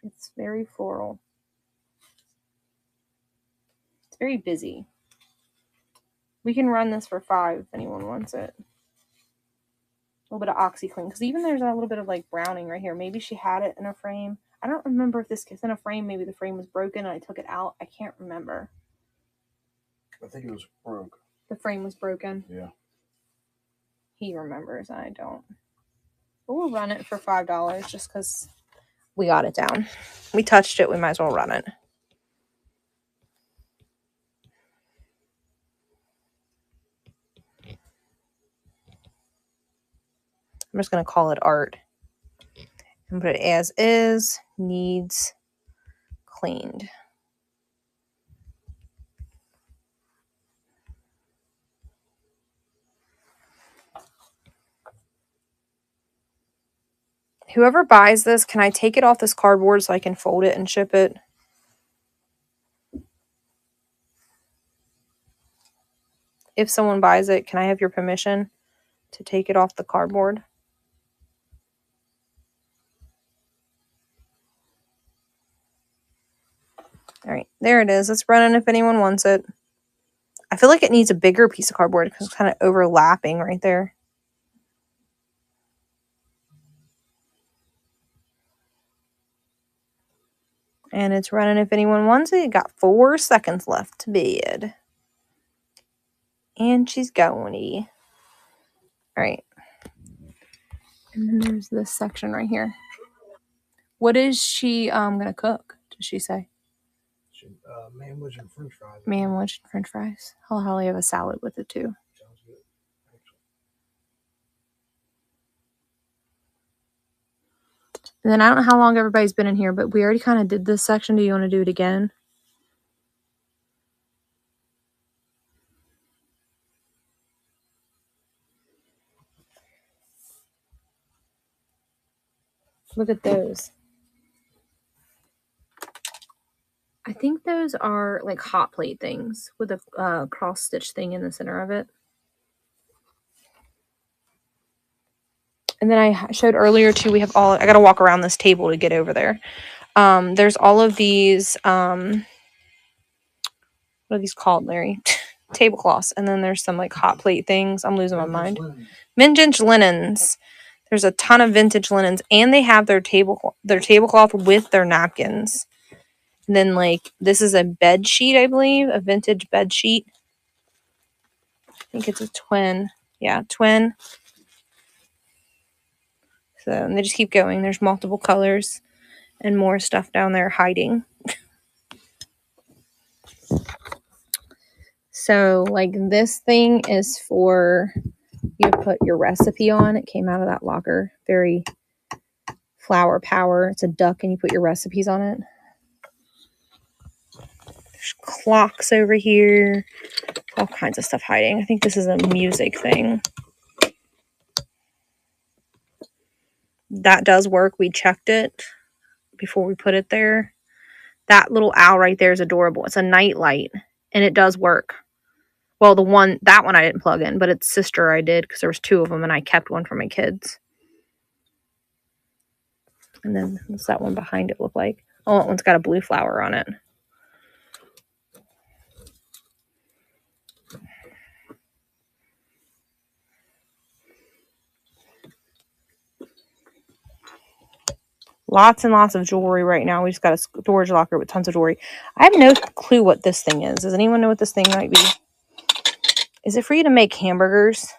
it's very floral. It's very busy. We can run this for $5 if anyone wants it. A little bit of OxyClean, because even there's a little bit of like browning right here. Maybe she had it in a frame. I don't remember if this is in a frame. Maybe the frame was broken and I took it out. I can't remember. I think it was broke. The frame was broken? Yeah. He remembers. I don't. But we'll run it for $5 just because we got it down. We touched it. We might as well run it. I'm just going to call it art. And put it as is, needs cleaned. Whoever buys this, can I take it off this cardboard so I can fold it and ship it? If someone buys it, can I have your permission to take it off the cardboard? All right, there it is. It's running if anyone wants it. I feel like it needs a bigger piece of cardboard because it's kind of overlapping right there. And it's running if anyone wants it. Got 4 seconds left to bid. And she's going. All right. And then there's this section right here. What is she going to cook, does she say? Manwich and french fries. Manwich and french fries. I'll probably have a salad with it too. Sounds good. And then I don't know how long everybody's been in here, but we already kind of did this section. Do you want to do it again? Look at those. I think those are like hot plate things with a cross stitch thing in the center of it. And then I showed earlier too, we have all, I got to walk around this table to get over there. There's all of these, what are these called, Larry? Tablecloths. And then there's some like hot plate things. I'm losing my mind. Vintage linens. There's a ton of vintage linens, and they have their tablecloth with their napkins. And then like this is a bed sheet, I believe, a vintage bed sheet. I think it's a twin. Yeah, twin. So and they just keep going. There's multiple colors and more stuff down there hiding. So like this thing is for you to put your recipe on. It came out of that locker. Very flower power. It's a duck and you put your recipes on it. There's clocks over here. All kinds of stuff hiding. I think this is a music thing. That does work. We checked it before we put it there. That little owl right there is adorable. It's a night light and it does work. Well, that one I didn't plug in, but its sister I did because there was 2 of them and I kept one for my kids. And then what's that one behind it look like? Oh, that one's got a blue flower on it. Lots and lots of jewelry right now. We just got a storage locker with tons of jewelry. I have no clue what this thing is. Does anyone know what this thing might be? Is it for you to make hamburgers?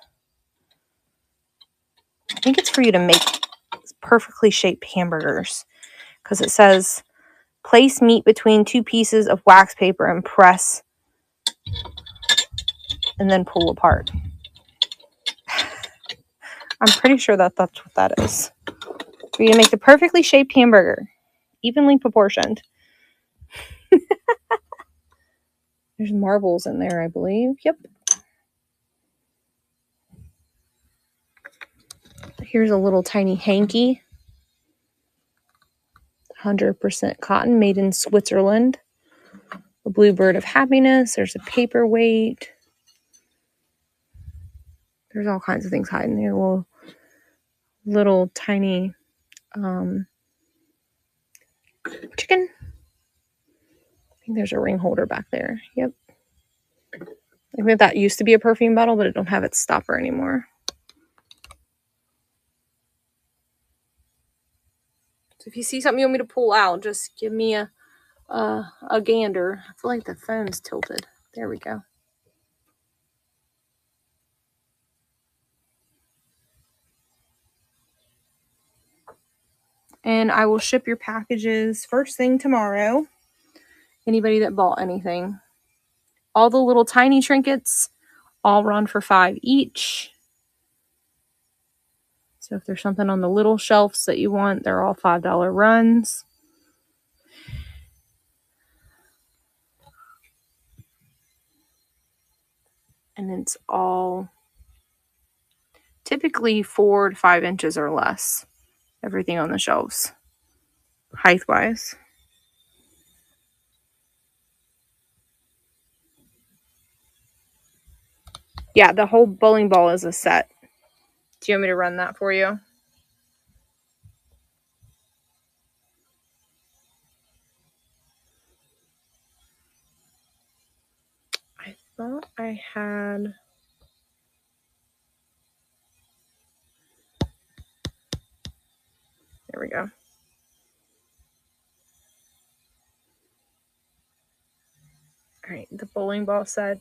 I think it's for you to make perfectly shaped hamburgers. Because it says, place meat between 2 pieces of wax paper and press and then pull apart. I'm pretty sure that that's what that is. For you to make the perfectly shaped hamburger. Evenly proportioned. There's marbles in there, I believe. Yep. Here's a little tiny hanky. 100% cotton, made in Switzerland. A blue bird of happiness. There's a paperweight. There's all kinds of things hiding there. Little tiny chicken. I think there's a ring holder back there. Yep. I think that used to be a perfume bottle, but it don't have its stopper anymore. So if you see something you want me to pull out, just give me a gander. I feel like the phone's tilted. There we go. And I will ship your packages first thing tomorrow. Anybody that bought anything. All the little tiny trinkets all run for $5 each. So if there's something on the little shelves that you want, they're all $5 runs. And it's all typically 4 to 5 inches or less. Everything on the shelves, height-wise. Yeah, the whole bowling ball is a set. Do you want me to run that for you? I thought I had... There we go. All right, the bowling ball set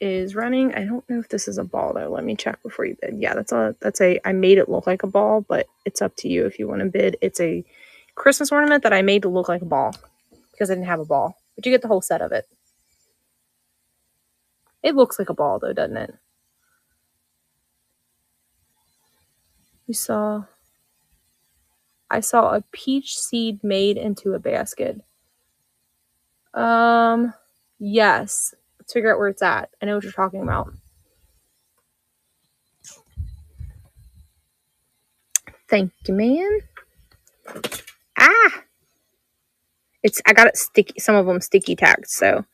is running. I don't know if this is a ball though. Let me check before you bid. Yeah, that's a I made it look like a ball, but it's up to you if you want to bid. It's a Christmas ornament that I made to look like a ball because I didn't have a ball. But you get the whole set of it. It looks like a ball though, doesn't it? I saw a peach seed made into a basket. Yes. Let's figure out where it's at. I know what you're talking about. Thank you, man. Ah! I got it sticky, some of them sticky tagged, so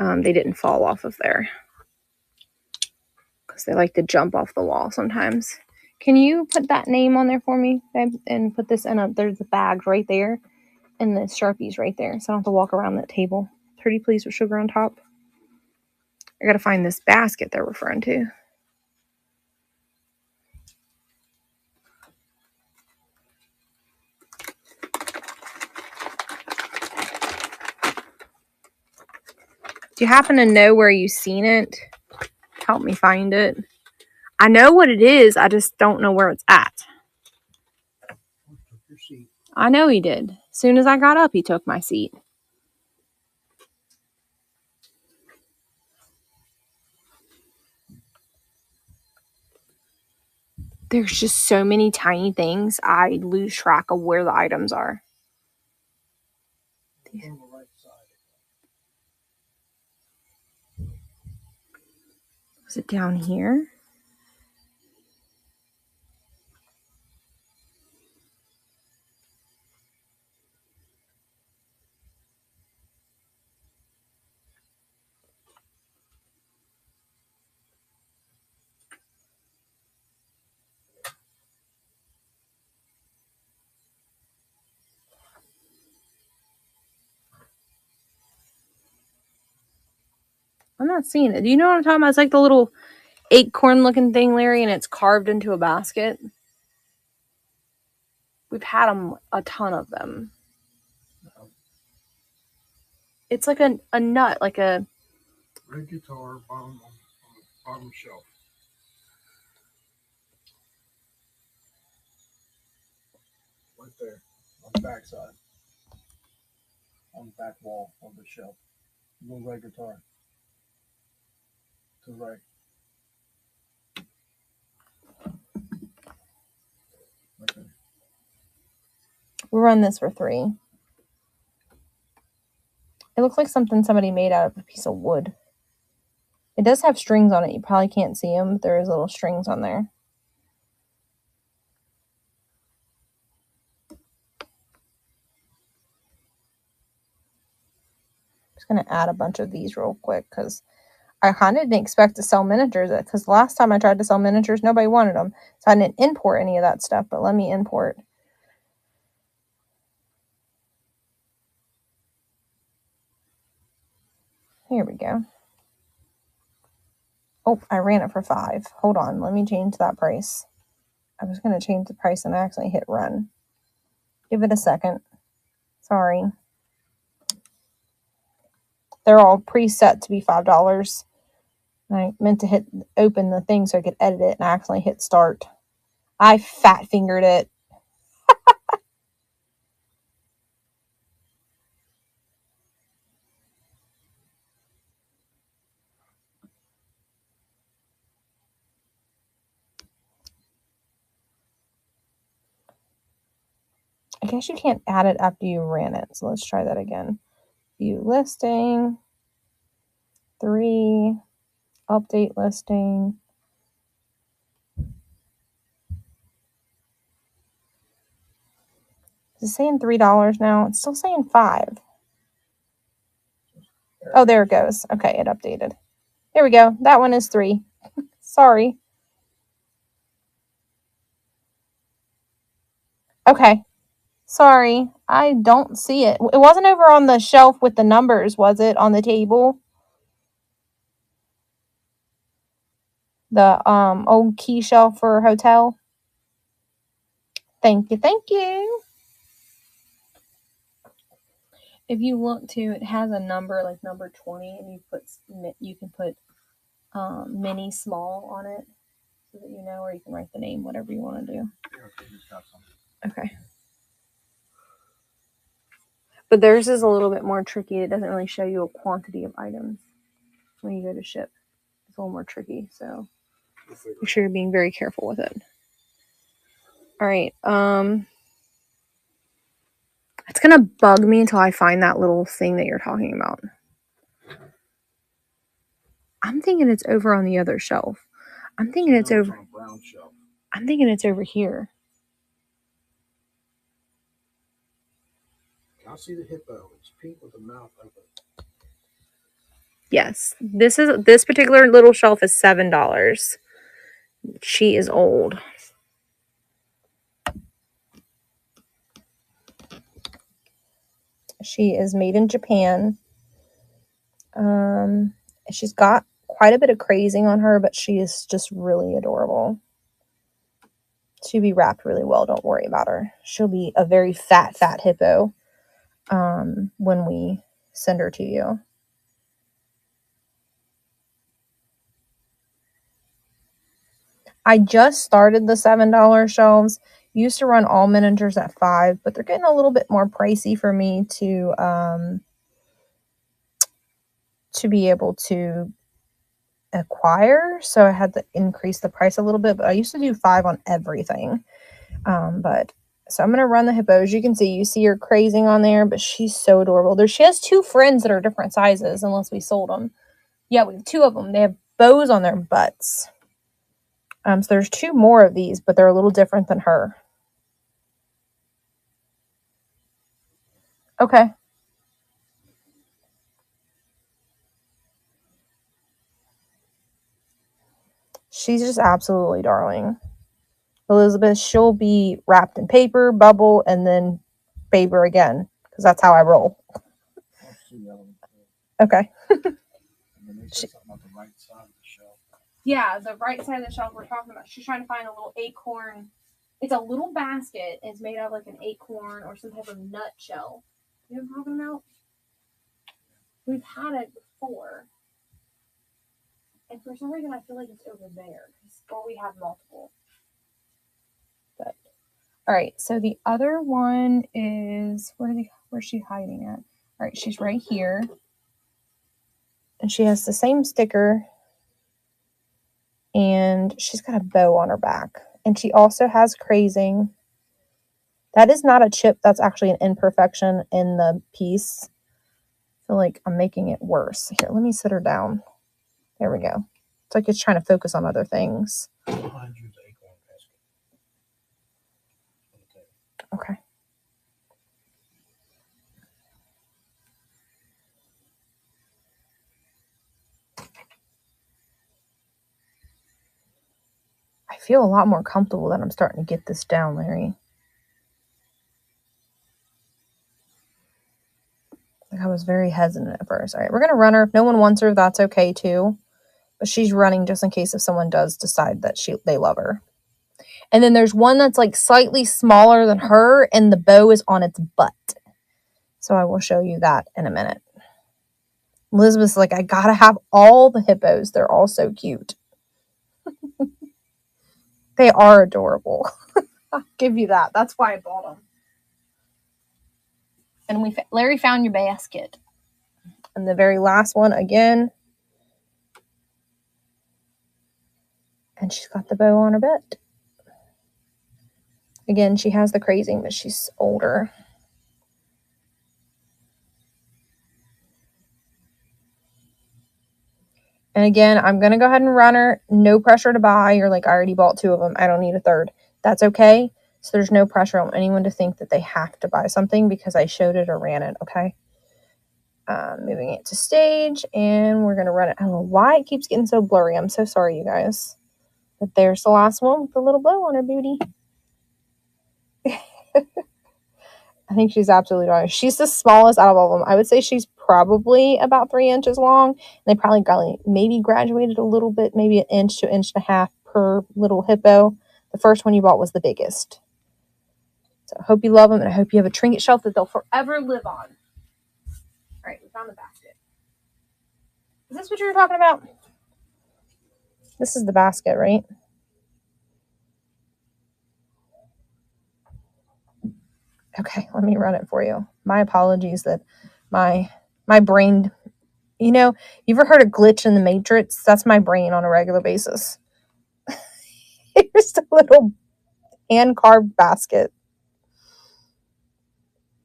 they didn't fall off of there. Because they like to jump off the wall sometimes. Can you put that name on there for me, babe? And put this in there's the bag right there. And the Sharpies right there. So I don't have to walk around that table. Pretty please with sugar on top. I gotta find this basket they're referring to. Do you happen to know where you've seen it? Help me find it. I know what it is. I just don't know where it's at. I know he did. As soon as I got up, he took my seat. There's just so many tiny things. I lose track of where the items are. Is it down here? I'm not seeing it. Do you know what I'm talking about? It's like the little acorn looking thing, Larry, and it's carved into a basket. We've had them, a ton of them. No. It's like a nut, like a Red guitar, bottom on the bottom shelf. Right there, on the back side. On the back wall of the shelf. Little red guitar. To the right. Okay. we run this for $3. It looks like something somebody made out of a piece of wood. It does have strings on it. You probably can't see them, but there is little strings on there. Just going to add a bunch of these real quick because I kind of didn't expect to sell miniatures because last time I tried to sell miniatures, nobody wanted them. So I didn't import any of that stuff, but let me import. Here we go. Oh, I ran it for $5. Hold on. Let me change that price. I was going to change the price and I actually hit run. Give it a second. Sorry. They're all preset to be $5. I meant to hit open the thing so I could edit it and I accidentally hit start. I fat fingered it. I guess you can't add it after you ran it. So let's try that again. View listing. 3. Update listing. Is it saying $3 now? It's still saying $5. Oh, there it goes. Okay, it updated. There we go. That one is $3. Sorry. Okay. Sorry. I don't see it. It wasn't over on the shelf with the numbers, was it? On the table? The old key shelf for a hotel. Thank you. Thank you. If you look to, it has a number like number 20, and you can put mini small on it so that you know, or you can write the name, whatever you want to do. Okay. But theirs is a little bit more tricky. It doesn't really show you a quantity of items when you go to ship. It's a little more tricky, so make sure you're being very careful with it. All right. It's gonna bug me until I find that little thing that you're talking about. I'm thinking it's over on the other shelf. I'm thinking it's over. On a brown shelf. I'm thinking it's over here. I see the hippo. It's pink with the mouth open. Yes, this particular little shelf is $7. She is old. She is made in Japan. She's got quite a bit of crazing on her, but she is just really adorable. She'll be wrapped really well. Don't worry about her. She'll be a very fat hippo when we send her to you. I just started the $7 shelves. Used to run all miniatures at $5, but they're getting a little bit more pricey for me to be able to acquire. So I had to increase the price a little bit, but I used to do $5 on everything. So I'm going to run the hippos. You can see her crazing on there, but she's so adorable. She has 2 friends that are different sizes, unless we sold them. Yeah, we have 2 of them. They have bows on their butts. So there's 2 more of these, but they're a little different than her. Okay. She's just absolutely darling. Elizabeth, she'll be wrapped in paper, bubble, and then paper again, because that's how I roll. Okay. They said something about the right side of the shelf. Yeah, the right side of the shelf we're talking about. She's trying to find a little acorn. It's a little basket. It's made out of like an acorn or some type of nut shell. You know what I'm talking about? We've had it before. And for some reason, I feel like it's over there. Or we have multiple. But, all right, so the other one is, where's she hiding at? All right, she's right here. And she has the same sticker. And she's got a bow on her back. And she also has crazing. That is not a chip. That's actually an imperfection in the piece. I feel like I'm making it worse. Here, let me sit her down. There we go. It's like it's trying to focus on other things. Okay. I feel a lot more comfortable that I'm starting to get this down, Larry. Like I was very hesitant at first. All right, we're going to run her. If no one wants her, that's okay too. But she's running just in case if someone does decide that they love her. And then there's one that's like slightly smaller than her, and the bow is on its butt. So I will show you that in a minute. Elizabeth's like, I gotta have all the hippos. They're all so cute. They are adorable. I'll give you that. That's why I bought them. And Larry found your basket. And the very last one again. And she's got the bow on her butt. Again, she has the crazing, but she's older. And again, I'm going to go ahead and run her. No pressure to buy. You're like, I already bought 2 of them. I don't need a third. That's okay. So there's no pressure on anyone to think that they have to buy something because I showed it or ran it, okay? Moving it to stage, and we're going to run it. I don't know why it keeps getting so blurry. I'm so sorry, you guys. But there's the last one with the little bow on her booty. I think she's absolutely right. She's the smallest out of all of them. I would say she's probably about 3 inches long. They probably maybe graduated a little bit, maybe an inch to 1.5 inches per little hippo. The first one you bought was the biggest. So I hope you love them, and I hope you have a trinket shelf that they'll forever live on. All right, we found the basket. Is this what you were talking about? This is the basket, right? Okay, let me run it for you. My apologies that my brain, you know, you ever heard of glitch in the matrix? That's my brain on a regular basis. Here's a little hand-carved basket.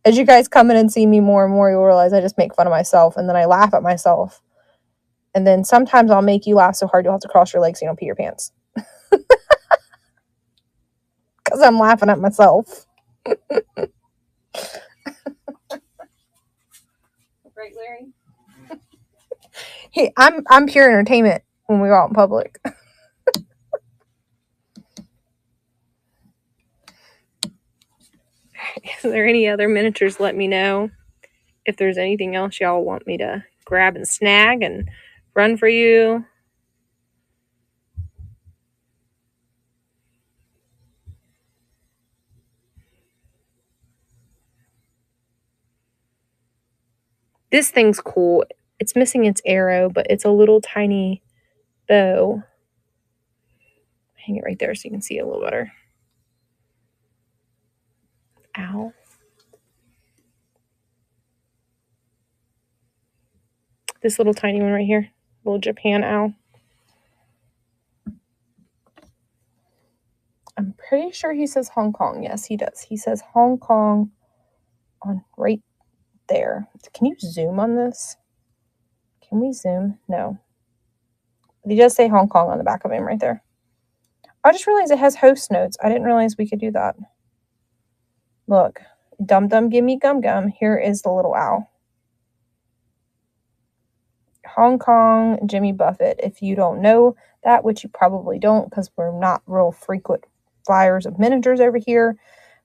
As you guys come in and see me more and more, you'll realize I just make fun of myself, and then I laugh at myself. And then sometimes I'll make you laugh so hard you'll have to cross your legs so you don't pee your pants. Because I'm laughing at myself. Right, Larry? Hey, I'm pure entertainment when we go out in public. Is there any other miniatures? Let me know. If there's anything else y'all want me to grab and snag and run for you. This thing's cool. It's missing its arrow, but it's a little tiny bow. Hang it right there so you can see it a little better. Ow. This little tiny one right here. Little Japan owl. I'm pretty sure he says Hong Kong. Yes, he does. He says Hong Kong on right there. Can you zoom on this? Can we zoom? No. But he does say Hong Kong on the back of him right there. I just realized it has host notes. I didn't realize we could do that. Look. Dum Dum Gimme Gum Gum. Here is the little owl. Hong Kong Jimmy Buffett. If you don't know that, which you probably don't because we're not real frequent flyers of miniatures over here,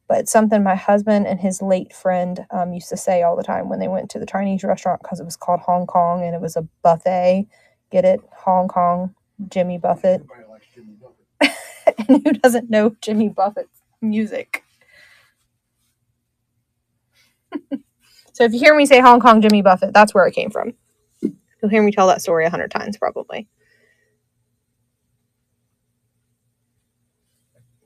but it's something my husband and his late friend used to say all the time when they went to the Chinese restaurant because it was called Hong Kong and it was a buffet. Get it? Hong Kong Jimmy Buffett. Everybody likes Jimmy Buffett. And who doesn't know Jimmy Buffett's music? So if you hear me say Hong Kong Jimmy Buffett, that's where it came from. You'll hear me tell that story 100 times probably.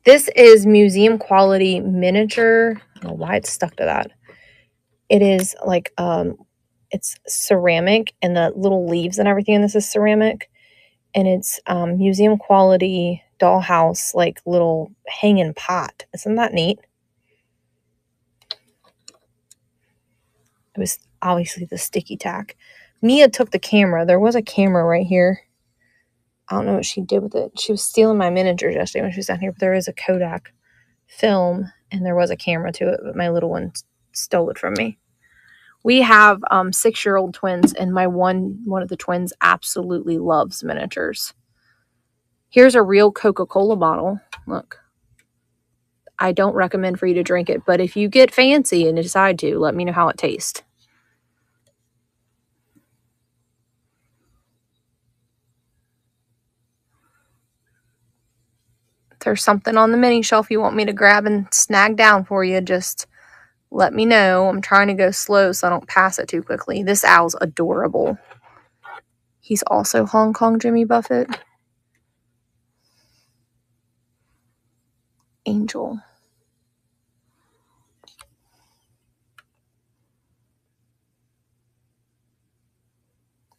This is museum quality miniature. I don't know why it's stuck to that. It is like it's ceramic, and the little leaves and everything in this is ceramic, and it's museum quality dollhouse, like little hanging pot. Isn't that neat? It was obviously the sticky tack. Mia took the camera. There was a camera right here. I don't know what she did with it. She was stealing my miniatures yesterday when she was down here, but there is a Kodak film, and there was a camera to it, but my little one stole it from me. We have 6-year-old twins, and my one of the twins absolutely loves miniatures. Here's a real Coca-Cola bottle. Look. I don't recommend for you to drink it, but if you get fancy and decide to, let me know how it tastes. If there's something on the mini shelf you want me to grab and snag down for you, just let me know. I'm trying to go slow so I don't pass it too quickly. This owl's adorable. He's also Hong Kong Jimmy Buffett. Angel.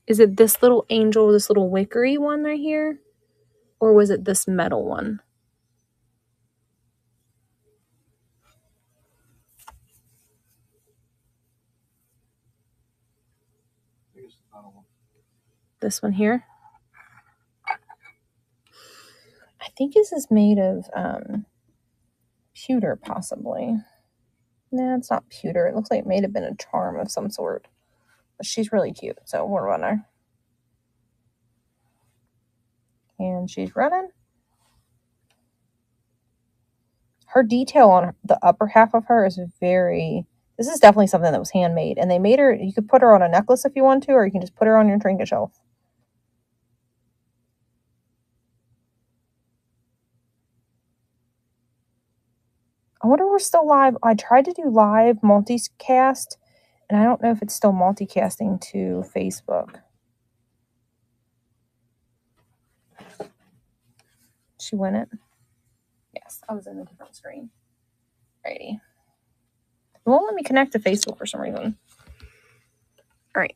Is it this little angel, this little wickery one right here? Or was it this metal one? This one here? I think this is made of pewter, possibly. No, it's not pewter. It looks like it may have been a charm of some sort. But she's really cute, so we'll run her. And she's running. Her detail on the upper half of her is very... This is definitely something that was handmade. And they made her... You could put her on a necklace if you want to, or you can just put her on your trinket shelf. I wonder if we're still live. I tried to do live multicast, and I don't know if it's still multicasting to Facebook. She win it? Yes, I was in a different screen. Alrighty. It won't let me connect to Facebook for some reason. Alright.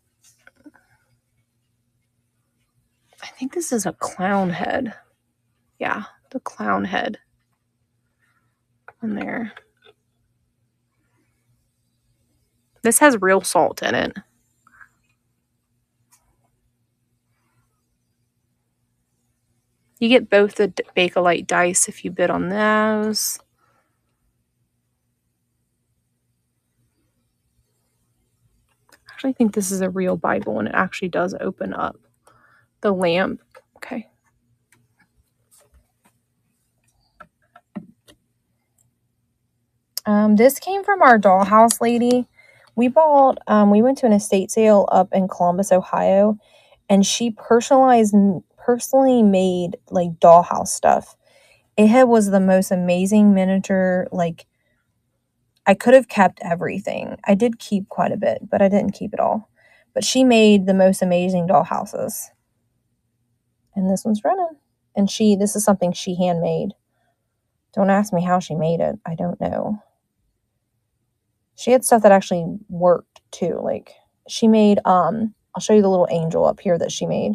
I think this is a clown head. Yeah, the clown head. On there. This has real salt in it. You get both the Bakelite dice if you bid on those. Actually, I think this is a real Bible, and it actually does open up the lamp. Okay. This came from our dollhouse lady. We bought, we went to an estate sale up in Columbus, Ohio, and she personally made like dollhouse stuff. It was the most amazing miniature. Like, I could have kept everything. I did keep quite a bit, but I didn't keep it all. But she made the most amazing dollhouses. And this one's running. And this is something she handmade. Don't ask me how she made it. I don't know. She had stuff that actually worked too. Like, she made, I'll show you the little angel up here that she made.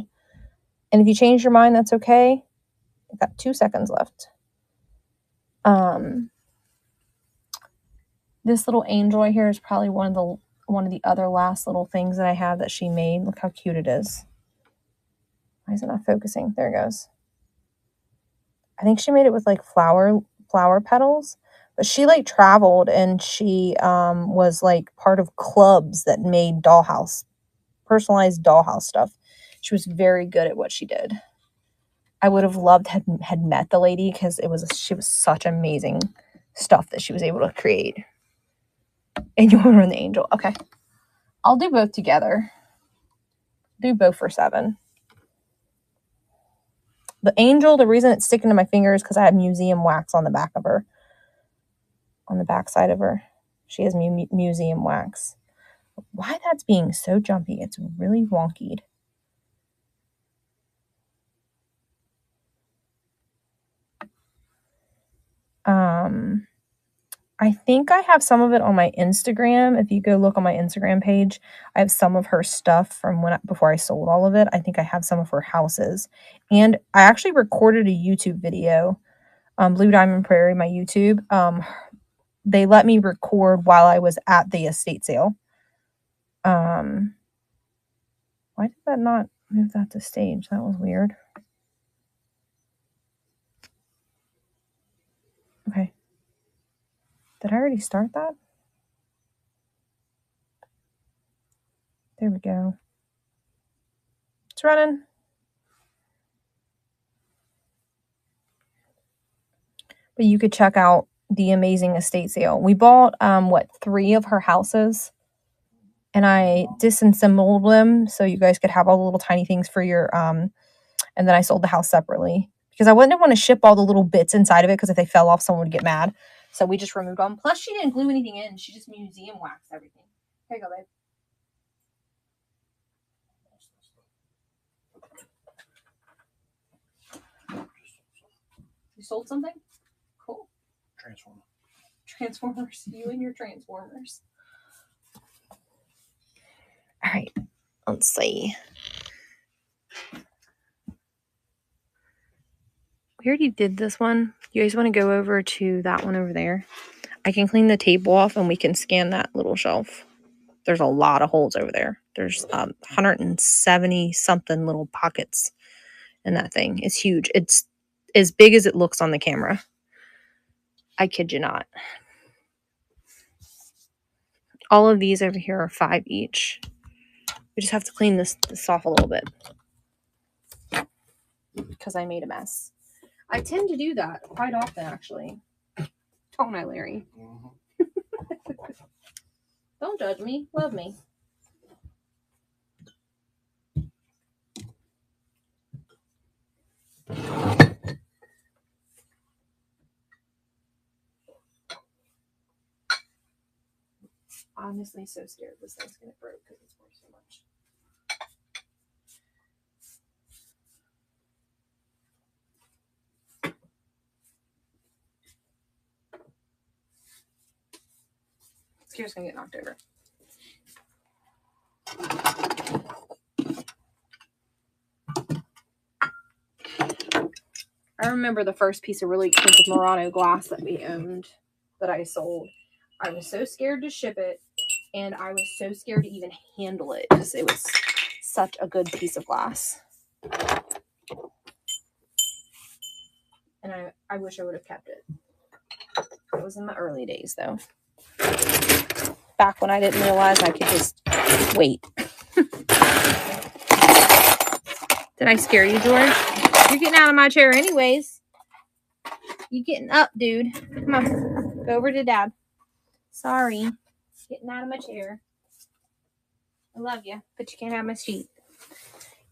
And if you change your mind, that's okay. I've got 2 seconds left. This little angel right here is probably one of the other last little things that I have that she made. Look how cute it is. Why is it not focusing? There it goes. I think she made it with like flower petals. But she like traveled, and she was like part of clubs that made personalized dollhouse stuff. She was very good at what she did. I would have loved had met the lady, because she was such amazing stuff that she was able to create. And you want to run the angel. Okay. I'll do both together. Do both for $7. The angel, the reason it's sticking to my finger is because I had museum wax on the back of her. On the back side of her. She has museum wax. Why that's being so jumpy? It's really wonkied. I think I have some of it on my Instagram. If you go look on my Instagram page, I have some of her stuff from before I sold all of it. I think I have some of her houses. And I actually recorded a YouTube video, Blue Diamond Prairie, my YouTube. They let me record while I was at the estate sale. Why did that not move that to stage? That was weird. Okay. Did I already start that? There we go. It's running. But you could check out the amazing estate sale. We bought, 3 of her houses. And I disassembled them so you guys could have all the little tiny things for your, and then I sold the house separately. Because I wouldn't want to ship all the little bits inside of it because if they fell off, someone would get mad. So we just removed them. Plus, she didn't glue anything in. She just museum waxed everything. Here you go, babe. You sold something? Cool. Transformers. You and your Transformers. All right. Let's see. We already did this one. You guys want to go over to that one over there? I can clean the table off and we can scan that little shelf. There's a lot of holes over there. There's 170 something little pockets in that thing. It's huge. It's as big as it looks on the camera. I kid you not. All of these over here are 5 each. We just have to clean this off a little bit because I made a mess. I tend to do that quite often, actually. Don't I, Larry? Don't judge me. Love me. Honestly, so scared this thing's gonna break because it's worth so much. Scare's gonna get knocked over. I remember the first piece of really expensive Murano glass that we owned that I sold. I was so scared to ship it, and I was so scared to even handle it because it was such a good piece of glass. And I wish I would have kept it. It was in the early days, though. Back when I didn't realize I could just wait. Did I scare you, George? You're getting out of my chair anyways. You getting up, dude. Come on. Go over to Dad. Sorry. Getting out of my chair. I love you, but you can't have my seat.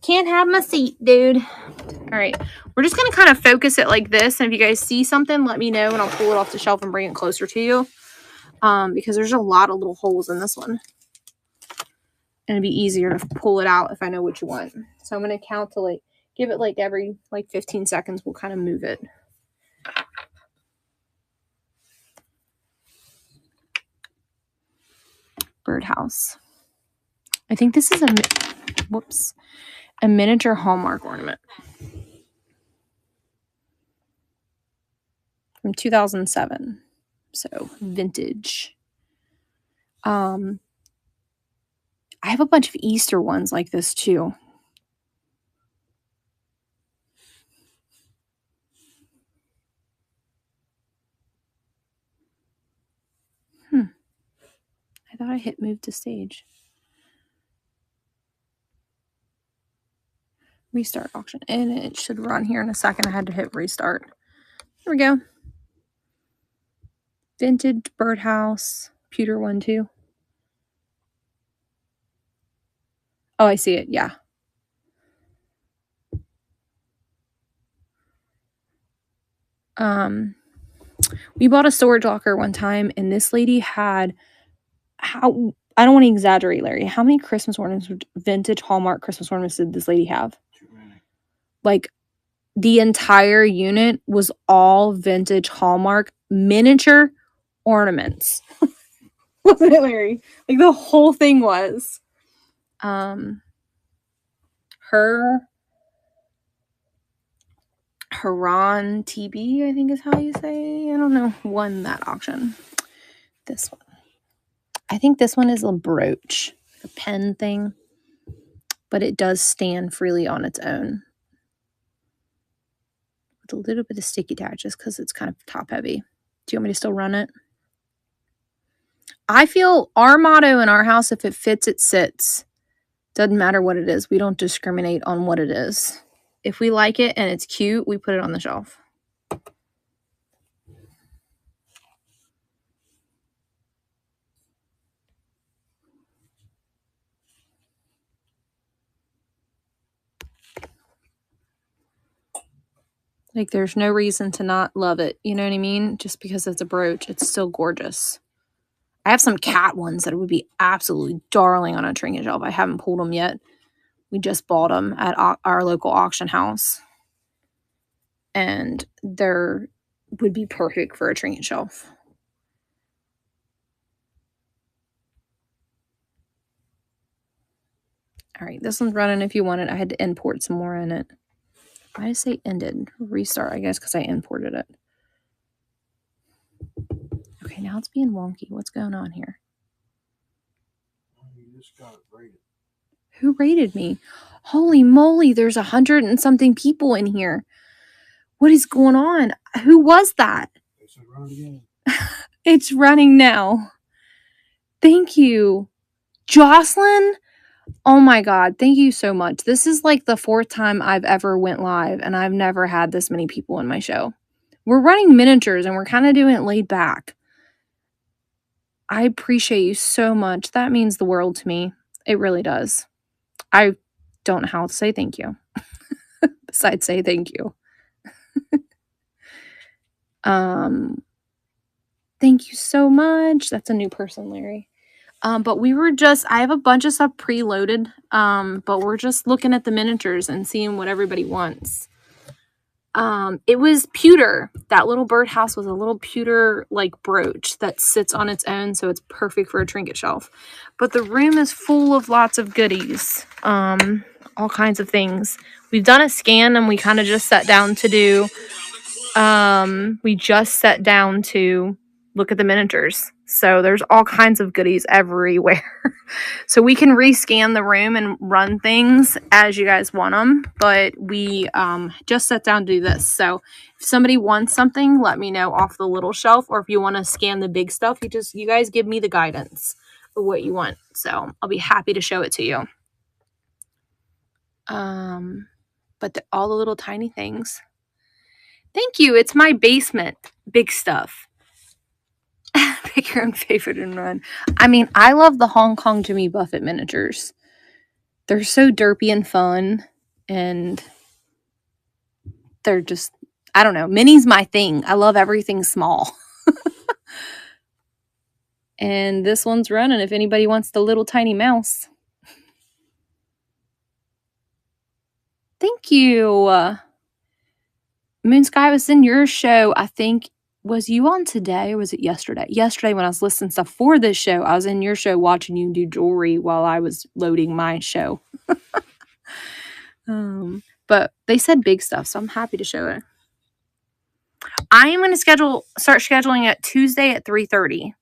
Can't have my seat, dude. All right. We're just going to kind of focus it like this. And if you guys see something, let me know and I'll pull it off the shelf and bring it closer to you. Because there's a lot of little holes in this one. And it'd be easier to pull it out if I know what you want. So I'm going to count to give it every 15 seconds. We'll kind of move it. Birdhouse. I think this is a miniature Hallmark ornament. From 2007. So vintage. I have a bunch of Easter ones like this too. I thought I hit move to stage. Restart auction. And it should run here in a second. I had to hit restart. Here we go. Vintage birdhouse. Pewter one too. Oh, I see it. Yeah. We bought a storage locker one time, and this lady had I don't want to exaggerate, Larry. How many Christmas ornaments, vintage Hallmark Christmas ornaments, did this lady have? Too many. Like, the entire unit was all vintage Hallmark miniature ornaments. Wasn't it, Larry? Like, the whole thing was. Her Haran TB, I think is how you say. I don't know. Won that auction. This one. I think this one is a brooch, a pen thing, but it does stand freely on its own with a little bit of sticky attaches because it's kind of top heavy. Do you want me to still run it? I feel our motto in our house, if it fits, it sits. Doesn't matter what it is. We don't discriminate on what it is. If we like it and it's cute, we put it on the shelf. Like, there's no reason to not love it. You know what I mean? Just because it's a brooch, it's still gorgeous. I have some cat ones that would be absolutely darling on a trinket shelf. I haven't pulled them yet. We just bought them at our local auction house. And they're would be perfect for a trinket shelf. All right, this one's running if you want it. I had to import some more in it. Why did I say ended? Restart, I guess, because I imported it. Okay, now it's being wonky. What's going on here? You just got it rated. Who rated me? Holy moly, there's 100 and something people in here. What is going on? Who was that? It's run again. It's running now. Thank you. Jocelyn? Oh my God, thank you so much. This is like the 4th time I've ever went live, and I've never had this many people in my show. We're running miniatures, and we're kind of doing it laid back. I appreciate you so much. That means the world to me. It really does. I don't know how to say thank you. Besides say thank you. Thank you so much. That's a new person, Larry. But we were just, I have a bunch of stuff preloaded, but we're just looking at the miniatures and seeing what everybody wants. It was pewter. That little birdhouse was a little pewter like brooch that sits on its own, so it's perfect for a trinket shelf. But the room is full of lots of goodies, all kinds of things. We've done a scan and we kind of just sat down to do, look at the miniatures. So there's all kinds of goodies everywhere. So we can rescan the room and run things as you guys want them. But we just sat down to do this. So if somebody wants something, let me know off the little shelf. Or if you want to scan the big stuff, you guys give me the guidance of what you want. So I'll be happy to show it to you. But all the little tiny things. Thank you. It's my basement. Big stuff. Pick your own favorite and run. I mean, I love the Hong Kong Jimmy Buffett miniatures. They're so derpy and fun, and they're just, I don't know. Mini's my thing. I love everything small. And this one's running if anybody wants the little tiny mouse. Thank you. Moon Sky was in your show, I think. Was you on today or was it yesterday? Yesterday when I was listening stuff for this show, I was in your show watching you do jewelry while I was loading my show. But they said big stuff, so I'm happy to show it. I am going to start scheduling it Tuesday at 3:30.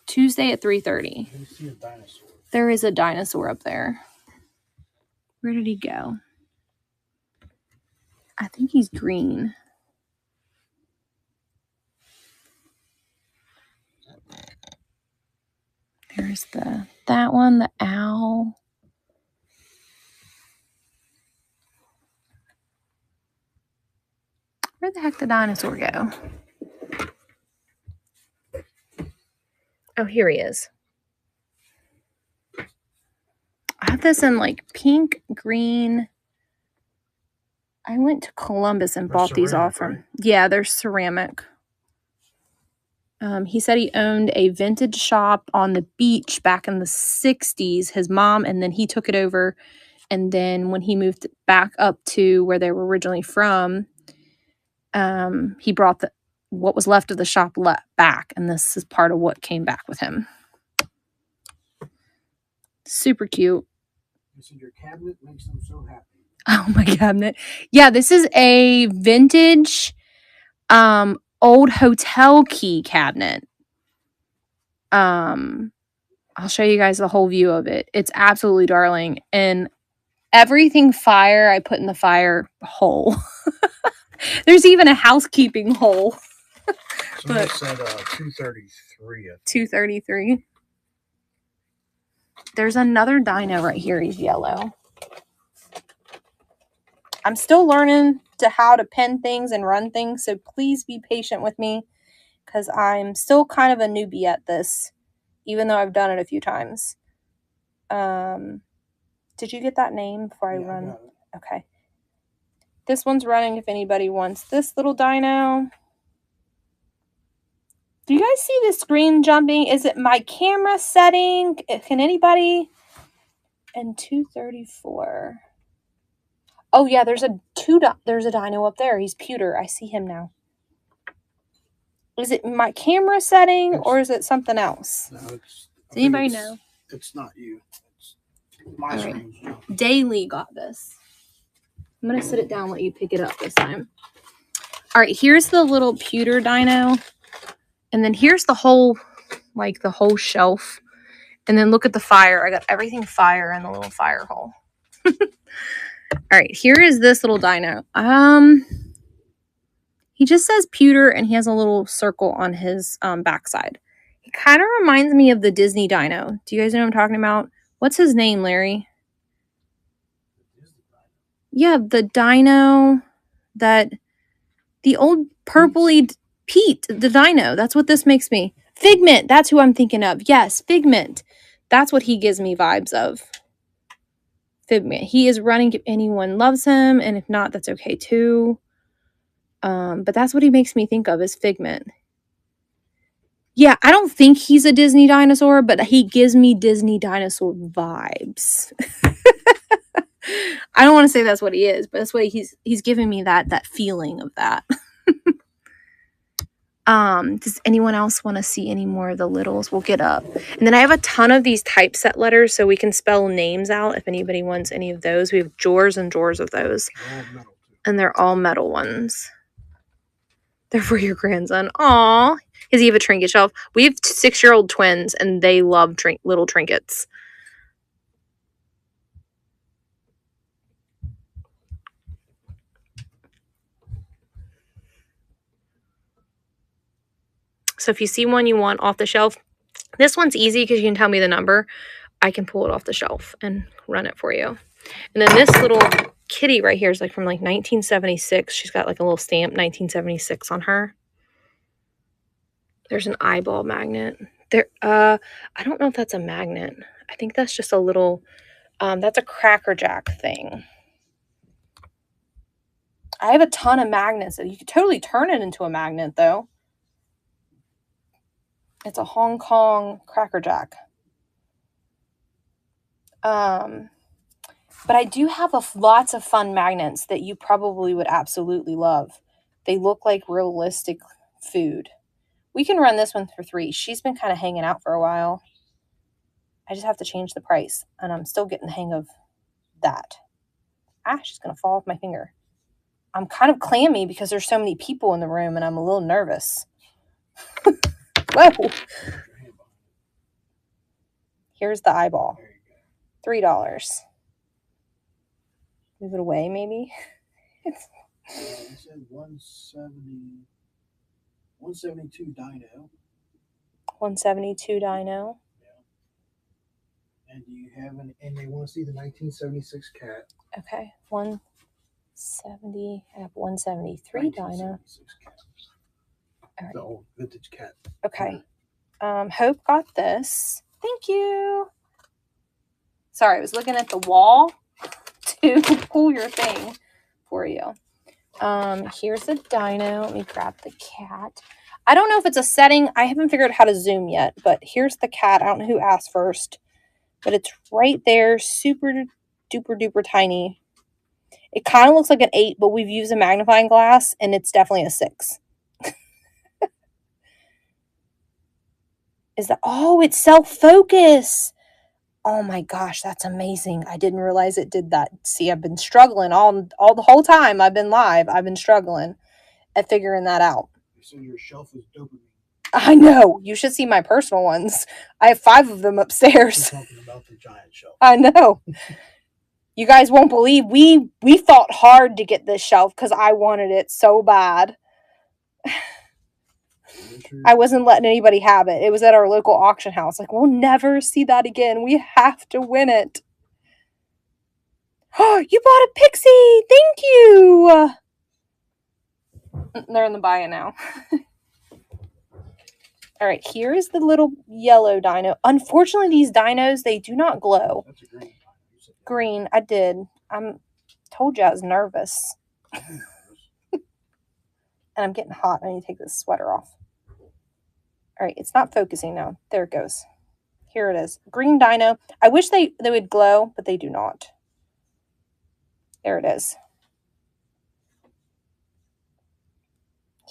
Tuesday at 3:30. I see a dinosaur. There is a dinosaur up there. Where did he go? I think he's green. There's that one, the owl. Where the heck did the dinosaur go? Oh, here he is. I have this in like pink, green, I went to Columbus and They're bought these off ceramic, him. Yeah, they're ceramic. He said he owned a vintage shop on the beach back in the 60s, his mom, and then he took it over. And then when he moved back up to where they were originally from, he brought what was left of the shop back. And this is part of what came back with him. Super cute. You said your cabinet makes them so happy. Oh, my cabinet. Yeah, this is a vintage old hotel key cabinet. I'll show you guys the whole view of it. It's absolutely darling. And everything fire I put in the fire hole. There's even a housekeeping hole. Somebody said 233. 233. There's another dino right here. He's yellow. I'm still learning how to pin things and run things, so please be patient with me because I'm still kind of a newbie at this, even though I've done it a few times. Did you get that name before I run? Okay. This one's running if anybody wants this little dino. Do you guys see the screen jumping? Is it my camera setting? Can anybody? And 234. Oh yeah, there's a dino up there. He's pewter. I see him now. Is it my camera setting or is it something else? No, does anybody know? It's not you. It's my screen. Daily got this. I'm gonna sit it down and let you pick it up this time. All right, here's the little pewter dino. And then here's the whole shelf. And then look at the fire. I got everything fire in the little fire hole. All right, here is this little dino. He just says pewter and he has a little circle on his backside. He kind of reminds me of the Disney dino. Do you guys know what I'm talking about? What's his name, Larry? Yeah, the dino the old purpley Pete, the dino. That's what this makes me. Figment, that's who I'm thinking of. Yes, Figment. That's what he gives me vibes of. Figment. He is running if anyone loves him, and if not, that's okay too. But that's what he makes me think of is Figment. Yeah, I don't think he's a Disney dinosaur, but he gives me Disney dinosaur vibes. I don't want to say that's what he is, but that's what he's giving me that feeling of that. Does anyone else want to see any more of the littles? We'll get up. And then I have a ton of these typeset letters so we can spell names out if anybody wants any of those. We have drawers and drawers of those. And they're all metal ones. They're for your grandson. Aw. Does he have a trinket shelf? We have 6-year-old twins and they love little trinkets. So if you see one you want off the shelf, this one's easy because you can tell me the number. I can pull it off the shelf and run it for you. And then this little kitty right here is from 1976. She's got a little stamp 1976 on her. There's an eyeball magnet. I don't know if that's a magnet. I think that's just a little, that's a Cracker Jack thing. I have a ton of magnets. You could totally turn it into a magnet though. It's a Hong Kong Cracker Jack. But I do have lots of fun magnets that you probably would absolutely love. They look like realistic food. We can run this one for $3. She's been kind of hanging out for a while. I just have to change the price, and I'm still getting the hang of that. She's going to fall off my finger. I'm kind of clammy because there's so many people in the room, and I'm a little nervous. Whoa. Here's the eyeball. $3. Move it away, maybe. It said 172 dino. 172 dino. Yeah. And do you have and they want to see the 1976 cat. Okay. 170. I have 173 dino. Cat. Right. The old vintage cat. Okay. Hope got this. Thank you. Sorry, I was looking at the wall to pull your thing. for you. Here's the dino. Let me grab the cat. I don't know if it's a setting. I haven't figured out how to zoom yet, but here's the cat. I don't know who asked first, but it's right there. Super duper duper tiny. It kind of looks like an 8, but we've used a magnifying glass and it's definitely a 6. Is that, oh, it's self-focus. Oh my gosh, that's amazing. I didn't realize it did that. See, I've been struggling all the whole time I've been live. I've been struggling at figuring that out. You said your shelf is dopamine. I know. You should see my personal ones. I have 5 of them upstairs. We're talking about the giant shelf. I know. You guys won't believe we fought hard to get this shelf because I wanted it so bad. I wasn't letting anybody have it. It was at our local auction house. Like, we'll never see that again. We have to win it. Oh, you bought a pixie. Thank you. They're in the buy-it now. All right, here's the little yellow dino. Unfortunately, these dinos, they do not glow. That's a green dino. Green, I did. Told you I was nervous. And I'm getting hot. I need to take this sweater off. All right, it's not focusing now. There it goes. Here it is. Green dino. I wish they would glow, but they do not. There it is.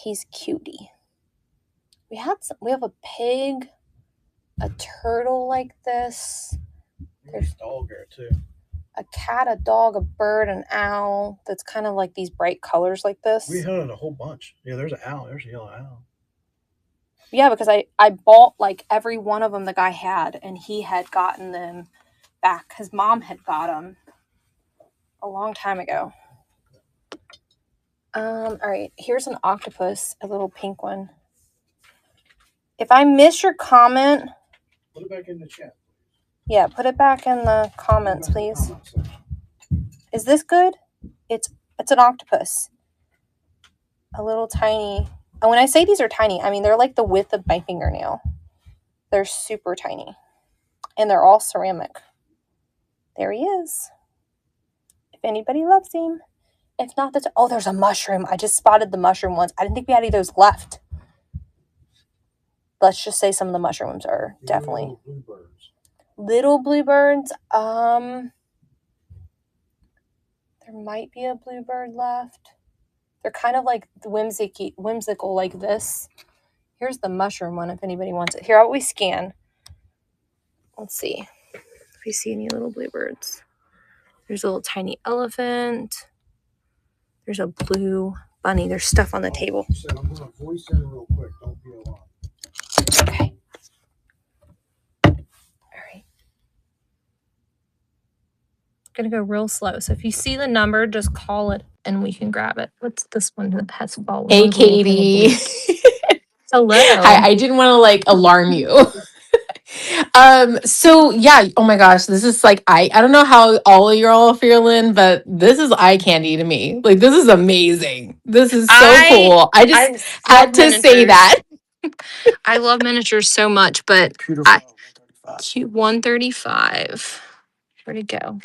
He's cutie. We have a pig, a turtle like this. There's a dog there too. A cat, a dog, a bird, an owl. That's kind of like these bright colors like this. We had a whole bunch. Yeah, there's an owl. There's a yellow owl. Yeah, because I bought like every one of them the guy had, and he had gotten them back. His mom had got them a long time ago. All right, here's an octopus, a little pink one. If I miss your comment, put it back in the chat. Yeah, put it back in the comments, please. Is this good? It's an octopus. A little tiny. And when I say these are tiny, I mean they're like the width of my fingernail. They're super tiny. And they're all ceramic. There he is. If anybody loves him. If not, that's... Oh, there's a mushroom. I just spotted the mushroom ones. I didn't think we had any of those left. Let's just say some of the mushrooms are definitely... Little bluebirds. There might be a bluebird left. They're kind of like whimsical like this. Here's the mushroom one if anybody wants it. Here, how about we scan? Let's see if we see any little bluebirds. There's a little tiny elephant. There's a blue bunny. There's stuff on the table. So I'm going to voice in real quick. Don't be alarmed. Okay. All right. Gonna go real slow. So if you see the number, just call it and we can grab it. What's this one that has followed? Hey, Katie. Hello. I didn't want to like alarm you. So yeah, oh my gosh, this is like I don't know how all of y'all are feeling, but this is eye candy to me. Like this is amazing. This is so cool. I just had to say that. I love miniatures so much, but cute 135. Where'd it go?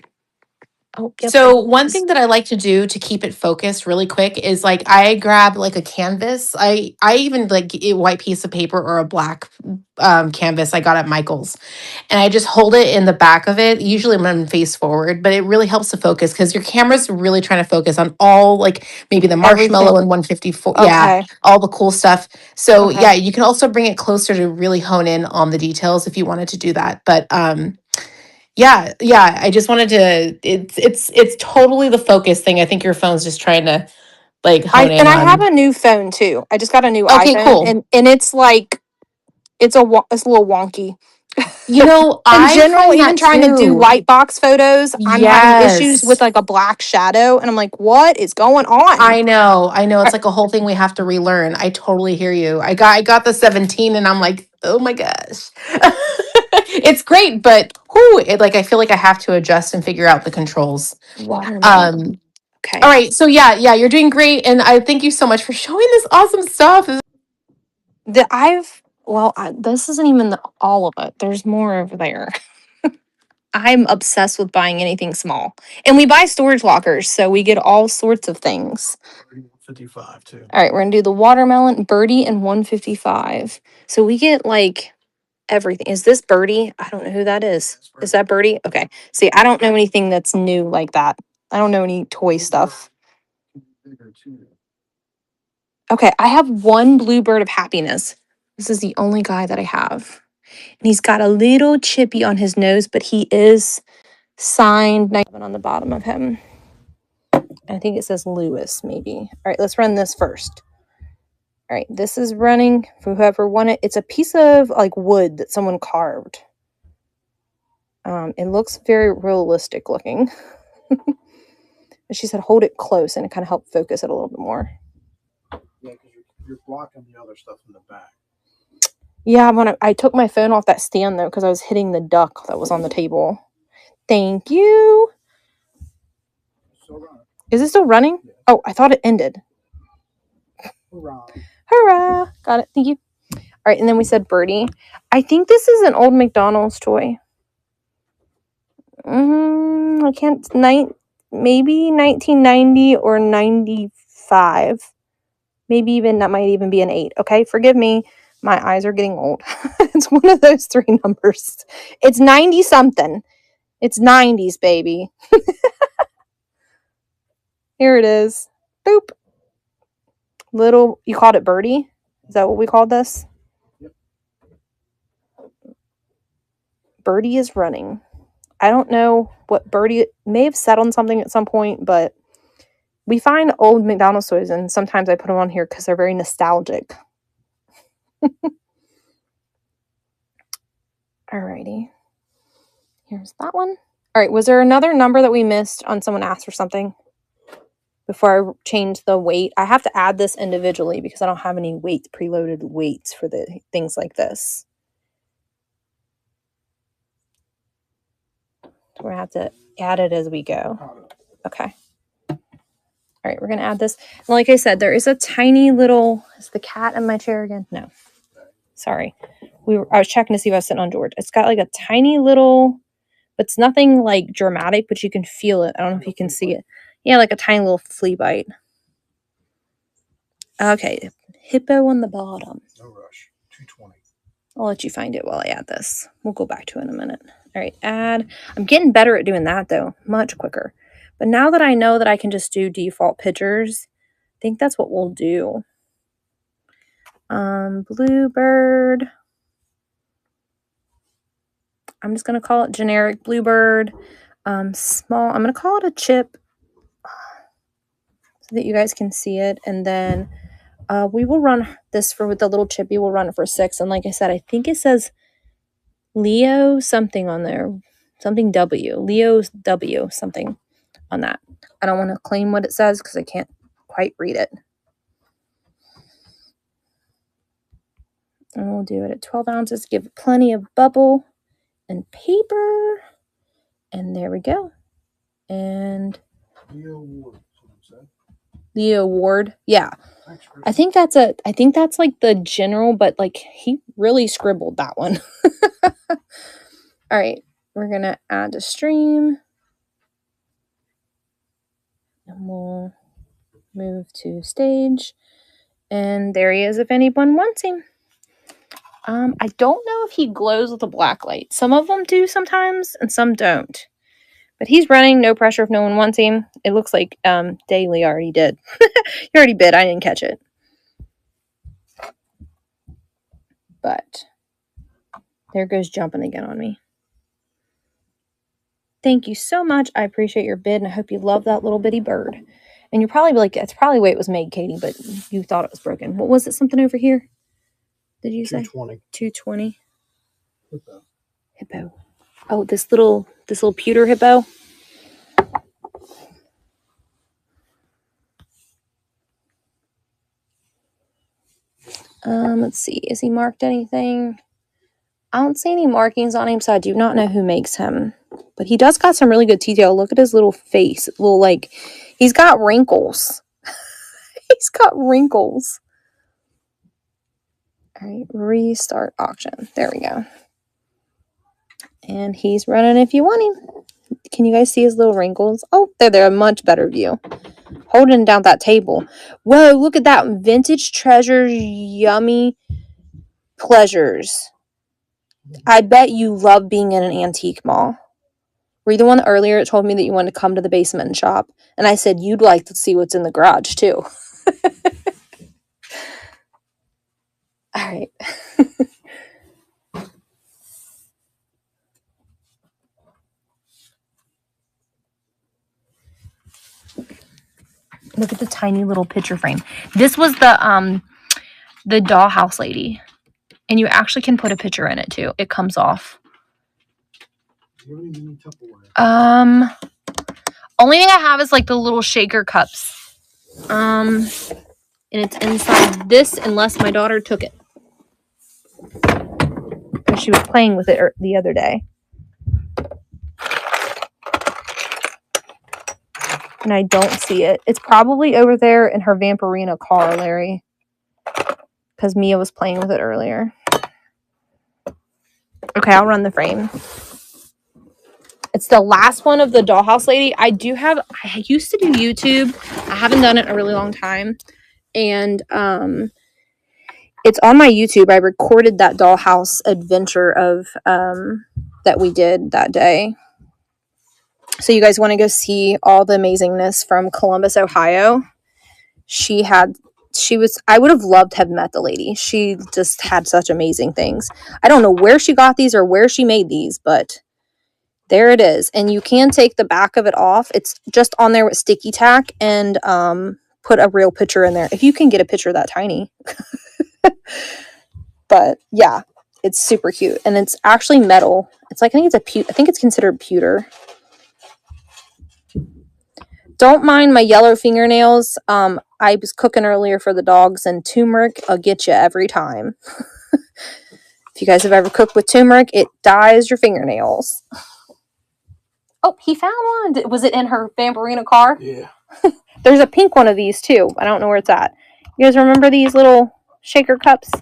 Oh, yep. So one thing that I like to do to keep it focused really quick is like I grab like a canvas. I even like a white piece of paper or a black canvas I got at Michael's, and I just hold it in the back of it. Usually I'm face forward, but it really helps to focus because your camera's really trying to focus on all like maybe the marshmallow and 154. Okay. Yeah, all the cool stuff. So Okay. yeah, you can also bring it closer to really hone in on the details if you wanted to do that. But yeah, I just wanted to it's totally the focus thing. I think your phone's just trying to like hone in I have on. a new phone too. I just got a new Okay, iPhone cool. and it's like it's a little wonky. You know, In I general, find even that trying to do too. white box photos, I'm having issues with Yes. like a black shadow and I'm like, what is going on? I know. It's like a whole thing we have to relearn. I totally hear you. I got the 17 and I'm like, oh my gosh. It's great, but like I feel like I have to adjust and figure out the controls. Watermelon. Okay. All right. So yeah, you're doing great. And I thank you so much for showing this awesome stuff. This isn't even all of it. There's more over there. I'm obsessed with buying anything small. And we buy storage lockers, so we get all sorts of things. 55 too. All right, we're going to do the watermelon, birdie, and 155. So we get like everything. Is this birdie? I don't know who that is. Is that birdie? Okay. See, I don't know anything that's new like that. I don't know any toy stuff. Okay, I have one bluebird of happiness. This is the only guy that I have. And he's got a little chippy on his nose, but he is signed 97 on the bottom of him. I think it says Lewis, maybe. All right, let's run this first. All right, this is running for whoever won it. It's a piece of like wood that someone carved. It looks very realistic looking. She said hold it close, and it kind of helped focus it a little bit more. Yeah, because you're blocking the other stuff in the back. Yeah, I took my phone off that stand, though, because I was hitting the duck that was on the table. Thank you. Still running. Is it still running? Yeah. Oh, I thought it ended. Hurrah. Hurrah. Got it. Thank you. All right, and then we said birdie. I think this is an old McDonald's toy. I can't... maybe 1990 or 95. Maybe even... that might even be an 8. Okay, forgive me. My eyes are getting old. It's one of those 3 numbers. It's 90-something. It's 90s, baby. Here it is. Boop. Little... You called it birdie? Is that what we called this? Yep. Birdie is running. I don't know what birdie may have said on something at some point, but we find old McDonald's toys, and sometimes I put them on here because they're very nostalgic. Alrighty. Here's that one. All right, was there another number that we missed on someone asked for something before I change the weight? I have to add this individually because I don't have any preloaded weights for the things like this. We're going to have to add it as we go. Okay. All right, we're going to add this. And like I said, there is a tiny little... Is the cat in my chair again? No. Sorry. I was checking to see if I was sitting on George. It's got like a tiny little... But it's nothing like dramatic, but you can feel it. I don't know if you can see it. Yeah, like a tiny little flea bite. Okay. Hippo on the bottom. No rush. 220. I'll let you find it while I add this. We'll go back to it in a minute. All right, add. I'm getting better at doing that, though. Much quicker. But now that I know that I can just do default pictures, I think that's what we'll do. Bluebird. I'm just going to call it generic bluebird. Small. I'm going to call it a chip so that you guys can see it. And then we will run this with the little chippy. We'll run it for 6. And like I said, I think it says Leo something on there. Something W. Leo's W something on that. I don't want to claim what it says because I can't quite read it. And we'll do it at 12 ounces. Give it plenty of bubble and paper. And there we go. And Leo Ward. Leo Ward. Yeah. Thanks, I think that's like the general, but like he really scribbled that one. All right. We're going to add a stream. And we'll move to stage. And there he is if anyone wants him. I don't know if he glows with a black light. Some of them do sometimes, and some don't. But he's running, no pressure if no one wants him. It looks like Daly already did. He already bid. I didn't catch it. But there goes jumping again on me. Thank you so much. I appreciate your bid, and I hope you love that little bitty bird. And you're probably like, it's probably the way it was made, Katie, but you thought it was broken. What was it? Something over here? Did you say? 220. 220. Hippo. Hippo. Oh, this little pewter hippo. Let's see. Is he marked anything? I don't see any markings on him, so I do not know who makes him. But he does got some really good detail. Look at his little face. He's got wrinkles. He's got wrinkles. All right, restart auction. There we go. And he's running if you want him. Can you guys see his little wrinkles? Oh, they're a much better view. Holding down that table. Whoa, look at that. Vintage treasures, yummy pleasures. I bet you love being in an antique mall. Were you the one earlier that told me that you wanted to come to the basement and shop? And I said you'd like to see what's in the garage too. All right. Look at the tiny little picture frame. This was the dollhouse lady. And you actually can put a picture in it too. It comes off. Only thing I have is like the little shaker cups. And it's inside this unless my daughter took it. Because she was playing with it the other day. And I don't see it. It's probably over there in her Vampirina car, Larry. Because Mia was playing with it earlier. Okay, I'll run the frame. It's the last one of the dollhouse lady. I used to do YouTube. I haven't done it in a really long time. And it's on my YouTube. I recorded that dollhouse adventure of that we did that day. So you guys want to go see all the amazingness from Columbus, Ohio. I would have loved to have met the lady. She just had such amazing things. I don't know where she got these or where she made these, but there it is. And you can take the back of it off. It's just on there with sticky tack and put a real picture in there. If you can get a picture that tiny. But yeah, it's super cute. And it's actually metal. It's like, I think it's considered pewter. Don't mind my yellow fingernails. I was cooking earlier for the dogs, and turmeric will get you every time. If you guys have ever cooked with turmeric, it dyes your fingernails. Oh, he found one. Was it in her Vampirina car? Yeah. There's a pink one of these too. I don't know where it's at. You guys remember these little shaker cups?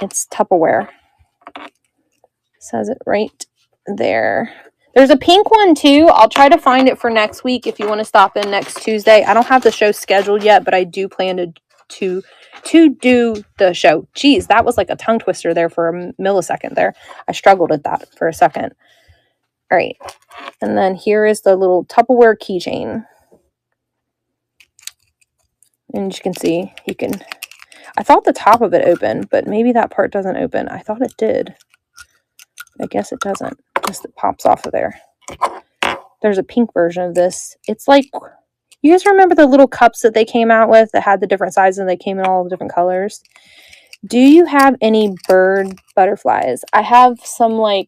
It's Tupperware. Says it right there. There's a pink one too. I'll try to find it for next week if you want to stop in next Tuesday. I don't have the show scheduled yet, but I do plan to do the show. Geez, that was like a tongue twister there for a millisecond there. I struggled at that for a second. All right. And then here is the little Tupperware keychain. And you can see, I thought the top of it opened, but maybe that part doesn't open. I thought it did. I guess it doesn't. Just it pops off of there. There's a pink version of this. It's like, you guys remember the little cups that they came out with that had the different sizes and they came in all the different colors? Do you have any bird butterflies? I have I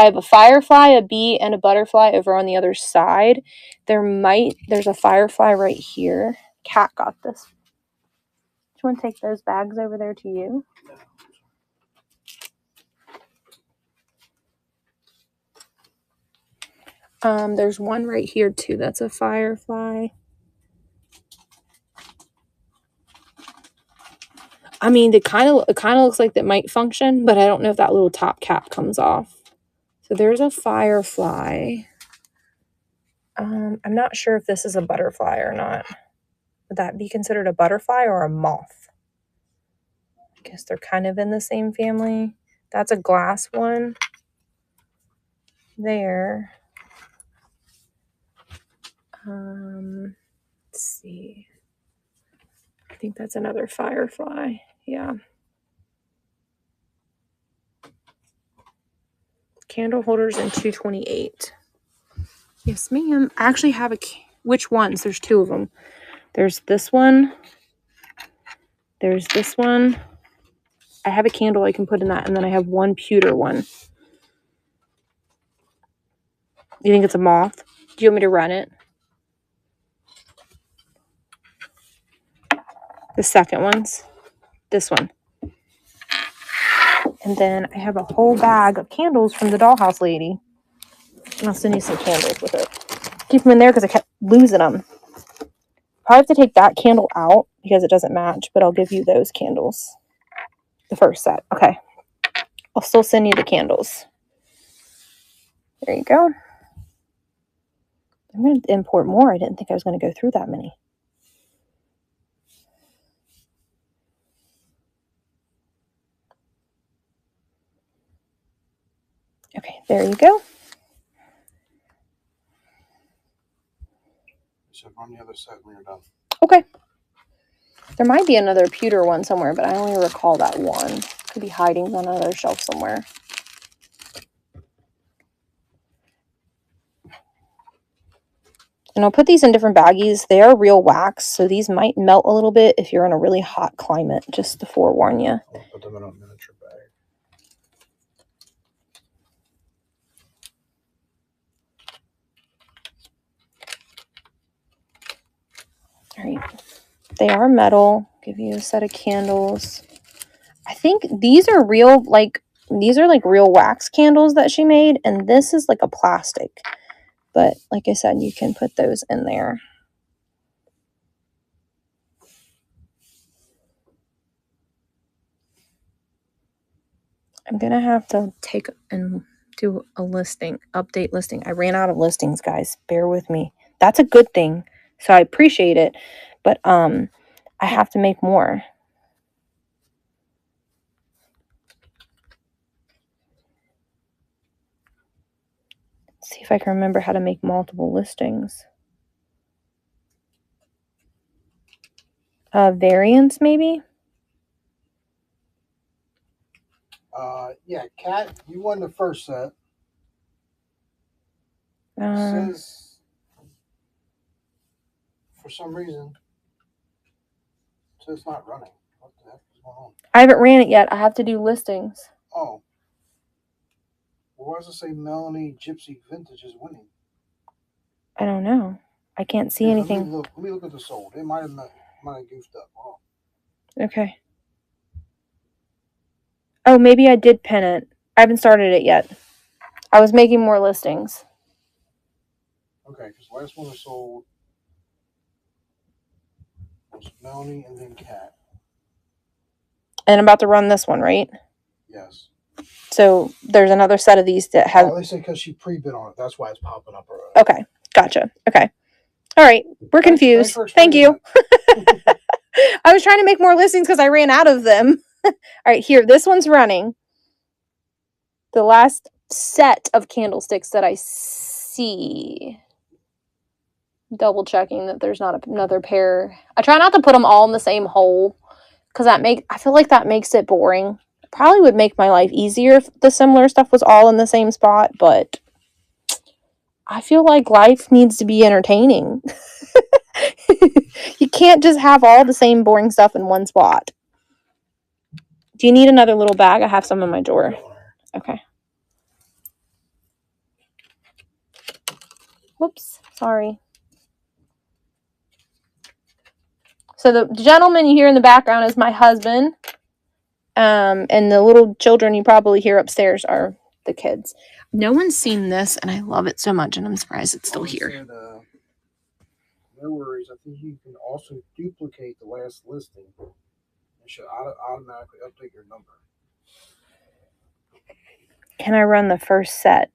have a firefly, a bee, and a butterfly over on the other side. There's a firefly right here. Cat got this. Do you want to take those bags over there to you? There's one right here too. That's a firefly. I mean, it kind of looks like that might function, but I don't know if that little top cap comes off. So there's a firefly. I'm not sure if this is a butterfly or not. Would that be considered a butterfly or a moth? I guess they're kind of in the same family. That's a glass one. There. Let's see. I think that's another firefly. Yeah. Candle holders in 228. Yes, ma'am. I actually have which ones? There's two of them. There's this one. There's this one. I have a candle I can put in that, and then I have one pewter one. You think it's a moth? Do you want me to run it? The second one's this one. And then I have a whole bag of candles from the dollhouse lady. And I'll send you some candles with it. Keep them in there because I kept losing them. Probably have to take that candle out because it doesn't match, but I'll give you those candles. The first set. Okay. I'll still send you the candles. There you go. I'm going to import more. I didn't think I was going to go through that many. Okay, there you go. So run the other side when you're done. Okay. There might be another pewter one somewhere, but I only recall that one. Could be hiding on another shelf somewhere. And I'll put these in different baggies. They are real wax, so these might melt a little bit if you're in a really hot climate, just to forewarn you. I'll put them in a miniature bag. All right. They are metal. Give you a set of candles. I think these are real, these are like real wax candles that she made, and this is like a plastic. But like I said, you can put those in there. I'm going to have to take and do a listing, update listing. I ran out of listings, guys. Bear with me. That's a good thing. So I appreciate it. But I have to make more. Let's see if I can remember how to make multiple listings. Variants, maybe? Yeah, Kat, you won the first set. It says, for some reason, it says it's not running. What the heck is going on? I haven't ran it yet. I have to do listings. Oh. Well, why does it say Melanie Gypsy Vintage is winning? I don't know. I can't see anything. Let me look at the sold. It might have goofed up. Oh. Okay. Oh, maybe I did pin it. I haven't started it yet. I was making more listings. Okay, because the last one was sold was Melanie and then Kat. And I'm about to run this one, right? Yes. So there's another set of these that have... Oh, they say because she pre-bid on it. That's why it's popping up. Okay, gotcha. Okay. All right. We're confused. Thank you. I was trying to make more listings because I ran out of them. All right, here. This one's running. The last set of candlesticks that I see. Double checking that there's not another pair. I try not to put them all in the same hole because I feel like that makes it boring. It probably would make my life easier if the similar stuff was all in the same spot, but I feel like life needs to be entertaining. You can't just have all the same boring stuff in one spot. Do you need another little bag? I have some in my drawer. Okay. Whoops. Sorry. So the gentleman you hear in the background is my husband. And the little children you probably hear upstairs are the kids. No one's seen this, and I love it so much, and I'm surprised it's still here. Said, no worries. I think you can also duplicate the last listing. It should automatically update your number. Can I run the first set?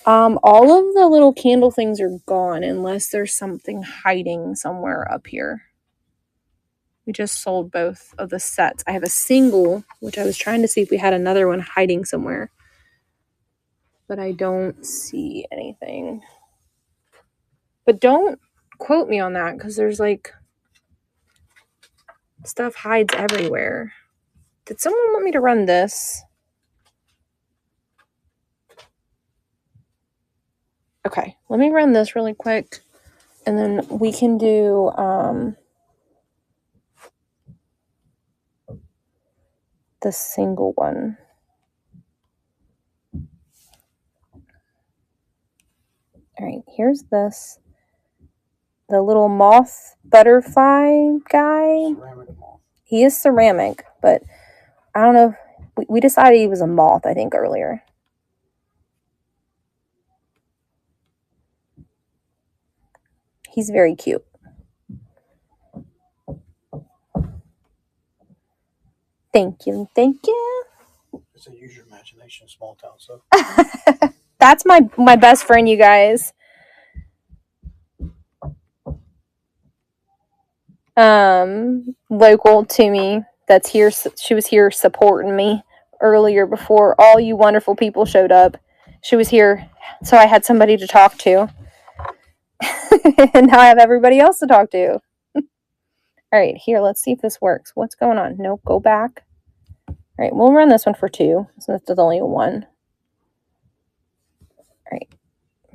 All of the little candle things are gone unless there's something hiding somewhere up here. We just sold both of the sets. I have a single, which I was trying to see if we had another one hiding somewhere. But I don't see anything. But don't quote me on that because there's like stuff hides everywhere. Did someone want me to run this? Okay, let me run this really quick. And then we can do the single one. All right, here's this. The little moth butterfly guy. Ceramic moth. He is ceramic, but I don't know. We decided he was a moth, I think, earlier. He's very cute. Thank you. Thank you. So use your imagination, small town stuff. That's my best friend, you guys. Local to me. That's here. She was here supporting me earlier before all you wonderful people showed up. She was here, so I had somebody to talk to. And now I have everybody else to talk to. All right, here, let's see if this works. What's going on? Nope, go back. All right, we'll run this one for 2, since there's only a 1. All right,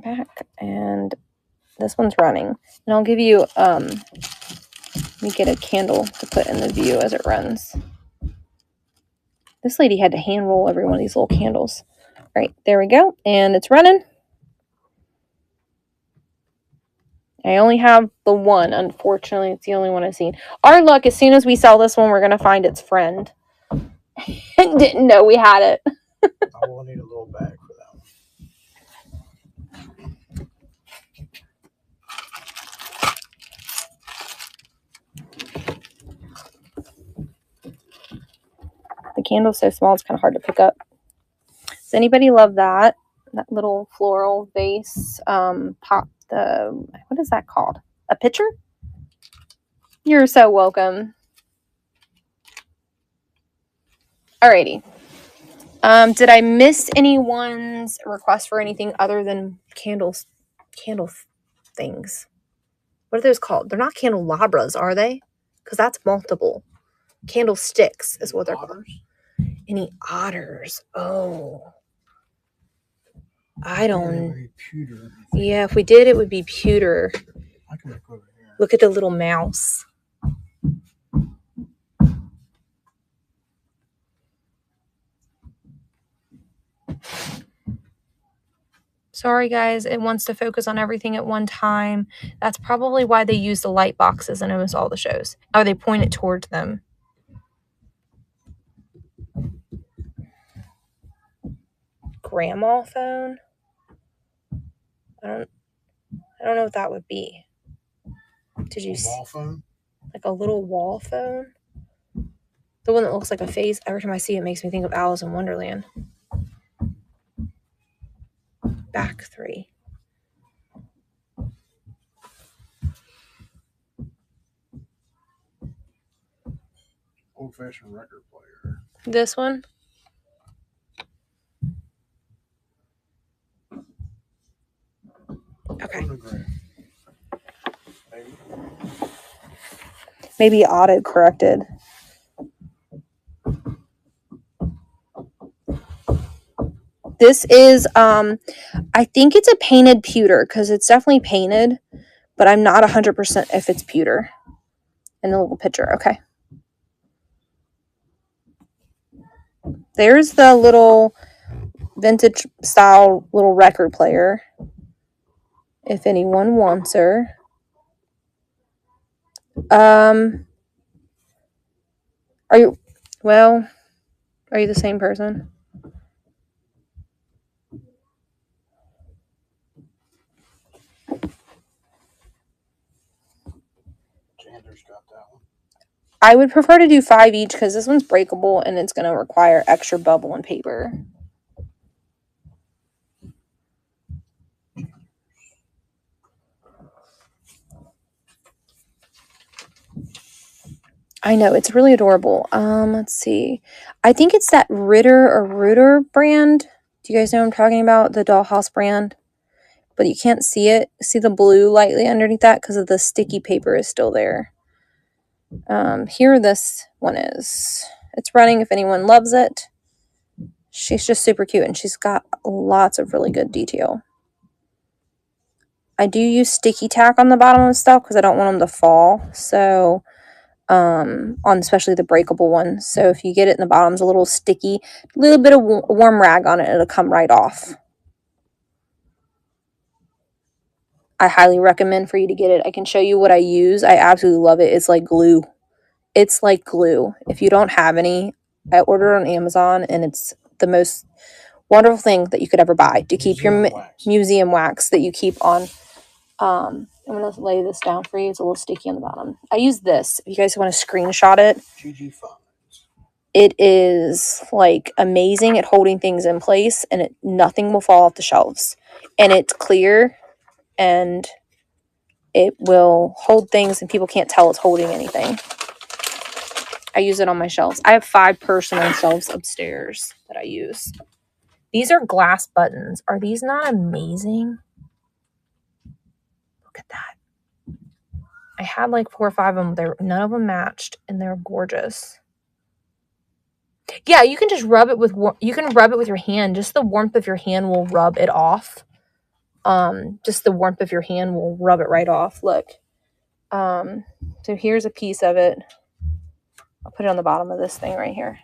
back, and this one's running. And I'll give you, let me get a candle to put in the view as it runs. This lady had to hand roll every one of these little candles. All right, there we go, and it's running. I only have the 1, unfortunately. It's the only one I've seen. Our luck, as soon as we sell this one, we're going to find its friend. Didn't know we had it. I will need a little bag for that one. The candle's so small, it's kind of hard to pick up. Does anybody love that? That little floral vase pop, what is that called? A pitcher? You're so welcome. Alrighty. Did I miss anyone's request for anything other than candle things? What are those called? They're not candelabras, are they? Because that's multiple. Candlesticks is what they're called. Any otters? Oh. I don't. Pewter. Yeah, if we did, it would be pewter. I can look over here. Look at the little mouse. Sorry, guys. It wants to focus on everything at one time. That's probably why they use the light boxes in almost all the shows. Or they point it towards them. Grandma phone? I don't know what that would be. Did you see? Wall phone? Like a little wall phone? The one that looks like a face. Every time I see it, it makes me think of Alice in Wonderland. Back 3. Old-fashioned record player. This one? Okay. Maybe auto-corrected. This is, I think it's a painted pewter because it's definitely painted, but I'm not 100% if it's pewter. In the little picture, okay. There's the little vintage style little record player. If anyone wants her. Are you the same person? Jander's got that one. I would prefer to do 5 each because this one's breakable and it's going to require extra bubble and paper. I know, it's really adorable. Let's see. I think it's that Ritter brand. Do you guys know what I'm talking about? The Dollhouse brand. But you can't see it. See the blue lightly underneath that because of the sticky paper is still there. Here this one is. It's running if anyone loves it. She's just super cute and she's got lots of really good detail. I do use sticky tack on the bottom of stuff because I don't want them to fall. So, on especially the breakable one. So if you get it in the bottom's a little sticky, a little bit of warm rag on it, it'll come right off. I highly recommend for you to get it. I can show you what I use. I absolutely love it. It's like glue. It's like glue. If you don't have any, I ordered it on Amazon and it's the most wonderful thing that you could ever buy to keep your museum wax that you keep on. I'm going to lay this down for you. It's a little sticky on the bottom. I use this. If you guys want to screenshot it. GG Finds. It is like amazing at holding things in place, and nothing will fall off the shelves. And it's clear, and it will hold things, and people can't tell it's holding anything. I use it on my shelves. I have 5 personal shelves upstairs that I use. These are glass buttons. Are these not amazing? Look at that. I had like 4 or 5 of them. None of them matched, and they're gorgeous. Yeah, you can just rub it with your hand. Just the warmth of your hand will rub it off. Just the warmth of your hand will rub it right off. Look. So here's a piece of it. I'll put it on the bottom of this thing right here.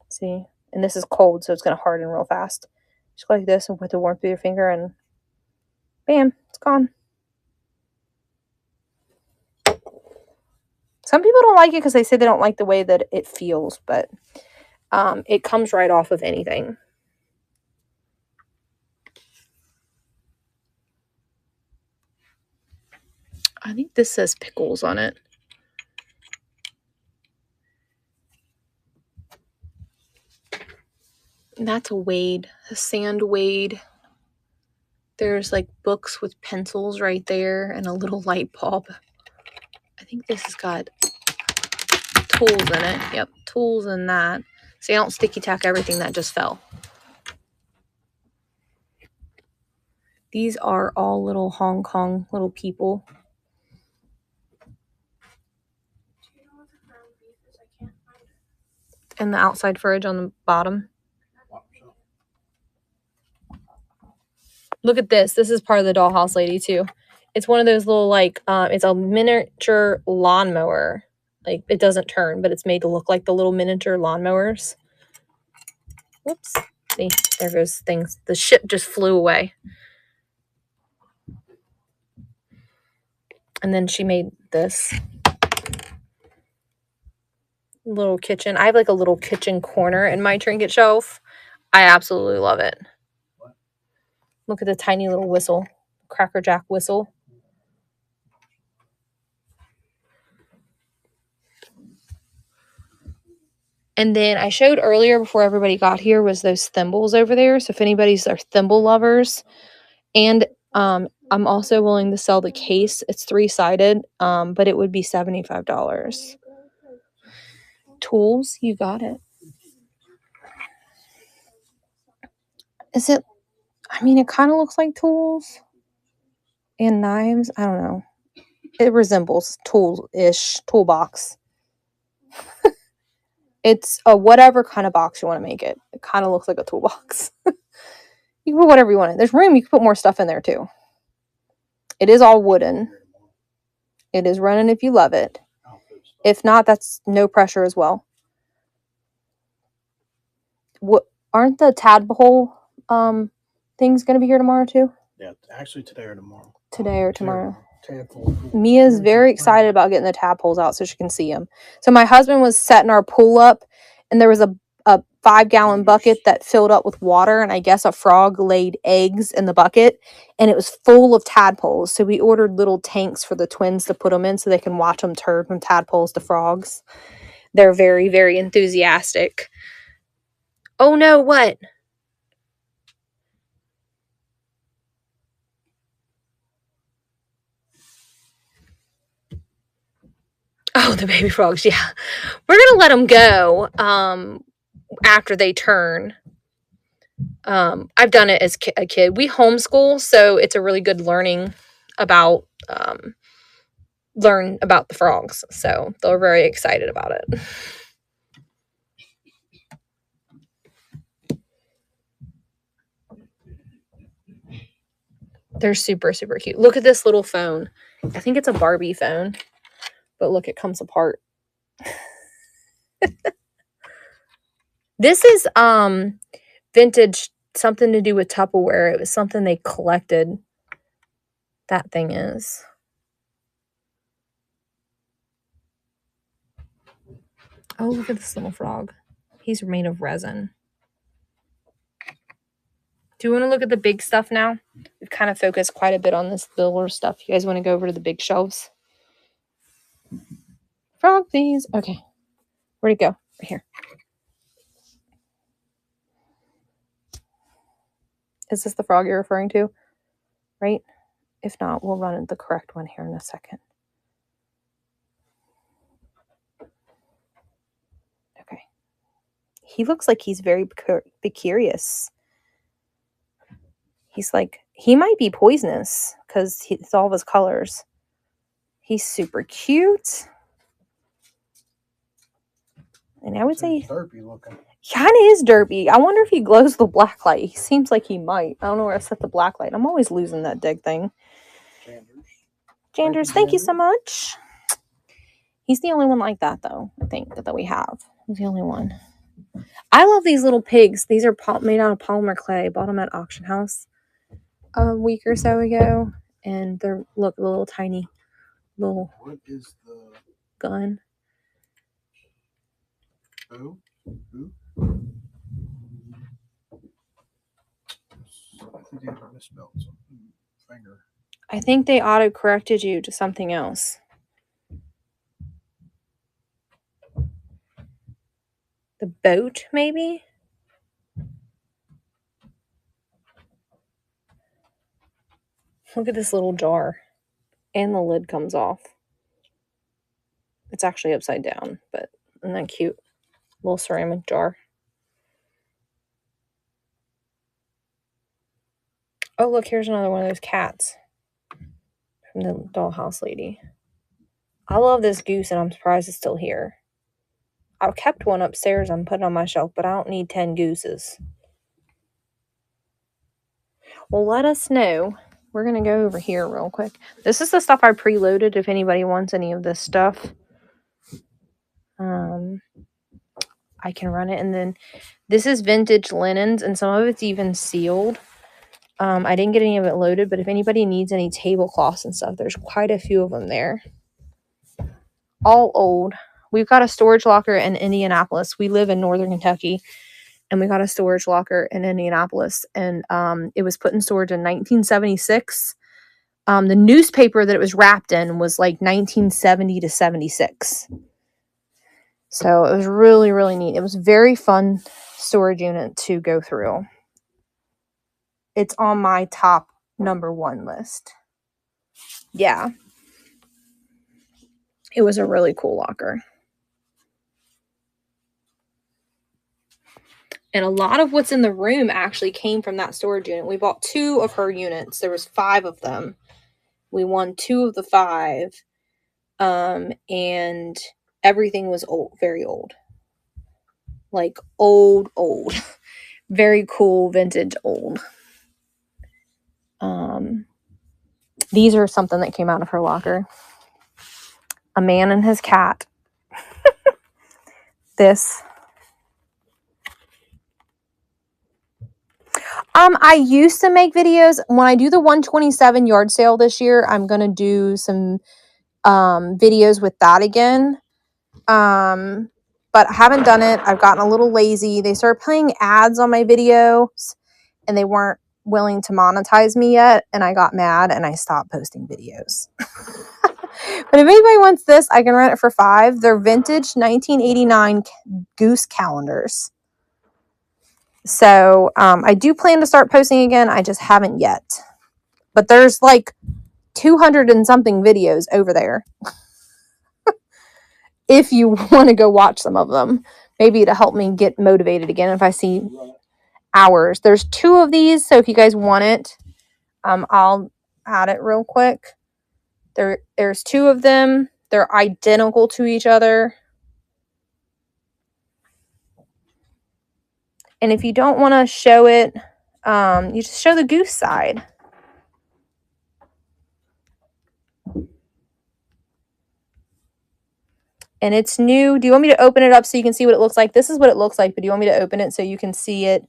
See? And this is cold, so it's going to harden real fast. Just go like this and put the warmth of your finger, and bam, it's gone. Some people don't like it because they say they don't like the way that it feels, but it comes right off of anything. I think this says pickles on it. And that's a Wade, a sand Wade. There's like books with pencils right there and a little light bulb. I think this has got tools in it. Yep, tools in that. So you don't sticky tack everything that just fell. These are all little Hong Kong little people. And the outside fridge on the bottom. Look at this. This is part of the dollhouse lady too. It's one of those little like, it's a miniature lawnmower. Like it doesn't turn, but it's made to look like the little miniature lawnmowers. Whoops. See, there goes things. The ship just flew away. And then she made this little kitchen. I have like a little kitchen corner in my trinket shelf. I absolutely love it. Look at the tiny little whistle. Cracker Jack whistle. And then I showed earlier before everybody got here was those thimbles over there. So if anybody's are thimble lovers. And I'm also willing to sell the case. It's 3-sided, but it would be $75. Tools, you got it. Is it? I mean, it kind of looks like tools and knives. I don't know. It resembles tool-ish, toolbox. It's a whatever kind of box you want to make it. It kind of looks like a toolbox. You can put whatever you want in. There's room. You can put more stuff in there too. It is all wooden. It is running if you love it. If not, that's no pressure as well. What aren't the tadpole things going to be here tomorrow too? Yeah, actually today or tomorrow. Today or tomorrow. Tadpole. Mia's very excited about getting the tadpoles out so she can see them. So my husband was setting our pool up, and there was a 5-gallon bucket that filled up with water, and I guess a frog laid eggs in the bucket, and it was full of tadpoles. So we ordered little tanks for the twins to put them in so they can watch them turn from tadpoles to frogs. They're very, very enthusiastic. Oh no, what? Oh, the baby frogs, yeah. We're going to let them go after they turn. I've done it as a kid. We homeschool, so it's a really good learn about the frogs. So they're very excited about it. They're super, super cute. Look at this little phone. I think it's a Barbie phone. But look, it comes apart. This is vintage, something to do with Tupperware. It was something they collected. That thing is. Oh, look at this little frog. He's made of resin. Do you want to look at the big stuff now? We've kind of focused quite a bit on this builder stuff. You guys want to go over to the big shelves? Frog, please. Okay. Where'd it go? Right here. Is this the frog you're referring to? Right? If not, we'll run the correct one here in a second. Okay. He looks like he's very curious. He's like, he might be poisonous because it's all of his colors. He's super cute. And I would say derpy looking. Kind of is derpy. I wonder if he glows the black light. He seems like he might. I don't know where I set the black light. I'm always losing that dig thing. Janders, thank you so much. He's the only one like that, though, I think, that we have. He's the only one. I love these little pigs. These are made out of polymer clay. Bought them at Auction House a week or so ago. And they're, look, a little tiny little What is the gun. Who? I think they misspelled something. Finger. I think they auto-corrected you to something else. The boat, maybe? Look at this little jar. And the lid comes off. It's actually upside down, but isn't that cute? Little ceramic jar. Oh, look, here's another one of those cats from the dollhouse lady. I love this goose, and I'm surprised it's still here. I kept one upstairs. I'm putting it on my shelf, but I don't need 10 gooses. Well, let us know. We're going to go over here real quick. This is the stuff I preloaded if anybody wants any of this stuff. I can run it. And then this is vintage linens, and some of it's even sealed. I didn't get any of it loaded, but if anybody needs any tablecloths and stuff, there's quite a few of them there. All old. We've got a storage locker in Indianapolis. We live in northern Kentucky, and we got a storage locker in Indianapolis, and it was put in storage in 1976. The newspaper that it was wrapped in was like 1970 to 76. So it was really, really neat. It was a very fun storage unit to go through. It's on my top #1 list. Yeah. It was a really cool locker. And a lot of what's in the room actually came from that storage unit. We bought 2 of her units. There was 5 of them. We won 2 of the 5. And everything was old, very old. Like old. Very cool, vintage old. These are something that came out of her locker. A man and his cat. This. I used to make videos. When I do the 127 yard sale this year, I'm going to do some videos with that again. But I haven't done it. I've gotten a little lazy. They started playing ads on my videos, and they weren't willing to monetize me yet, and I got mad and I stopped posting videos. But if anybody wants this, I can rent it for $5. They're vintage 1989 goose calendars. So I do plan to start posting again. I just haven't yet. But there's like 200 and something videos over there. If you want to go watch some of them, maybe to help me get motivated again if I see hours. There's 2 of these, so if you guys want it, I'll add it real quick. There's 2 of them. They're identical to each other. And if you don't want to show it, you just show the goose side. And it's new. Do you want me to open it up so you can see what it looks like? This is what it looks like, but do you want me to open it so you can see it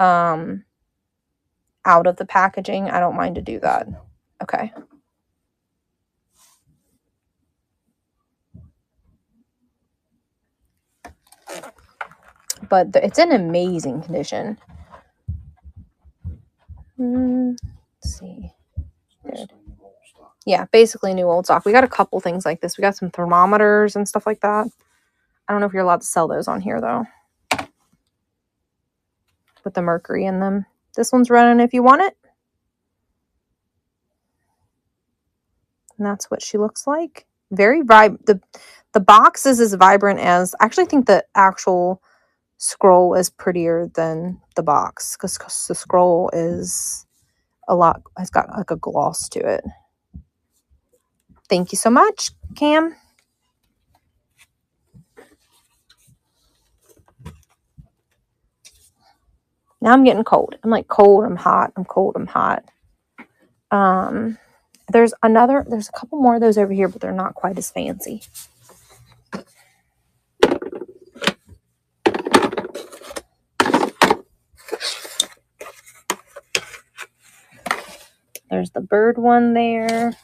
out of the packaging? I don't mind to do that. Okay. But it's in amazing condition. Let's see. Good. Yeah, basically new old stock. We got a couple things like this. We got some thermometers and stuff like that. I don't know if you're allowed to sell those on here, though. With the mercury in them. This one's running if you want it. And that's what she looks like. Very vibrant. The box is as vibrant as... I actually think the actual scroll is prettier than the box. Because the scroll is a lot... It's got like a gloss to it. Thank you so much, Cam. Now I'm getting cold. I'm like cold, I'm hot, I'm cold, I'm hot. There's a couple more of those over here, but they're not quite as fancy. There's the bird one there.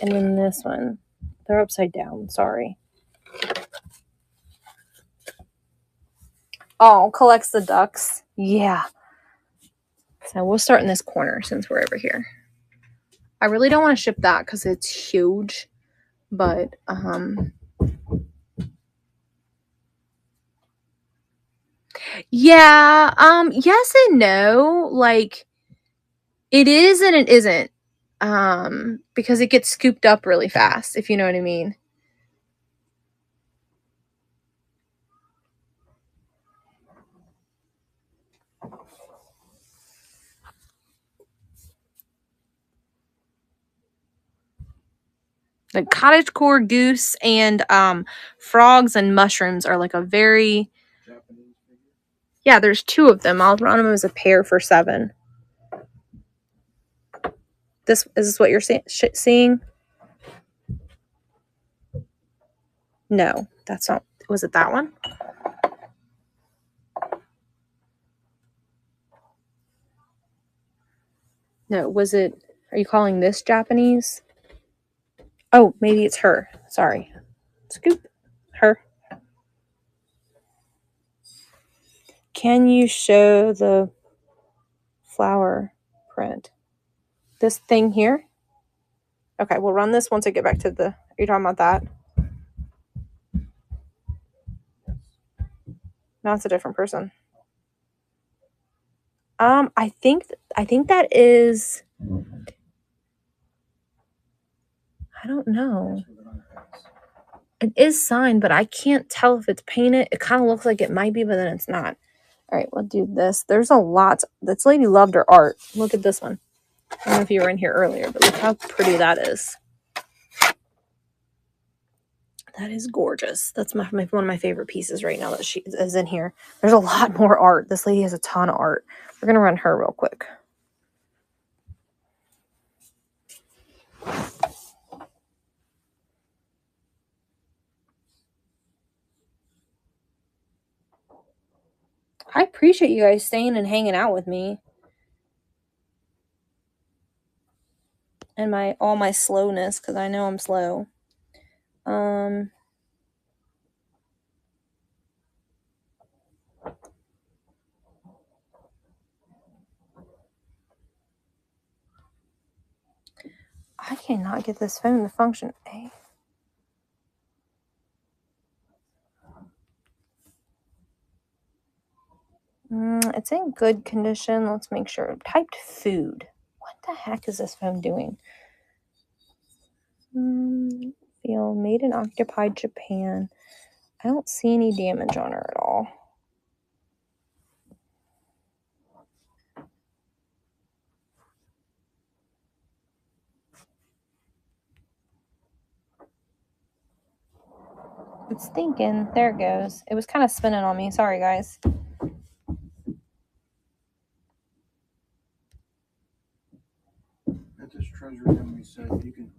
And then this one. They're upside down, sorry. Oh, collects the ducks. Yeah. So we'll start in this corner since we're over here. I really don't want to ship that because it's huge. But, yeah, yes and no. Like, it is and it isn't. Because it gets scooped up really fast, if you know what I mean. Like cottagecore goose and frogs and mushrooms are like a very... Japanese figure. Yeah, there's 2 of them. I'll run them as a pair for $7. Is this what you're seeing? No, that's not. Was it that one? No, was it... Are you calling this Japanese? Oh, maybe it's her. Sorry. Scoop. Her. Can you show the flower print? This thing here? Okay, we'll run this once I get back to the... Are you talking about that? No, it's a different person. I think that is... I don't know. It is signed, but I can't tell if it's painted. It kind of looks like it might be, but then it's not. All right, we'll do this. There's a lot. This lady loved her art. Look at this one. I don't know if you were in here earlier, but look how pretty that is. That is gorgeous. That's one of my favorite pieces right now that she is in here. There's a lot more art. This lady has a ton of art. We're going to run her real quick. I appreciate you guys staying and hanging out with me. And all my slowness, because I know I'm slow. I cannot get this phone to function. It's in good condition. Let's make sure. Typed food. What the heck is this phone doing? Feel made in occupied Japan. I don't see any damage on her at all. It's thinking. There it goes. It was kind of spinning on me. Sorry, guys. At this treasure room, we said you can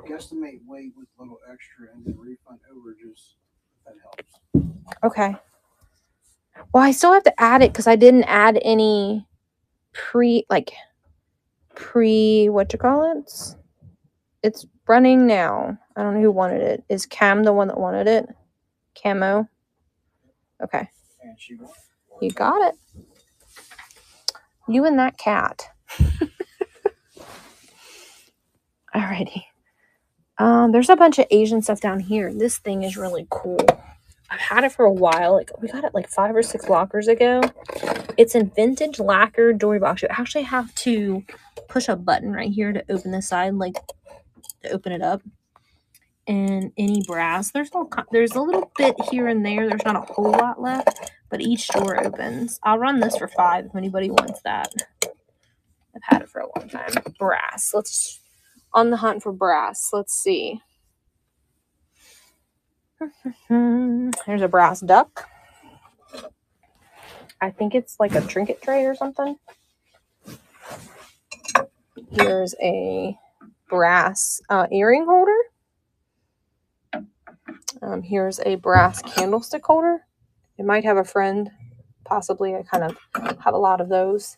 guesstimate weight with a little extra and then refund overages. That helps. Okay. Well, I still have to add it because I didn't add any what you call it? It's running now. I don't know who wanted it. Is Cam the one that wanted it? Camo? Okay. And she won. You got it. You and that cat. All variety. There's a bunch of Asian stuff down here. This thing is really cool. I've had it for a while. Like, we got it like 5 or 6 lockers ago. It's in vintage lacquer jewelry box. You actually have to push a button right here to open the side, like to open it up. And any brass, there's a little bit here and there. There's not a whole lot left, but each door opens. I'll run this for $5 if anybody wants that. I've had it for a long time. Brass. Let's on the hunt for brass. Let's see. There's a brass duck. I think it's like a trinket tray or something. Here's a brass earring holder. Here's a brass candlestick holder. It might have a friend, possibly. I kind of have a lot of those.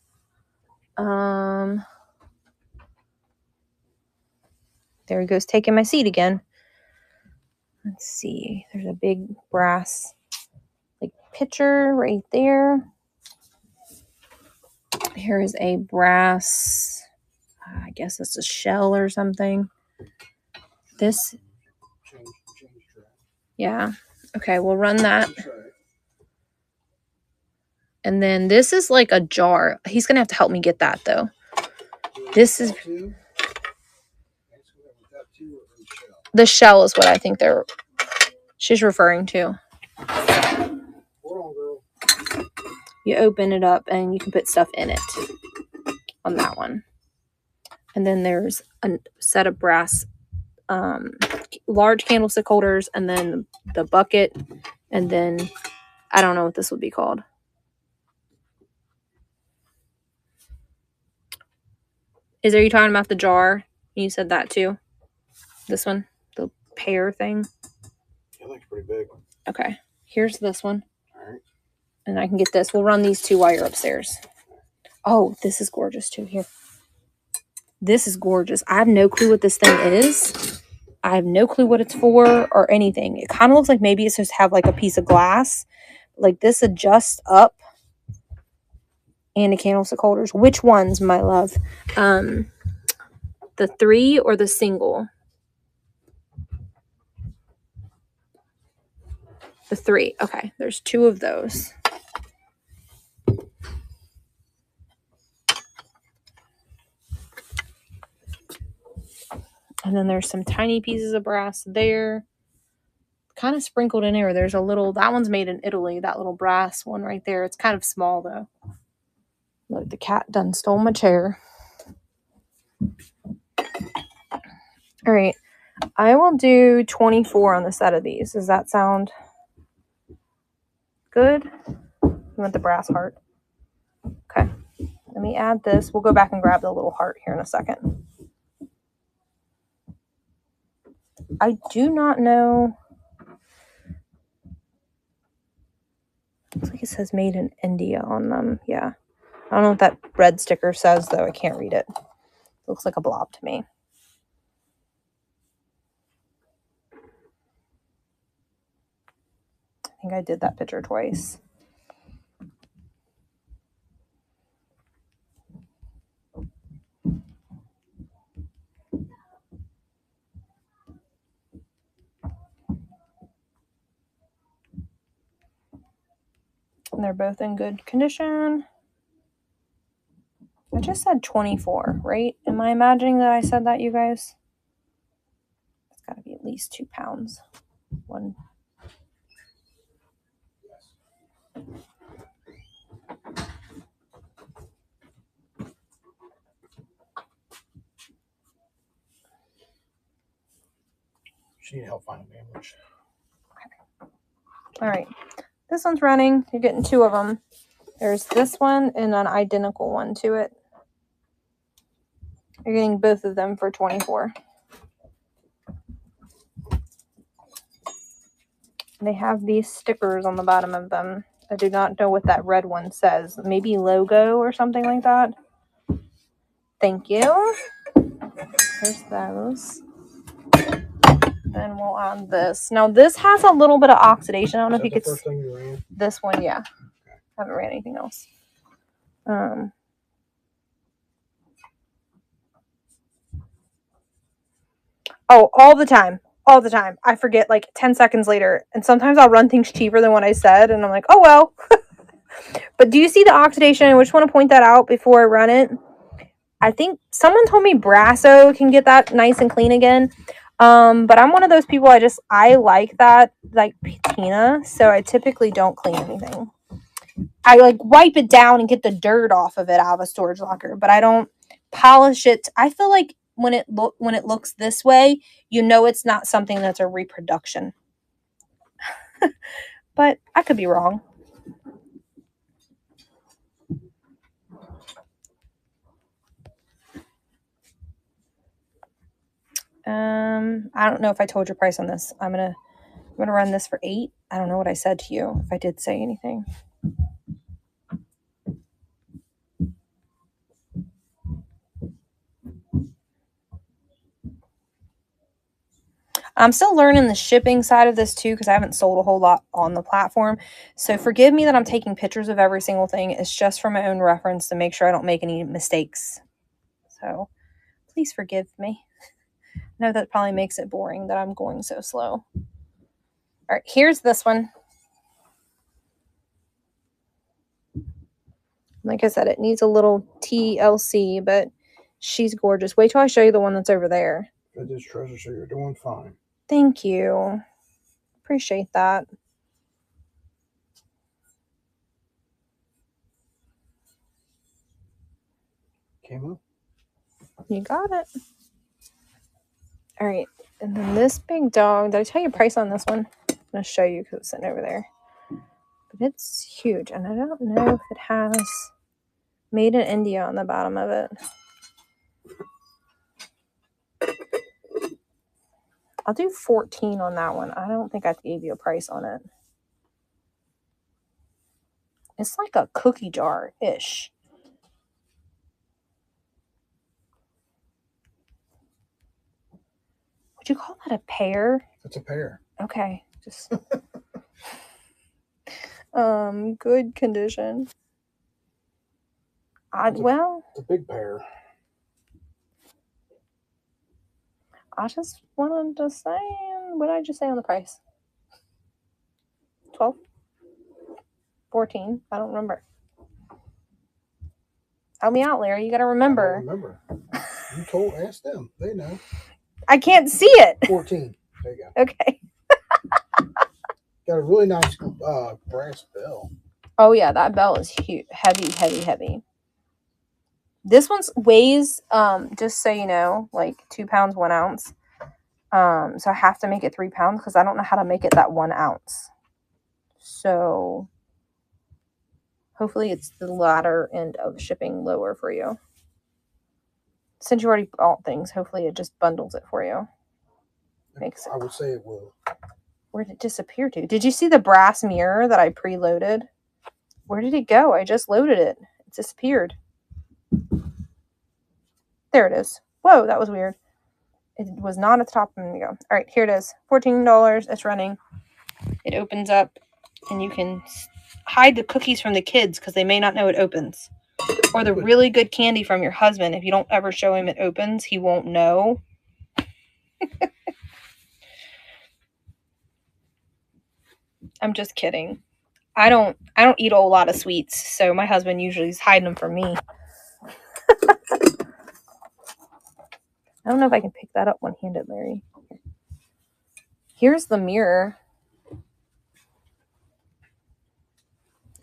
There he goes, taking my seat again. Let's see. There's a big brass like pitcher right there. Here is a brass, I guess it's a shell or something. This, yeah. Okay, we'll run that. And then this is like a jar. He's going to have to help me get that, though. This is... The shell is what I think she's referring to. You open it up and you can put stuff in it on that one. And then there's a set of brass large candlestick holders, and then the bucket, and then I don't know what this would be called. Are you talking about the jar? You said that too. This one, the pear thing. It looks pretty big. Okay, here's this one. All right. And I can get this. We'll run these 2 while you're upstairs. Oh, this is gorgeous too. Here. This is gorgeous. I have no clue what this thing is. I have no clue what it's for or anything. It kind of looks like maybe it's just have like a piece of glass. Like this adjusts up. And the candlestick holders. Which ones, my love? The 3 or the single? The 3. Okay, there's 2 of those. And then there's some tiny pieces of brass there. Kind of sprinkled in there. There's a little, that one's made in Italy, that little brass one right there. It's kind of small though. Look, the cat done stole my chair. All right. I will do 24 on the set of these. Does that sound good? You want the brass heart? Okay. Let me add this. We'll go back and grab the little heart here in a second. I do not know. Looks like it says made in India on them. Yeah. I don't know what that red sticker says, though. I can't read it. Looks like a blob to me. I think I did that picture twice. And they're both in good condition. I just said 24, right? Am I imagining that I said that, you guys? It's got to be at least 2 pounds. One. She need help finding damage. Okay. All right. This one's running. You're getting 2 of them. There's this one and an identical one to it. You're getting both of them for 24. They have these stickers on the bottom of them. I do not know what that red one says. Maybe logo or something like that. Thank you. Here's those. Then we'll add this. Now this has a little bit of oxidation. I don't know if you could. First thing you ran? This one, yeah. Okay. I haven't ran anything else. Oh, all the time. All the time. I forget like 10 seconds later. And sometimes I'll run things cheaper than what I said. And I'm like, oh, well. But do you see the oxidation? I just want to point that out before I run it. I think someone told me Brasso can get that nice and clean again. But I'm one of those people, I like that, like patina. So I typically don't clean anything. I like wipe it down and get the dirt off of it out of a storage locker, but I don't polish it. I feel like when it looks this way, you know it's not something that's a reproduction. But I could be wrong. I don't know if I told your price on this. I'm gonna run this for $8. I don't know what I said to you, if I did say anything. I'm still learning the shipping side of this too, because I haven't sold a whole lot on the platform. So forgive me that I'm taking pictures of every single thing. It's just for my own reference to make sure I don't make any mistakes. So please forgive me. I know that probably makes it boring that I'm going so slow. All right, here's this one. Like I said, it needs a little TLC, but she's gorgeous. Wait till I show you the one that's over there. It is treasure, so you're doing fine. Thank you. Appreciate that. Camo? You got it. All right. And then this big dog. Did I tell you the price on this one? I'm going to show you because it's sitting over there. But it's huge. And I don't know if it has made in India on the bottom of it. I'll do 14 on that one. I don't think I gave you a price on it. It's like a cookie jar-ish. Would you call that a pear? It's a pear. Okay. Just good condition. Well, it's a big pear. I just wanted to say, what did I just say on the price? 12? 14? I don't remember. Help me out, Larry. You got to remember. I don't remember. Ask them. They know. I can't see it. 14. There you go. Okay. Got a really nice brass bell. Oh, yeah. That bell is huge. Heavy, heavy, heavy. This one weighs, just so you know, like 2 pounds, 1 ounce. So I have to make it 3 pounds because I don't know how to make it that 1 ounce. So hopefully it's the latter end of shipping lower for you. Since you already bought things, hopefully it just bundles it for you. Makes it. I would say it will. Where did it disappear to? Did you see the brass mirror that I preloaded? Where did it go? I just loaded it. It disappeared. There it is. Whoa, that was weird. It was not at the top of the go. All right, here it is. $14. It's running. It opens up, and you can hide the cookies from the kids because they may not know it opens. Or the really good candy from your husband. If you don't ever show him it opens, he won't know. I'm just kidding. I don't eat a whole lot of sweets, so my husband usually is hiding them from me. I don't know if I can pick that up one-handed, Larry. Here's the mirror.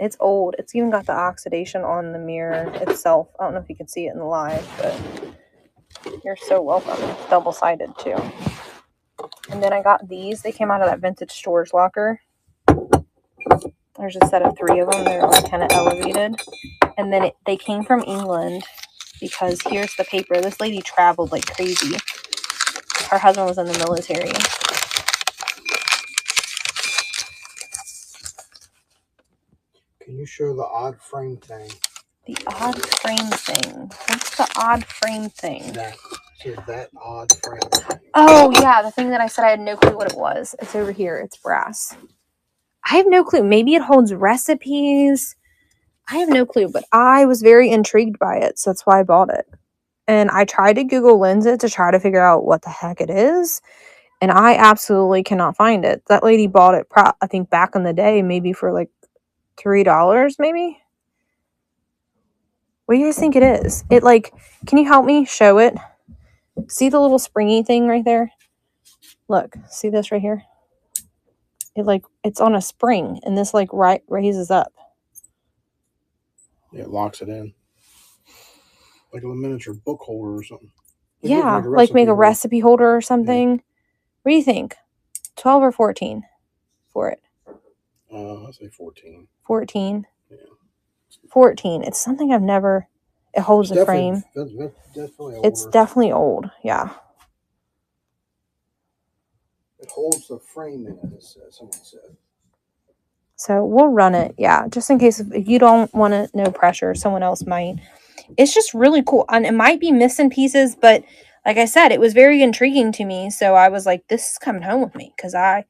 It's old. It's even got the oxidation on the mirror itself. I don't know if you can see it in the live, but you're so welcome. It's double-sided, too. And then I got these. They came out of that vintage storage locker. There's a set of 3 of them. They're like kind of elevated. And then they came from England because here's the paper. This lady traveled like crazy. Her husband was in the military. Can you show the odd frame thing? The odd frame thing. What's the odd frame thing? That odd frame thing. Oh, yeah. The thing that I said I had no clue what it was. It's over here. It's brass. I have no clue. Maybe it holds recipes. I have no clue, but I was very intrigued by it, so that's why I bought it. And I tried to Google lens it to try to figure out what the heck it is. And I absolutely cannot find it. That lady bought it, I think, back in the day, maybe for like $3, maybe. What do you guys think it is? It like, can you help me show it? See the little springy thing right there? Look, see this right here? It like, it's on a spring, and this like raises up. Yeah, it locks it in. Like a miniature book holder or something. Yeah, like make a recipe holder or something. Yeah. What do you think? 12 or 14 for it? I'll say 14. 14? Yeah. 14. It's something I've never... It holds a frame. It's definitely old, yeah. It holds the frame in it, someone said. So we'll run it, yeah. Just in case if you don't want to, no pressure, someone else might. It's just really cool. And it might be missing pieces, but like I said, it was very intriguing to me. So I was like, this is coming home with me. Because I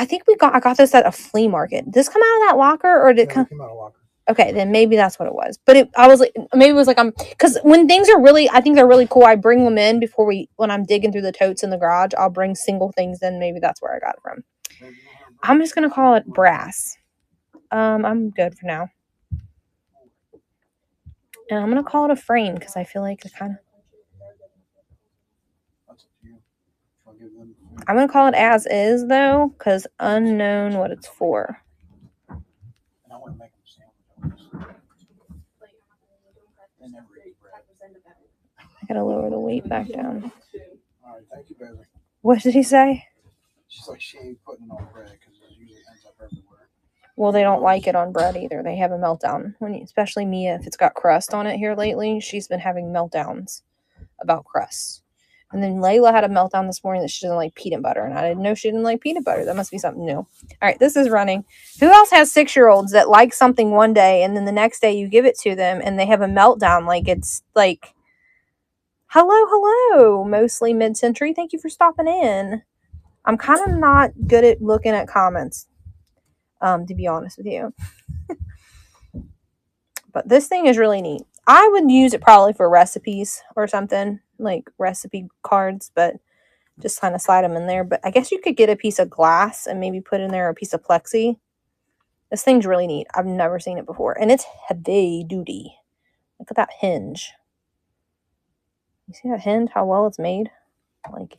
think I got this at a flea market. Did this come out of that locker, or did it come out of a locker? Okay, then maybe that's what it was. But I was like, maybe it was like, because when things are really, I think they're really cool, I bring them in when I'm digging through the totes in the garage, I'll bring single things in. Maybe that's where I got it from. I'm just going to call it brass. I'm good for now. And I'm going to call it a frame because I feel like it kind of... I'm going to call it as is, though, because unknown what it's for. I gotta lower the weight back down. All right, thank you, baby. What did he say? She's like, she ain't putting it on bread because it usually ends up everywhere. Well, they don't like it on bread either. They have a meltdown. Especially Mia, if it's got crust on it here lately, she's been having meltdowns about crust. And then Layla had a meltdown this morning that she doesn't like peanut butter, and I didn't know she didn't like peanut butter. That must be something new. All right, this is running. Who else has 6-year-olds that like something one day, and then the next day you give it to them, and they have a meltdown like it's like... Hello, mostly mid-century. Thank you for stopping in. I'm kind of not good at looking at comments, to be honest with you. But this thing is really neat. I would use it probably for recipes or something, like recipe cards, but just kind of slide them in there. But I guess you could get a piece of glass and maybe put in there a piece of plexi. This thing's really neat. I've never seen it before. And it's heavy duty. Look at that hinge. You see that hinge? How well it's made? Like,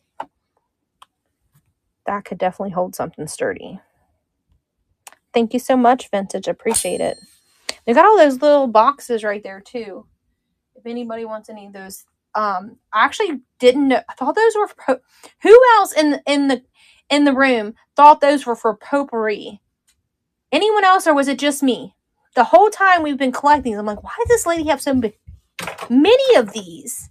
that could definitely hold something sturdy. Thank you so much, Vintage. Appreciate it. They got all those little boxes right there, too. If anybody wants any of those. I actually didn't know. I thought those were for... Who else in the room thought those were for potpourri? Anyone else, or was it just me? The whole time we've been collecting, I'm like, why does this lady have so many of these?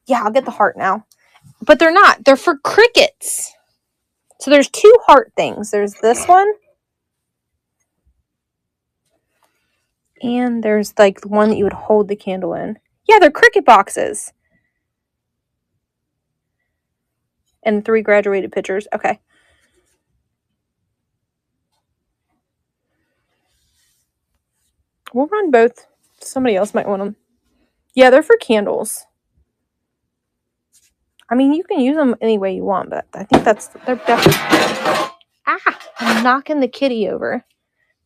Yeah, I'll get the heart now. But they're not. They're for crickets. So there's 2 heart things. There's this one. And there's like the one that you would hold the candle in. Yeah, they're cricket boxes. And 3 graduated pictures. Okay. We'll run both. Somebody else might want them. Yeah, they're for candles. I mean, you can use them any way you want, but I think they're definitely... I'm knocking the kitty over.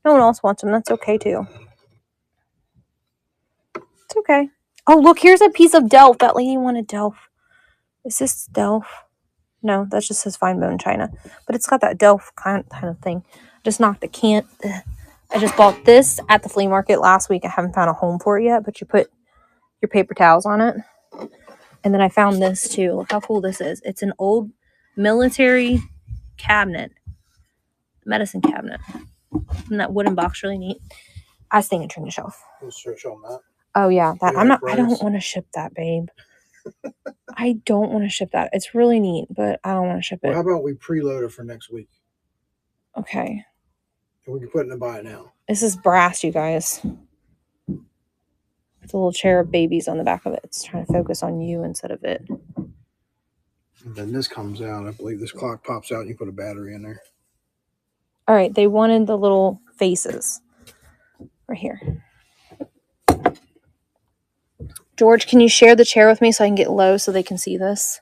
No one else wants them. That's okay, too. It's okay. Oh, look, here's a piece of Delft. That lady wanted Delft. Is this Delft? No, that just says fine bone china. But it's got that Delft kind of thing. Just knocked a can. I just bought this at the flea market last week. I haven't found a home for it yet, but you put your paper towels on it. And then I found this too. Look how cool this is. It's an old military cabinet. Medicine cabinet. Isn't that wooden box really neat? I was thinking turn the shelf. Show them that. Oh yeah, that I don't want to ship that, babe. I don't want to ship that. It's really neat, but I don't want to ship it. Well, how about we preload it for next week? Okay. And we can put it in the buy now. This is brass, you guys. It's a little cherub babies on the back of it. It's trying to focus on you instead of it. And then this comes out. I believe this clock pops out and you put a battery in there. All right. They wanted the little faces right here. George, can you share the chair with me so I can get low so they can see this?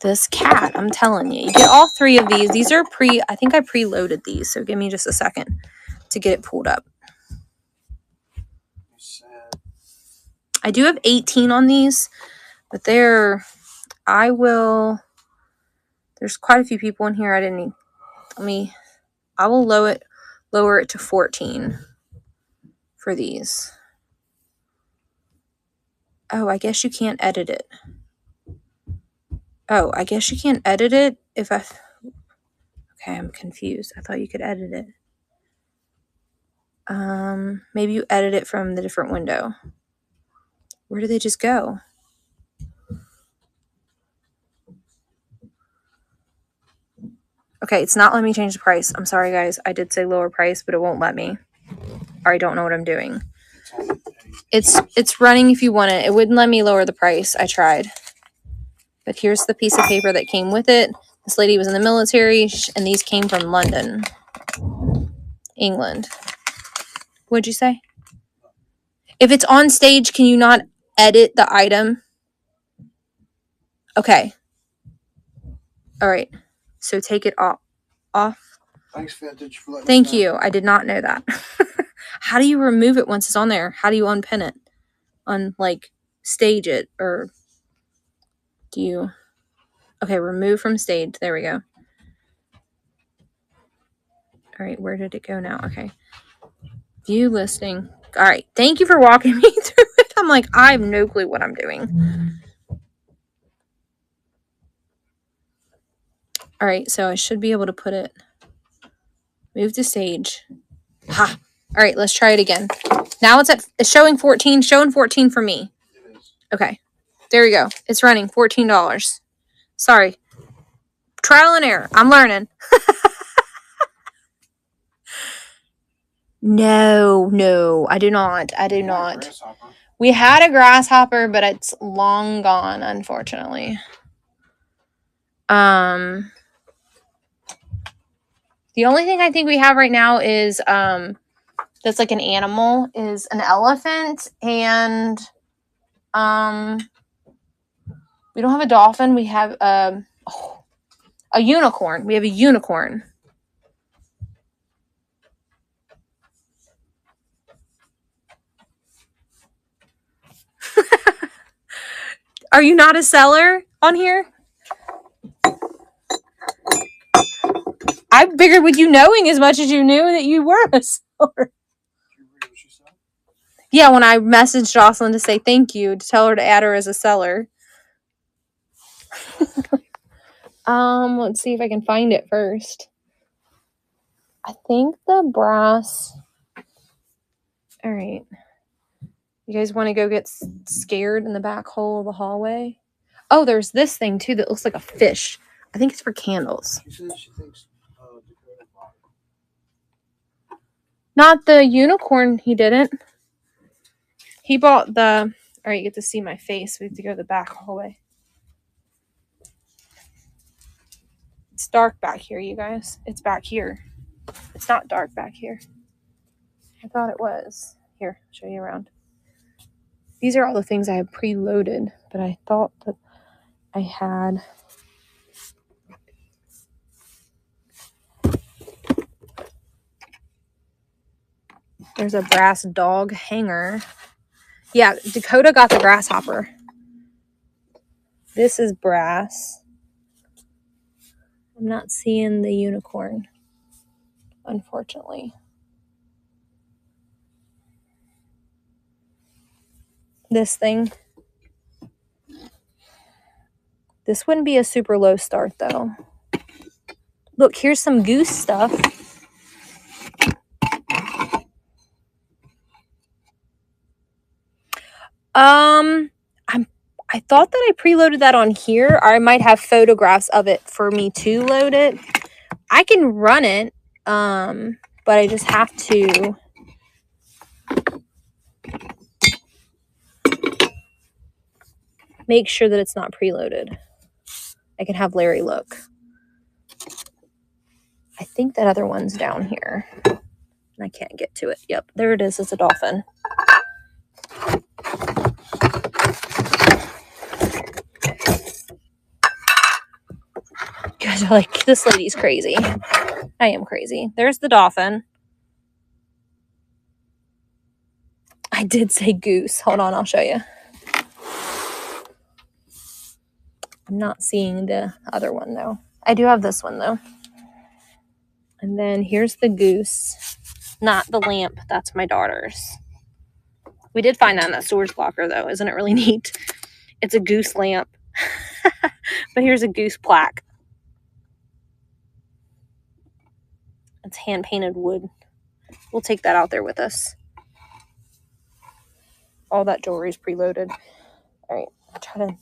This cat, I'm telling you. You get all 3 of these. These are I think I preloaded these, so give me just a second to get it pulled up. I do have 18 on these, but there's quite a few people in here. I will lower it to 14 for these. Oh, I guess you can't edit it. Oh, I guess you can't edit it okay, I'm confused. I thought you could edit it. Maybe you edit it from the different window. Where do they just go? Okay, it's not letting me change the price. I'm sorry, guys. I did say lower price, but it won't let me. Or I don't know what I'm doing. It's running if you want it. It wouldn't let me lower the price. I tried. But here's the piece of paper that came with it. This lady was in the military, and these came from London, England. What'd you say? If it's on stage, can you not edit the item? Okay. All right. So take it off. Thanks, Vintage, for letting Thank you. I did not know that. How do you remove it once it's on there? How do you unpin it? Stage it, or do you? Okay, remove from stage. There we go. All right, where did it go now? Okay. View listing. All right. Thank you for walking me through it. I'm like, I have no clue what I'm doing. All right, so I should be able to put it. Move to stage. Ha. All right, let's try it again. Now it's showing 14. Showing 14 for me. Okay. There we go. It's running. $14. Sorry. Trial and error. I'm learning. No, I do not. We had a grasshopper, but it's long gone, unfortunately. The only thing I think we have right now is that's like an animal is an elephant, and we don't have a dolphin. We have a unicorn. We have a unicorn. Are you not a seller on here? I figured with you knowing as much as you knew that you were a seller. Yeah, when I messaged Jocelyn to say thank you, to tell her to add her as a seller. Let's see if I can find it first. I think the brass. All right. You guys want to go get scared in the back hole of the hallway? Oh, there's this thing too that looks like a fish. I think it's for candles. She says she thinks Dakota bought it. Not the unicorn, he didn't. He bought the... All right, you get to see my face. We have to go to the back hallway. It's dark back here, you guys. It's back here. It's not dark back here. I thought it was. Here, I'll show you around. These are all the things I have preloaded, but I thought that I had... There's a brass dog hanger. Yeah, Dakota got the grasshopper. This is brass. I'm not seeing the unicorn, unfortunately. This thing. This wouldn't be a super low start, though. Look, here's some goose stuff. I thought that I preloaded that on here, or I might have photographs of it for me to load it. I can run it, but I just have to make sure that it's not preloaded. I can have Larry look. I think that other one's down here. I can't get to it. Yep, there it is. It's a dolphin. like, this lady's crazy. I am crazy. There's the dolphin. I did say goose. Hold on, I'll show you. I'm not seeing the other one, though. I do have this one, though. And then here's the goose. Not the lamp. That's my daughter's. We did find that in that storage locker, though. Isn't it really neat? It's a goose lamp. But here's a goose plaque. It's hand-painted wood. We'll take that out there with us. All that jewelry is preloaded. All right.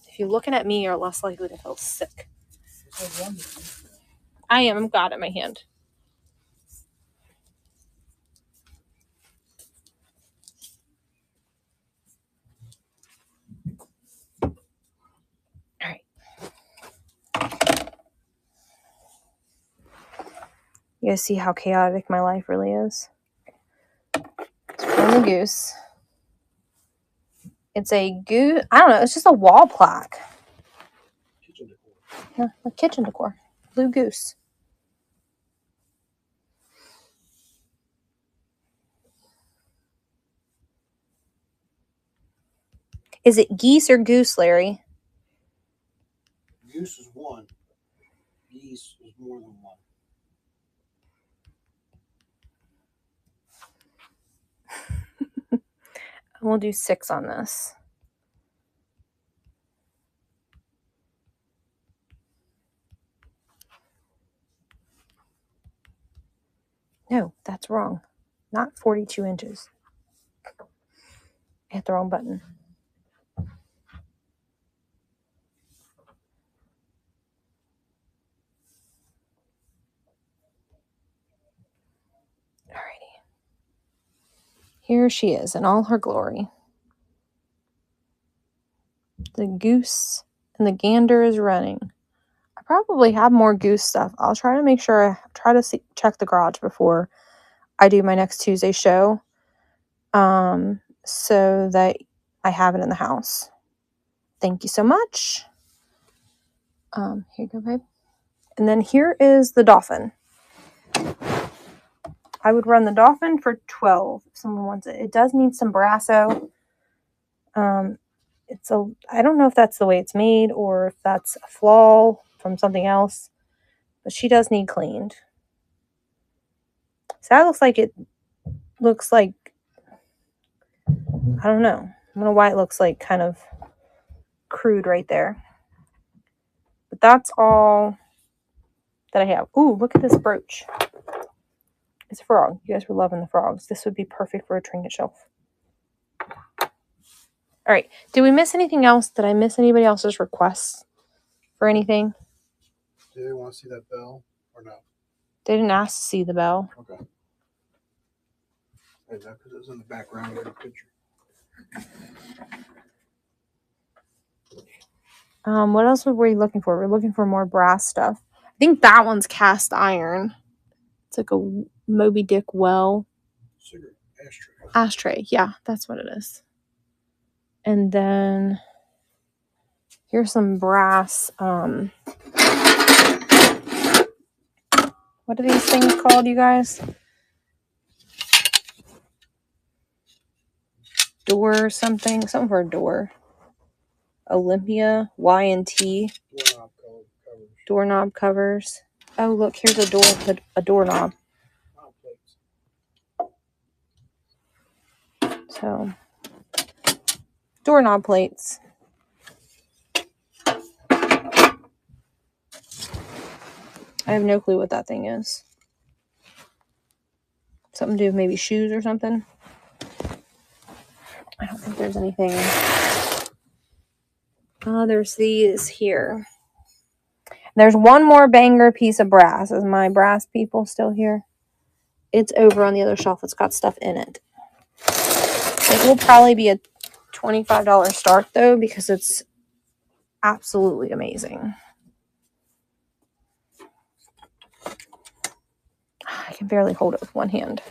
If you're looking at me, you're less likely to feel sick. I am. I've got it in my hand. All right. You guys see how chaotic my life really is? It's from the goose. It's a goose. I don't know. It's just a wall plaque. Kitchen decor. Yeah, a kitchen decor. Blue goose. Is it geese or goose, Larry? Goose is one. Geese is more than one. We'll do 6 on this. No, that's wrong. Not 42 inches. I hit the wrong button. Alrighty. Here she is in all her glory. The goose and the gander is running. I probably have more goose stuff. I'll try to make sure I try to check the garage before I do my next Tuesday show, so that I have it in the house. Thank you so much. Here you go, babe. And then here is the dolphin. I would run the dolphin for 12 if someone wants it. It does need some brasso. I don't know if that's the way it's made or if that's a flaw from something else, but she does need cleaned. So that looks like, I don't know. I don't know why it looks like kind of crude right there. But that's all that I have. Ooh, look at this brooch. It's a frog. You guys were loving the frogs. This would be perfect for a trinket shelf. All right. Did we miss anything else? Did I miss anybody else's requests for anything? Do they want to see that bell or no? They didn't ask to see the bell. Okay. Because it was in the background of the picture. What else were we looking for? We're looking for more brass stuff. I think that one's cast iron. It's like a Moby Dick well. Cigarette ashtray. Ashtray. Yeah, that's what it is. And then here's some brass. What are these things called, you guys? Door something. Something for a door. Olympia. Y&T. Doorknob covers. Oh, look, here's a doorknob. So, doorknob plates. I have no clue what that thing is. Something to do with maybe shoes or something. I don't think there's anything. There's these here. There's one more banger piece of brass. Is my brass people still here? It's over on the other shelf. It's got stuff in it. It will probably be a $25 start, though, because it's absolutely amazing. I can barely hold it with one hand.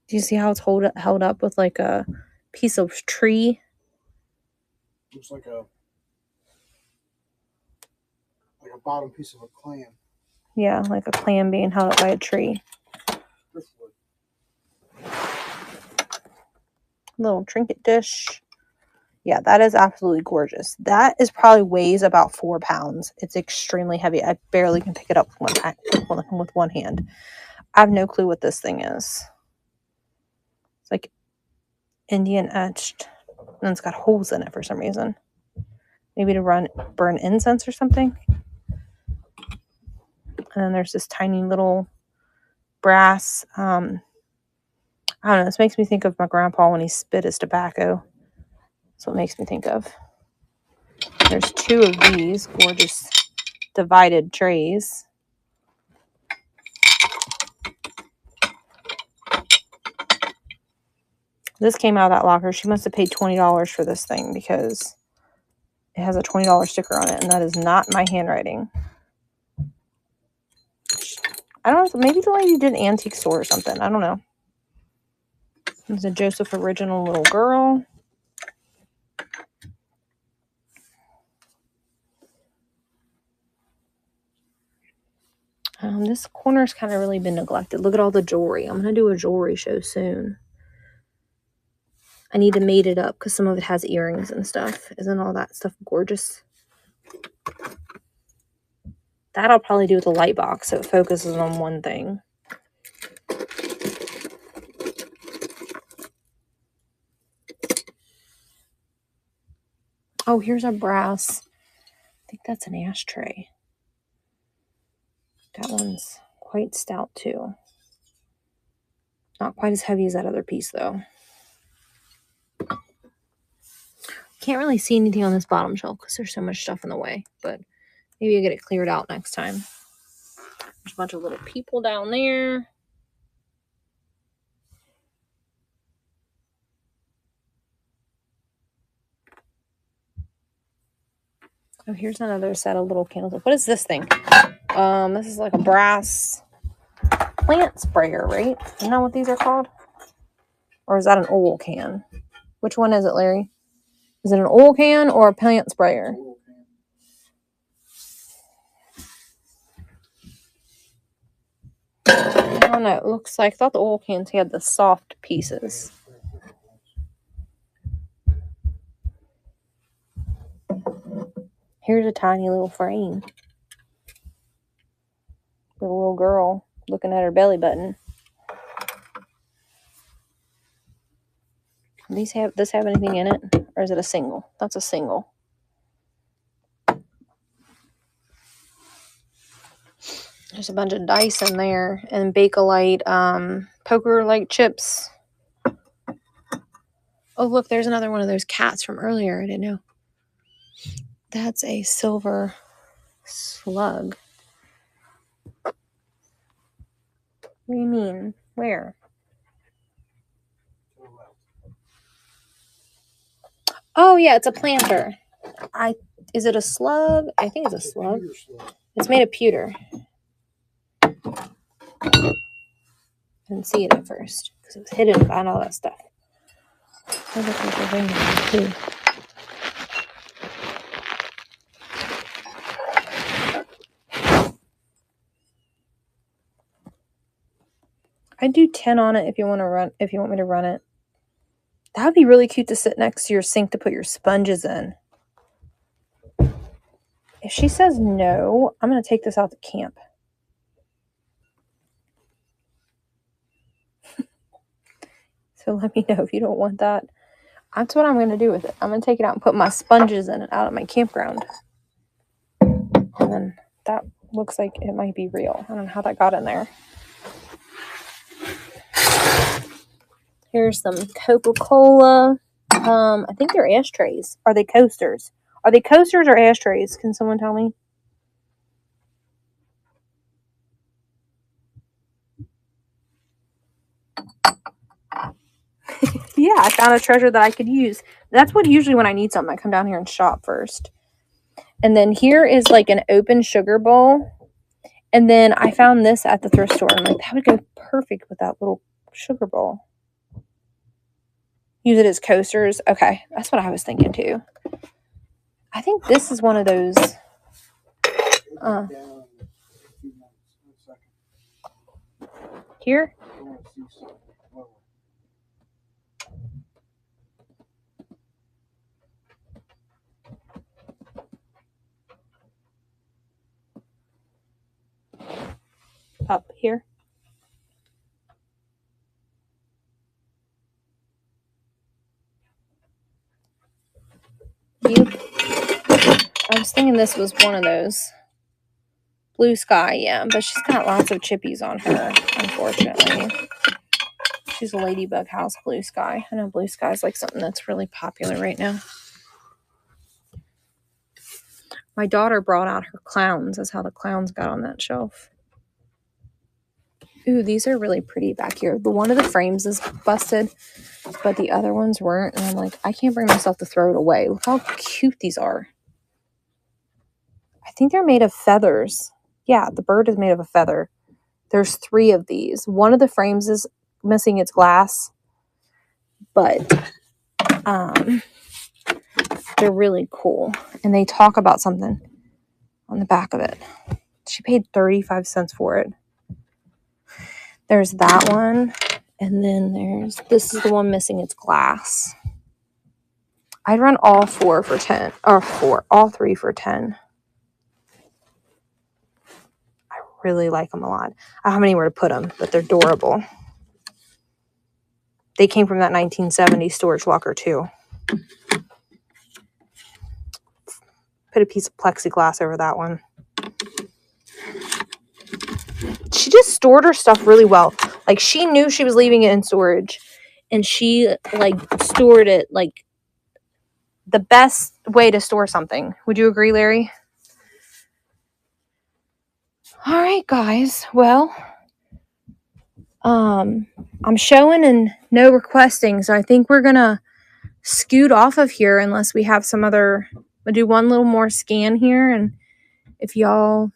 Do you see how it's held up with like a piece of tree? Looks like a bottom piece of a clam. Yeah, like a clam being held up by a tree. Driftwood. Little trinket dish. Yeah, that is absolutely gorgeous. That is probably weighs about 4 pounds. It's extremely heavy. I barely can pick it up with one hand. I have no clue what this thing is. It's like Indian etched. And it's got holes in it for some reason. Maybe to burn incense or something. And then there's this tiny little brass. I don't know. This makes me think of my grandpa when he spit his tobacco. That's what it makes me think of. There's 2 of these gorgeous divided trays. This came out of that locker. She must have paid $20 for this thing because it has a $20 sticker on it, and that is not my handwriting. I don't know. Maybe the lady did an antique store or something. I don't know. There's a Joseph original little girl. This corner's kind of really been neglected. Look at all the jewelry. I'm going to do a jewelry show soon. I need to mate it up because some of it has earrings and stuff. Isn't all that stuff gorgeous? That I'll probably do with a light box so it focuses on one thing. Oh, here's a brass. I think that's an ashtray. That one's quite stout too. Not quite as heavy as that other piece though. Can't really see anything on this bottom shelf because there's so much stuff in the way, but maybe I'll get it cleared out next time. There's a bunch of little people down there. Oh, here's another set of little candles. What is this thing? This is like a brass plant sprayer, right? Isn't that what these are called? Or is that an oil can? Which one is it, Larry? Is it an oil can or a plant sprayer? I don't know. It looks like, I thought the oil cans had the soft pieces. Here's a tiny little frame. With a little girl looking at her belly button. Does this have anything in it? Or is it a single? That's a single. There's a bunch of dice in there. And Bakelite poker like chips. Oh, look, there's another one of those cats from earlier. I didn't know. That's a silver slug. What do you mean? Where? Oh, yeah, it's a planter. Is it a slug? I think it's a slug. It's made of pewter. I didn't see it at first because it was hidden behind all that stuff. I look like a ring too. I'd do 10 on it if you want me to run it. That would be really cute to sit next to your sink to put your sponges in. If she says no, I'm going to take this out to camp. So let me know if you don't want that. That's what I'm going to do with it. I'm going to take it out and put my sponges in it out at my campground. And then that looks like it might be real. I don't know how that got in there. Here's some Coca-Cola. I think they're ashtrays. Are they coasters? Are they coasters or ashtrays? Can someone tell me? Yeah, I found a treasure that I could use. That's what usually when I need something, I come down here and shop first. And then here is like an open sugar bowl. And then I found this at the thrift store. I'm like, that would go perfect with that little sugar bowl. Use it as coasters. Okay, that's what I was thinking too. I think this is one of those. It'll be Uh. down in a few minutes. In a second. Here? I want to see something lower. Up here. I was thinking this was one of those. Blue Sky, yeah, but she's got lots of chippies on her, unfortunately. She's a ladybug house, Blue Sky. I know Blue Sky is like something that's really popular right now. My daughter brought out her clowns. That's how the clowns got on that shelf. Ooh, these are really pretty back here. The one of the frames is busted, but the other ones weren't. And I'm like, I can't bring myself to throw it away. Look how cute these are. I think they're made of feathers. Yeah, the bird is made of a feather. There's 3 of these. One of the frames is missing its glass, but they're really cool. And they talk about something on the back of it. She paid 35 cents for it. There's that one. And then this is the one missing its glass. I'd run all 4 for 10. Or all 3 for 10. I really like them a lot. I don't have anywhere to put them, but they're adorable. They came from that 1970s storage locker too. Put a piece of plexiglass over that one. She just stored her stuff really well. Like, she knew she was leaving it in storage, and she like stored it like the best way to store something. Would you agree, Larry? All right, guys. Well, I'm showing and no requesting, so I think we're gonna scoot off of here unless we have some other. We'll do one little more scan here, and if y'all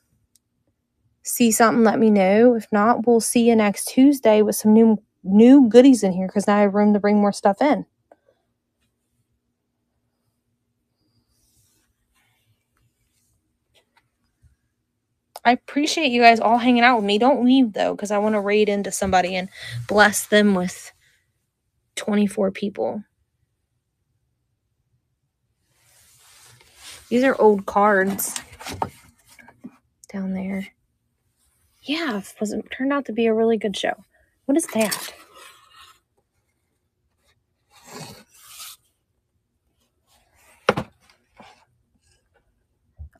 see something, let me know. If not, we'll see you next Tuesday with some new goodies in here, because now I have room to bring more stuff in. I appreciate you guys all hanging out with me. Don't leave, though, because I want to raid into somebody and bless them with 24 people. These are old cards down there. Yeah, it turned out to be a really good show. What is that?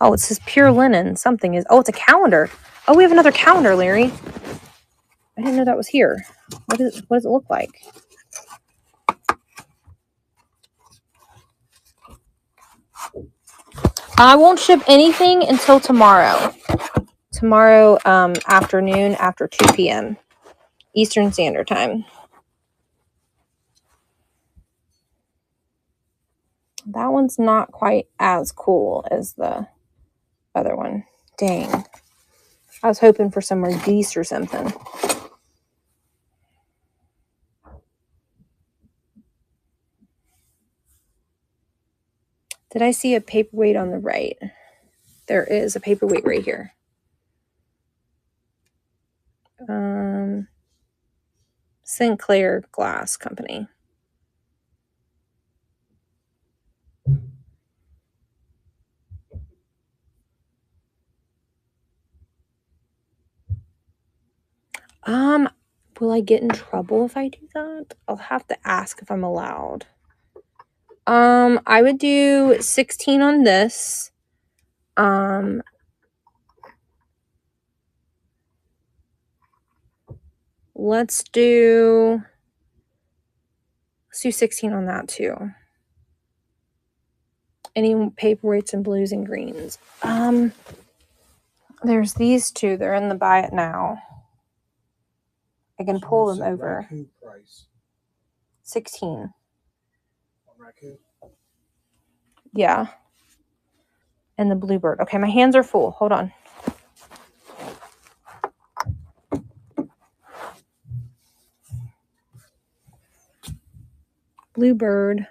Oh, it says pure linen. Something is. Oh, it's a calendar. Oh, we have another calendar, Larry. I didn't know that was here. What does it look like? I won't ship anything until tomorrow. Tomorrow afternoon after 2 p.m. Eastern Standard Time. That one's not quite as cool as the other one. Dang. I was hoping for some more geese or something. Did I see a paperweight on the right? There is a paperweight right here. Sinclair Glass Company. Will I get in trouble if I do that? I'll have to ask if I'm allowed. I would do 16 on this. Let's do 16 on that too. Any paperweights in blues and greens. There's these 2. They're in the buy it now. I can pull them over. Price. 16. On raccoon. Yeah. And the bluebird. Okay, my hands are full. Hold on. Bluebird.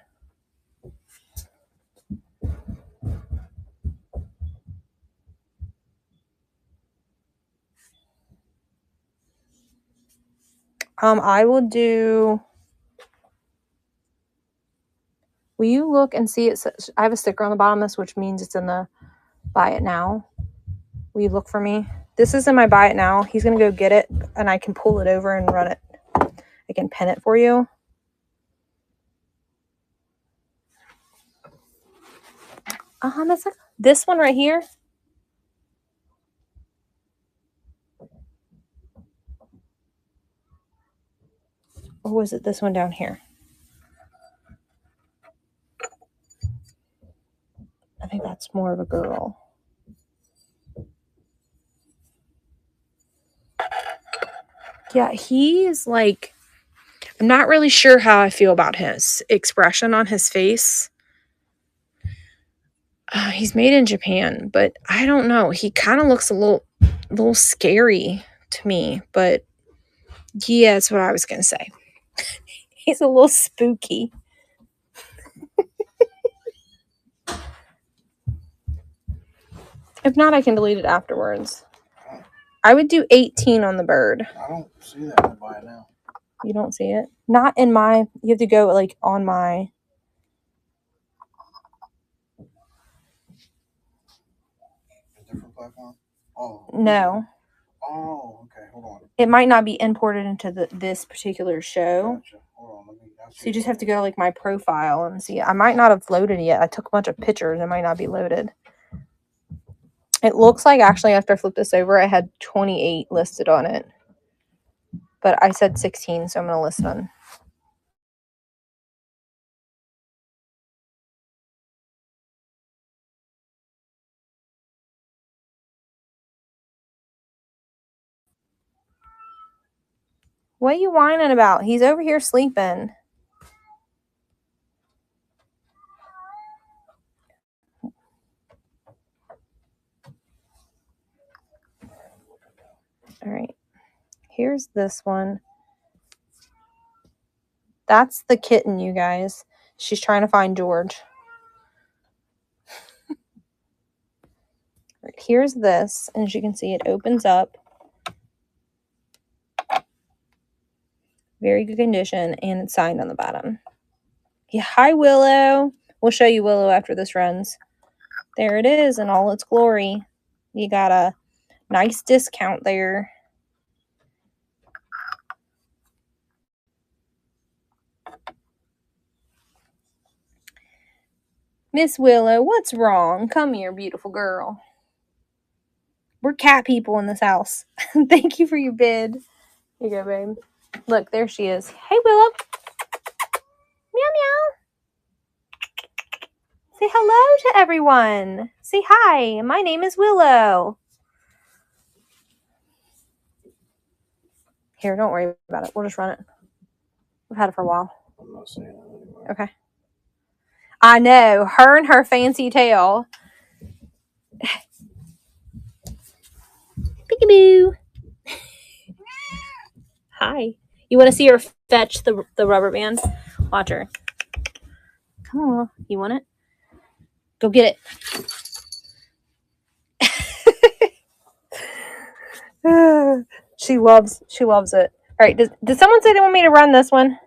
I will do. Will you look and see it? I have a sticker on the bottom of this, which means it's in the buy it now. Will you look for me? This is in my buy it now. He's going to go get it, and I can pull it over and run it. I can pin it for you. That's like this one right here. Or was it this one down here? I think that's more of a girl. Yeah, he's like, I'm not really sure how I feel about his expression on his face. He's made in Japan, but I don't know. He kind of looks a little scary to me, but yeah, that's what I was going to say. He's a little spooky. If not, I can delete it afterwards. I would do 18 on the bird. I don't see that in the buy it now. You don't see it? Not in my, you have to go like on my. A different platform? Oh. No. Oh, okay. Hold on. It might not be imported into this particular show. Gotcha. Hold on. So you just have to go like my profile and see. I might not have loaded it yet. I took a bunch of pictures. It might not be loaded. It looks like actually after I flip this over, I had 28 listed on it. But I said 16, so I'm going to list one. What are you whining about? He's over here sleeping. All right. Here's this one. That's the kitten, you guys. She's trying to find George. Right, here's this. And as you can see, it opens up. Very good condition. And it's signed on the bottom. Yeah, hi, Willow. We'll show you Willow after this runs. There it is in all its glory. You got a nice discount there. Miss Willow, what's wrong? Come here, beautiful girl. We're cat people in this house. Thank you for your bid. Here you go, babe. Look, there she is. Hey, Willow. Meow, meow. Say hello to everyone. Say hi. My name is Willow. Here, don't worry about it. We'll just run it. We've had it for a while. I'm not saying that anymore. Okay. I know. Her and her fancy tail. Peekaboo. Hi. You want to see her fetch the rubber band? Watch her. Come on. You want it? Go get it. She loves it. All right. Did someone say they want me to run this one?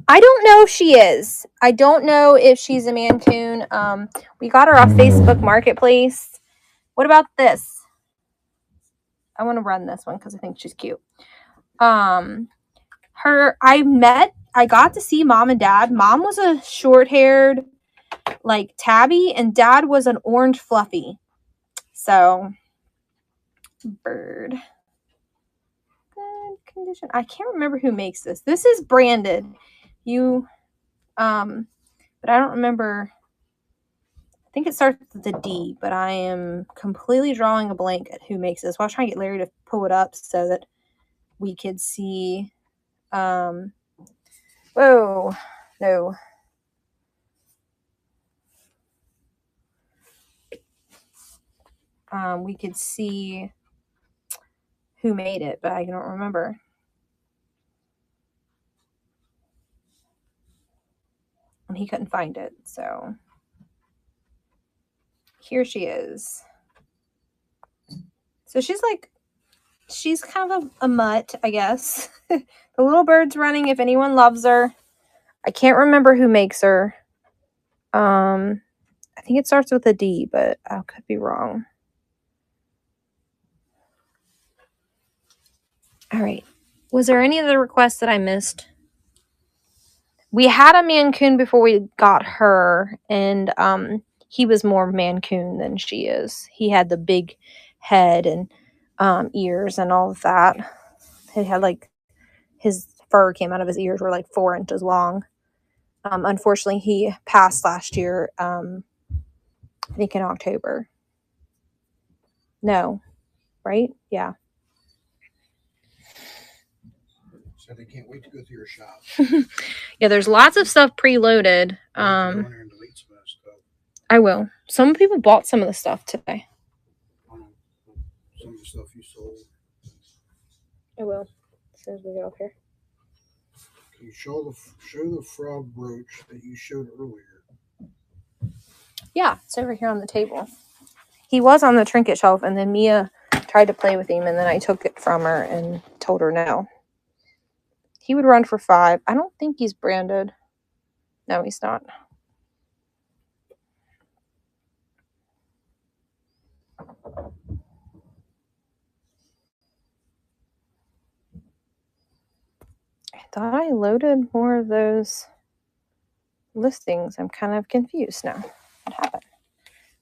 I don't know if she is. I don't know if she's a Mancoon. We got her off Facebook Marketplace. What about this? I want to run this one because I think she's cute. I got to see mom and dad. Mom was a short-haired, like tabby, and dad was an orange fluffy. So, bird. Good condition. I can't remember who makes this. This is branded. But I don't remember. I think it starts with a D, but I am completely drawing a blank at who makes this. Well, I was trying to get Larry to pull it up so that we could see. Whoa, no. We could see who made it, but I don't remember. And he couldn't find it, so here she is. So she's kind of a mutt, I guess. The little bird's running if anyone loves her. I can't remember who makes her. I think it starts with a D, but I could be wrong. All right. Was there any other requests that I missed? We had a Mancoon before we got her, and he was more Mancoon than she is. He had the big head and ears and all of that. He had like his fur came out of his ears were like 4 inches long. Unfortunately, he passed last year. I think in October. No, right? Yeah. So they can't wait to go through your shop. Yeah, there's lots of stuff preloaded. Go in there and delete some of that stuff. I will. Some people bought some of the stuff today. Some of the stuff you sold. I will. As soon as we get off here. Can you show the frog brooch that you showed earlier? Yeah, it's over here on the table. He was on the trinket shelf, and then Mia tried to play with him, and then I took it from her and told her no. He would run for 5. I don't think he's branded. No, he's not. I thought I loaded more of those listings. I'm kind of confused now. What happened?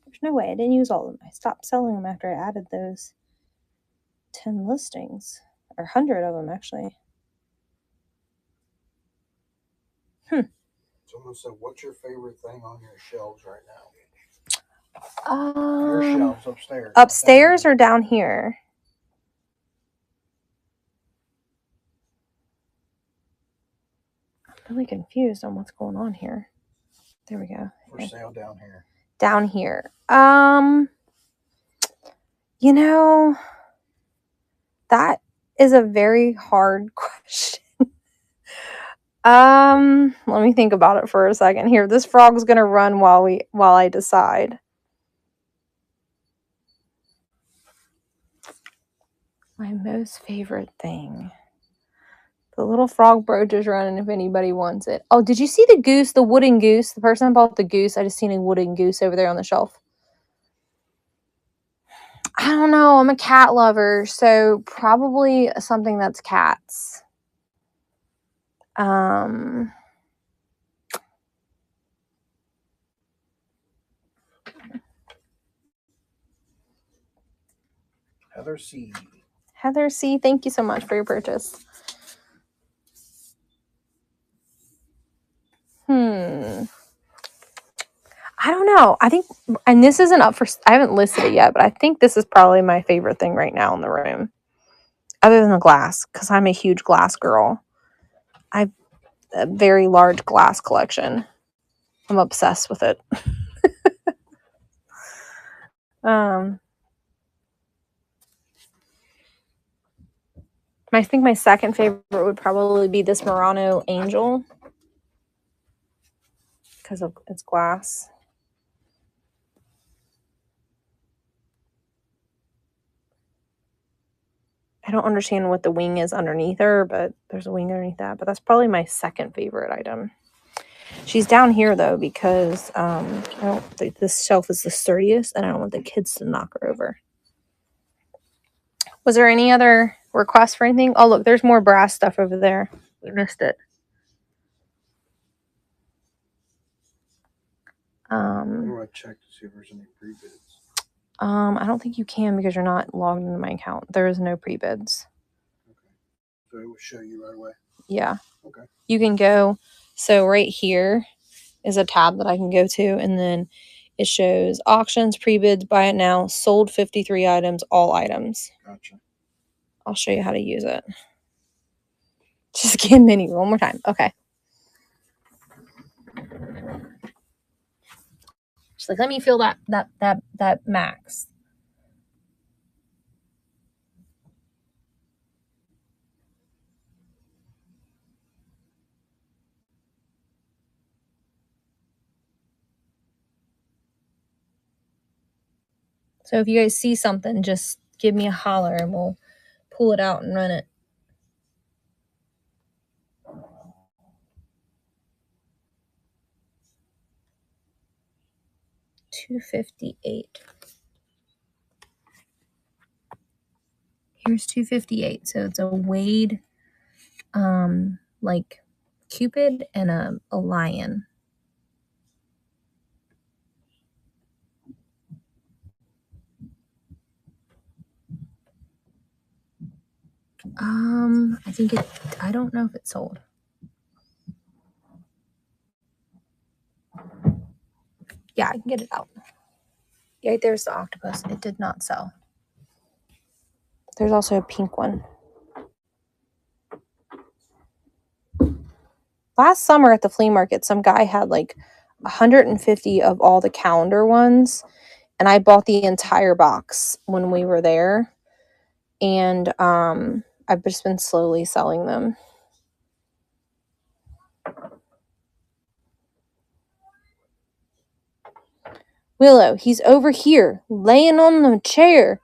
There's no way. I didn't use all of them. I stopped selling them after I added those 10 listings. Or 100 of them, actually. Someone said, what's your favorite thing on your shelves right now? Your shelves upstairs. Upstairs or down here? I'm really confused on what's going on here. There we go. For sale down here. Down here. You know, that is a very hard question. Let me think about it for a second here. This frog's gonna run while I decide. My most favorite thing. The little frog brooch is running if anybody wants it. Oh, did you see the goose, the wooden goose? The person that bought the goose, I just seen a wooden goose over there on the shelf. I don't know. I'm a cat lover, so probably something that's cats. Heather C. Heather C, thank you so much for your purchase. I don't know. I think, and this isn't up for, I haven't listed it yet, but I think this is probably my favorite thing right now in the room. Other than the glass, because I'm a huge glass girl. I have a very large glass collection. I'm obsessed with it. I think my second favorite would probably be this Murano Angel. Because of its glass. I don't understand what the wing is underneath her, but there's a wing underneath that. But that's probably my second favorite item. She's down here, though, because I don't think this shelf is the sturdiest, and I don't want the kids to knock her over. Was there any other requests for anything? Oh, look, there's more brass stuff over there. We missed it. Where do I check to see if there's any pre-bids? I don't think you can because you're not logged into my account. There is no pre-bids. Okay. So it will show you right away? Yeah. Okay. You can go. So right here is a tab that I can go to, and then it shows auctions, pre-bids, buy it now, sold 53 items, all items. Gotcha. I'll show you how to use it. Just get menu one more time. Okay. Just like, let me feel that max. So if you guys see something, just give me a holler and we'll pull it out and run it. $258. Here's $258. So it's a Wade, like Cupid and a lion. I think I don't know if it's sold. Yeah, I can get it out. Yeah, there's the octopus. It did not sell. There's also a pink one. Last summer at the flea market, some guy had like 150 of all the calendar ones, and I bought the entire box when we were there. And I've just been slowly selling them. Willow, he's over here, laying on the chair.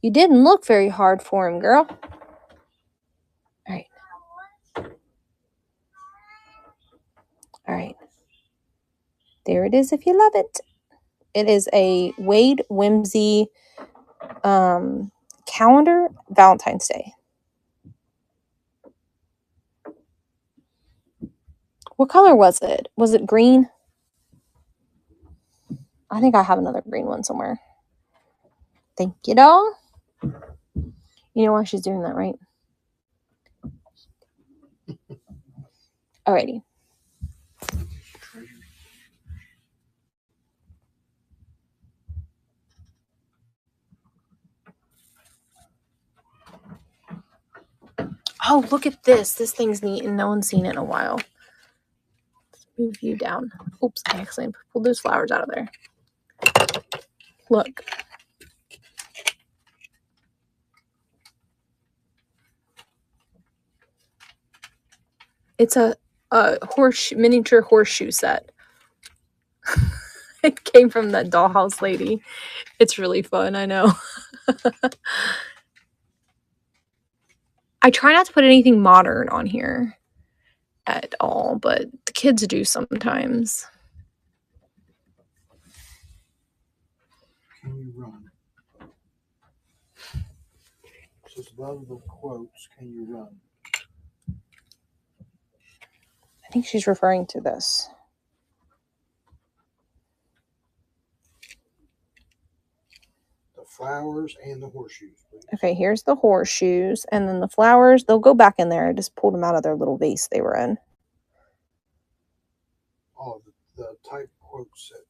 You didn't look very hard for him, girl. All right. All right. There it is if you love it. It is a Wade Whimsy calendar Valentine's Day. What color was it? Was it green? I think I have another green one somewhere. Thank you, doll. You know why she's doing that, right? Alrighty. Oh, look at this. This thing's neat and no one's seen it in a while. Let's move you down. Oops, I accidentally pulled those flowers out of there. Look. It's a miniature horseshoe set. It came from that dollhouse lady. It's really fun, I know. I try not to put anything modern on here at all, but the kids do sometimes. Can you run? Says love the quotes. Can you run? I think she's referring to this. The flowers and the horseshoes, please. Okay, here's the horseshoes, and then the flowers, they'll go back in there. I just pulled them out of their little vase they were in. Oh, the type sets.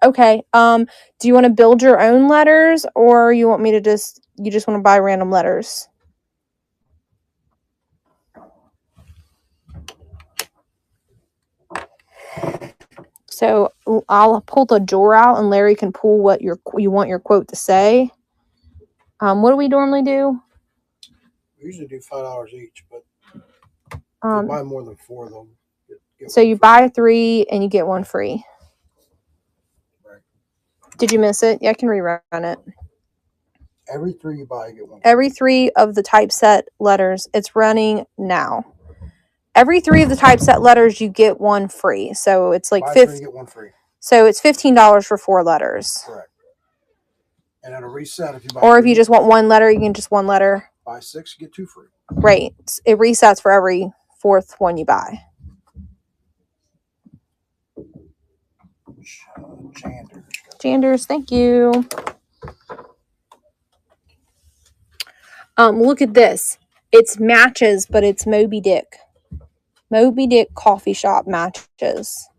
Okay, do you want to build your own letters, or you want me to you just want to buy random letters? So I'll pull the drawer out, and Larry can pull what you want your quote to say. What do we normally do? We usually do $5 each, but if you buy more than 4 of them, so you buy 3 and you get 1 free. Right. Did you miss it? Yeah, I can rerun it. Every 3 you buy, you get 1 free. Every 3 of the typeset letters, it's running now. Every 3 of the typeset letters, you get 1 free. So it's like buy 3, get 1 free. So it's $15 for 4 letters. Correct. And it'll reset if you buy. Or if you just want 1 letter, you can just 1 letter. Buy 6, get 2 free. Right. It resets for every 4th one you buy. Janders, thank you. Look at this. It's matches, but it's Moby Dick. Moby Dick coffee shop matches.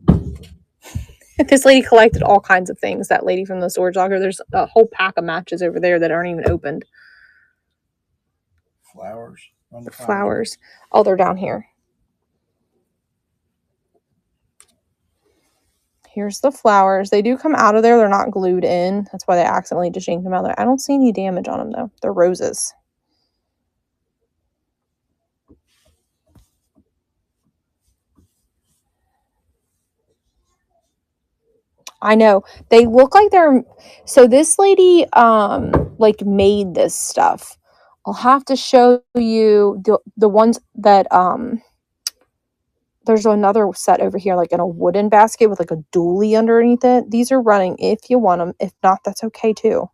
This lady collected all kinds of things. That lady from the storage locker. There's a whole pack of matches over there that aren't even opened. Flowers. The flowers. Oh, they're down here. Here's the flowers. They do come out of there. They're not glued in. That's why they accidentally just yanked them out of there. I don't see any damage on them, though. They're roses. I know. They look like they're... So this lady like made this stuff. I'll have to show you the ones that there's another set over here, like in a wooden basket with like a dually underneath it. These are running if you want them. If not, that's okay too.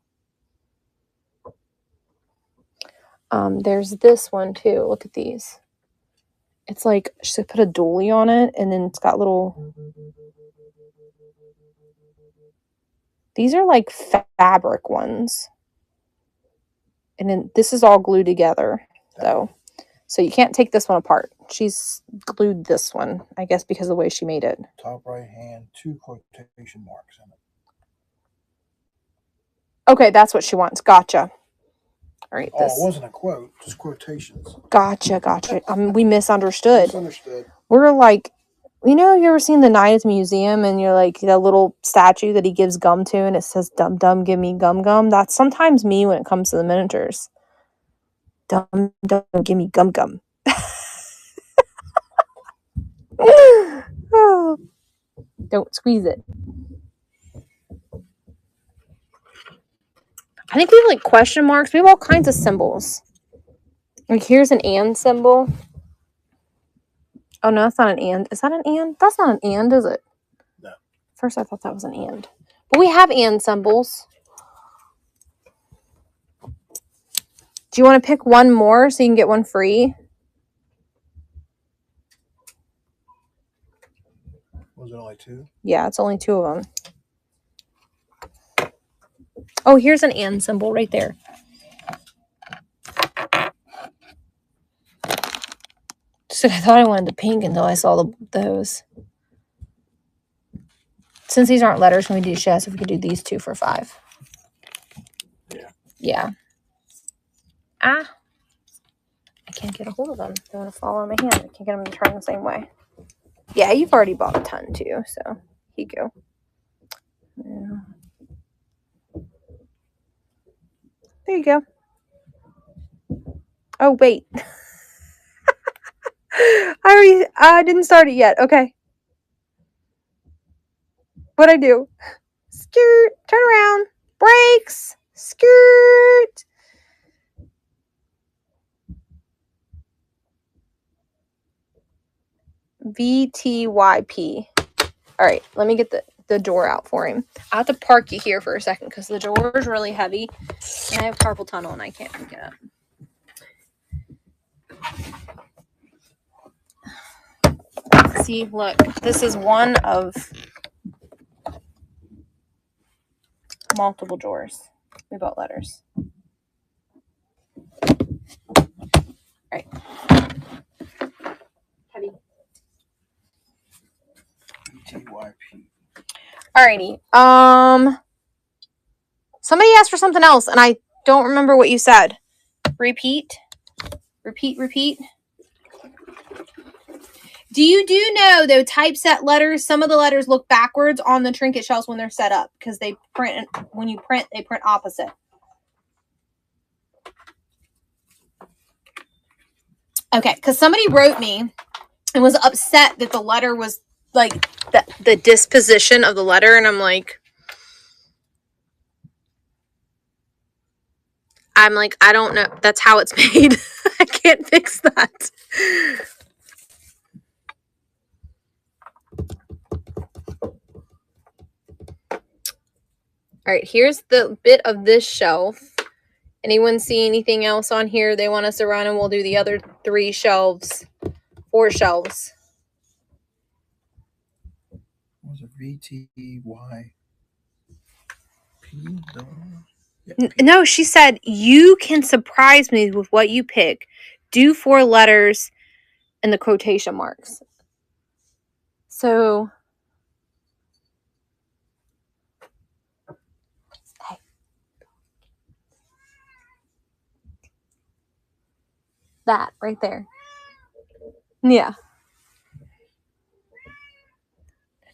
There's this one too. Look at these. It's like she put a dually on it, and then it's got little. These are like fabric ones, and then this is all glued together though, so you can't take this one apart. She's glued this one, I guess, because of the way she made it. Top right hand, 2 quotation marks in it. Okay, that's what she wants. Gotcha. All right. Oh, it wasn't a quote, just quotations. Gotcha. We misunderstood. Misunderstood. We're like, you ever seen the night at the museum and you're like that little statue that he gives gum to and it says dum dum give me gum gum? That's sometimes me when it comes to the miniatures. Dum dum give me gum gum. Oh. Don't squeeze it. I think we have like question marks. We have all kinds of symbols. Like here's an and symbol. Oh no, that's not an and. Is that an and? That's not an and, is it? No. First I thought that was an and. But we have and symbols. Do you want to pick one more so you can get one free? Was it only 2? Yeah, it's only 2 of them. Oh, here's an and symbol right there. So I thought I wanted the pink until I saw those. Since these aren't letters, when we do chess, if we could do these 2 for 5. Yeah. I can't get a hold of them. They want to fall on my hand. I can't get them to turn the same way. Yeah, you've already bought a ton too, so here you go. Yeah. There you go. Oh, wait. I didn't start it yet. Okay. What'd I do? Skirt. Turn around. Brakes. Skirt. VTYP. All right, let me get the door out for him. I have to park you here for a second because the door is really heavy. And I have carpal tunnel and I can't pick it up. See, look, this is one of multiple drawers. We bought letters. All right. Heavy. TYP. Alrighty. Somebody asked for something else, and I don't remember what you said. Repeat. Do you know, though, typeset letters, some of the letters look backwards on the trinket shells when they're set up because they print, when you print, they print opposite. Okay, because somebody wrote me and was upset that the letter was like the disposition of the letter, and I'm like, I don't know. That's how it's made. I can't fix that. All right, here's the bit of this shelf. Anyone see anything else on here they want us to run, and we'll do the other 4 shelves. Was it VTYP? No, she said, you can surprise me with what you pick. Do 4 letters and the quotation marks. So, hey. That right there. Yeah.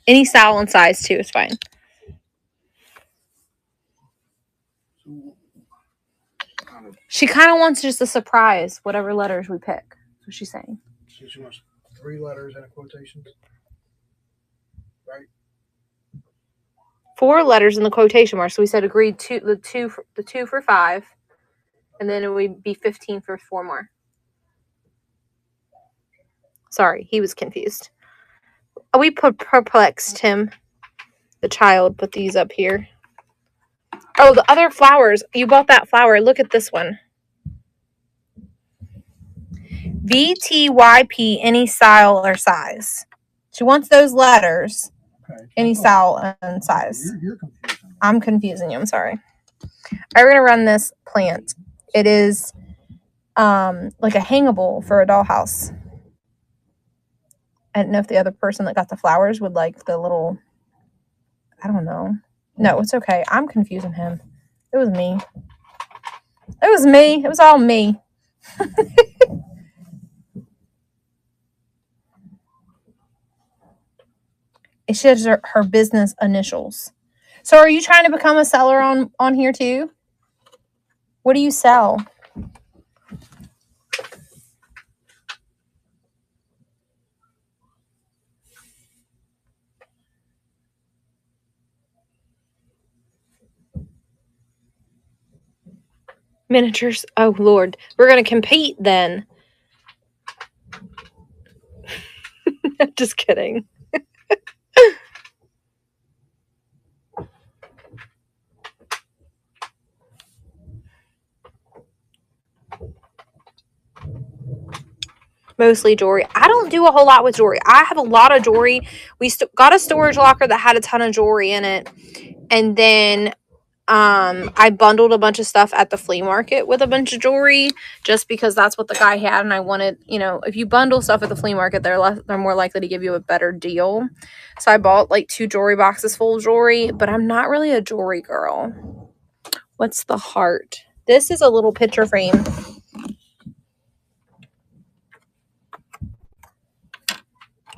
Any style and size too is fine. She kind of wants just a surprise, whatever letters we pick. That's what she's saying. So she wants 3 letters and a quotation, right? 4 letters in the quotation mark. So we said agreed to the two for 5, and then it would be 15 for 4 more. Sorry, he was confused. We perplexed him. The child put these up here. Oh, the other flowers. You bought that flower. Look at this one. VTYP, any style or size. She wants those letters. Okay. Any style and size. You're confusing. I'm confusing you. I'm sorry. We're going to run this plant. It is like a hangable for a dollhouse. I don't know if the other person that got the flowers would like the little, I don't know. No, it's okay. I'm confusing him. It was me. It was me. It was all me. She has her business initials. So are you trying to become a seller on here too? What do you sell? Miniatures. Oh, Lord. We're going to compete then. Just kidding. Mostly jewelry. I don't do a whole lot with jewelry. I have a lot of jewelry. We got a storage locker that had a ton of jewelry in it. And then I bundled a bunch of stuff at the flea market with a bunch of jewelry just because that's what the guy had, and I wanted, if you bundle stuff at the flea market, they're more likely to give you a better deal. So I bought like 2 jewelry boxes full of jewelry, but I'm not really a jewelry girl. What's the heart? This is a little picture frame.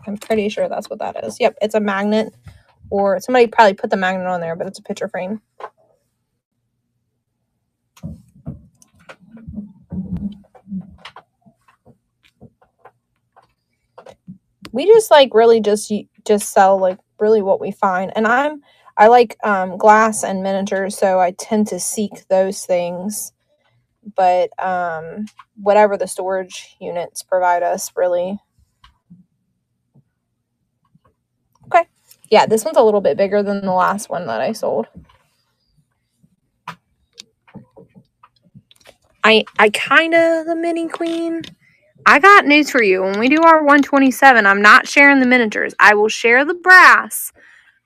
I'm pretty sure that's what that is. Yep, it's a magnet, or somebody probably put the magnet on there, but it's a picture frame. We just really just sell really what we find, and I like glass and miniatures, so I tend to seek those things. But whatever the storage units provide us, really. Okay, yeah, this one's a little bit bigger than the last one that I sold. I kind of the mini queen. I got news for you. When we do our 127, I'm not sharing the miniatures. I will share the brass,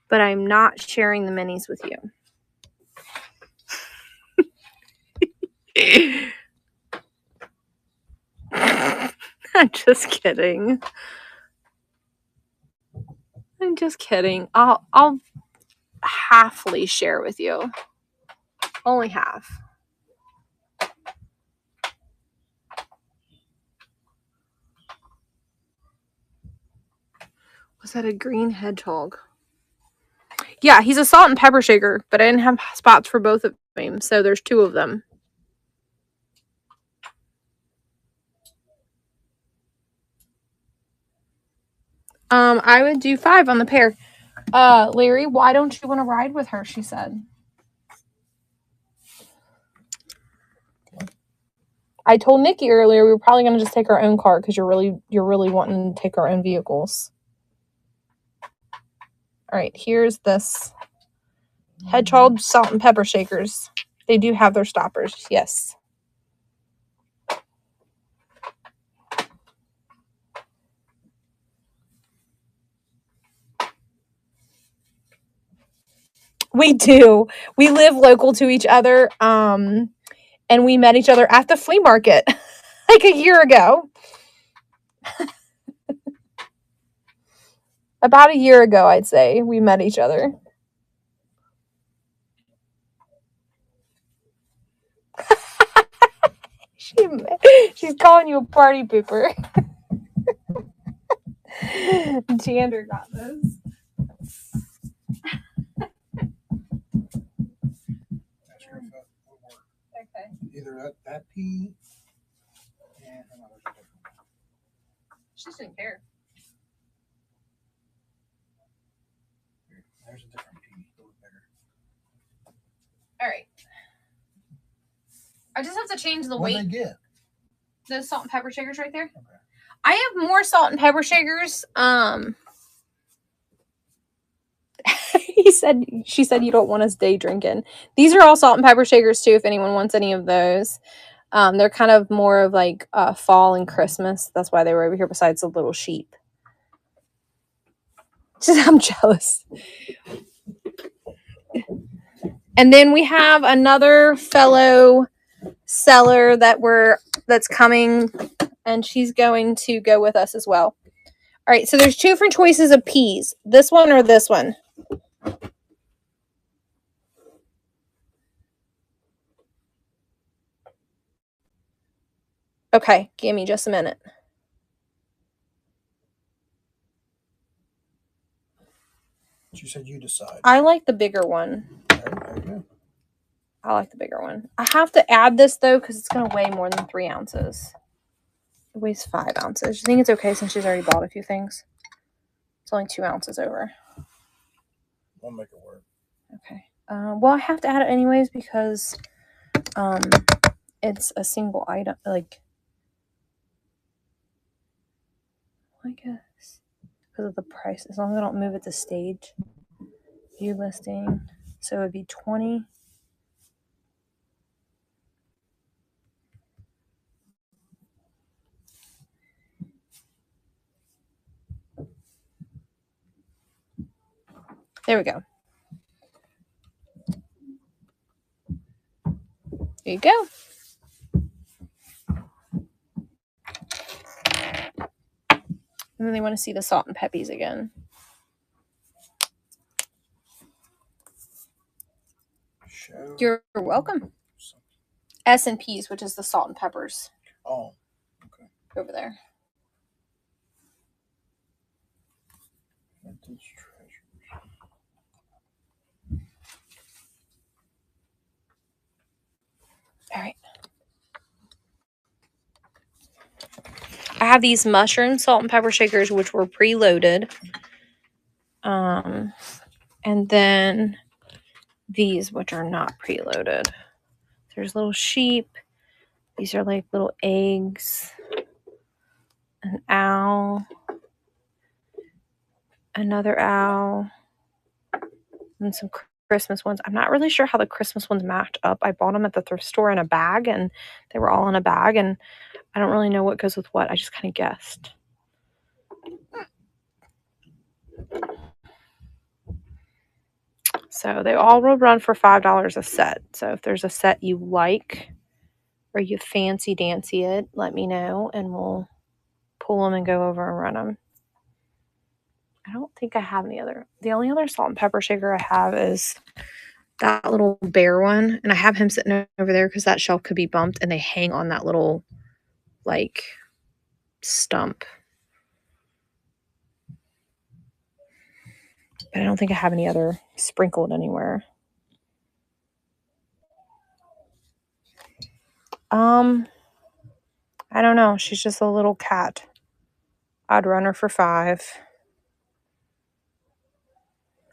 but I'm not sharing the minis with you. I'm just kidding. I'm just kidding. I'll halfly share with you. Only half. Was that a green hedgehog? Yeah, he's a salt and pepper shaker, but I didn't have spots for both of them, so there's 2 of them. I would do 5 on the pair. Larry, why don't you want to ride with her? She said. I told Nikki earlier we were probably going to just take our own car because you're really wanting to take our own vehicles. All right, here's this hedgehog salt and pepper shakers. They do have their stoppers, yes. We do. We live local to each other, and we met each other at the flea market like a year ago. About a year ago, I'd say, we met each other. She's calling you a party pooper. Jander got this. Okay. Either that P and She just didn't care. there's a different P, a little bigger. I just have to change the What weight. did they get? Those salt and pepper shakers right there. Okay. I have more salt and pepper shakers. She said you don't want us day drinking. These are all salt and pepper shakers too, if anyone wants any of those. They're kind of more of like fall and Christmas. That's why they were over here besides the little sheep. I'm jealous. And then we have another fellow seller that's coming, and she's going to go with us as well. All right, so there's two different choices of peas. This one or this one? Okay, give me just a minute. She said you decide. I like the bigger one. Okay. I like the bigger one. I have to add this, though, because it's going to weigh more than 3 ounces. It weighs 5 ounces. I think it's okay since she's already bought a few things. It's only 2 ounces over. We'll make it work. Okay. Well, I have to add it anyways because it's a single item. Like, I guess. Because of the price. As long as I don't move it to stage. View listing. So it would be 20. There we go. There you go. And then they want to see the salt and peppies again. You're welcome. S&Ps, which is the salt and peppers. Oh, okay. Over there. Vintage treasures. All right. I have these mushroom salt and pepper shakers, which were preloaded. And then these, which are not preloaded. There's little sheep. These are like little eggs. An owl. Another owl. And some Christmas ones. I'm not really sure how the Christmas ones matched up. I bought them at the thrift store in a bag, and they were all in a bag, and I don't really know what goes with what. I just kind of guessed. So they all will run for $5 a set. So if there's a set you like or you fancy dancy it, let me know and we'll pull them and go over and run them. I don't think I have any other. The only other salt and pepper shaker I have is that little bear one. And I have him sitting over there because that shelf could be bumped and they hang on that little like stump. But I don't think I have any other sprinkled anywhere. I don't know. She's just a little cat. I'd run her for $5.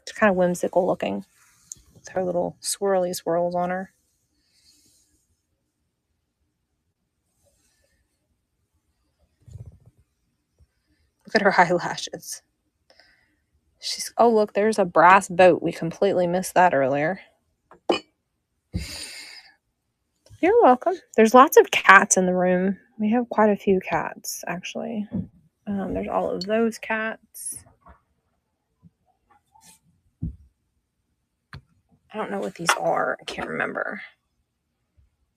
It's kind of whimsical looking. With her little swirly swirls on her. Look at her eyelashes. Oh, look, there's a brass boat. We completely missed that earlier. You're welcome. There's lots of cats in the room. We have quite a few cats, actually. There's all of those cats. I don't know what these are. I can't remember.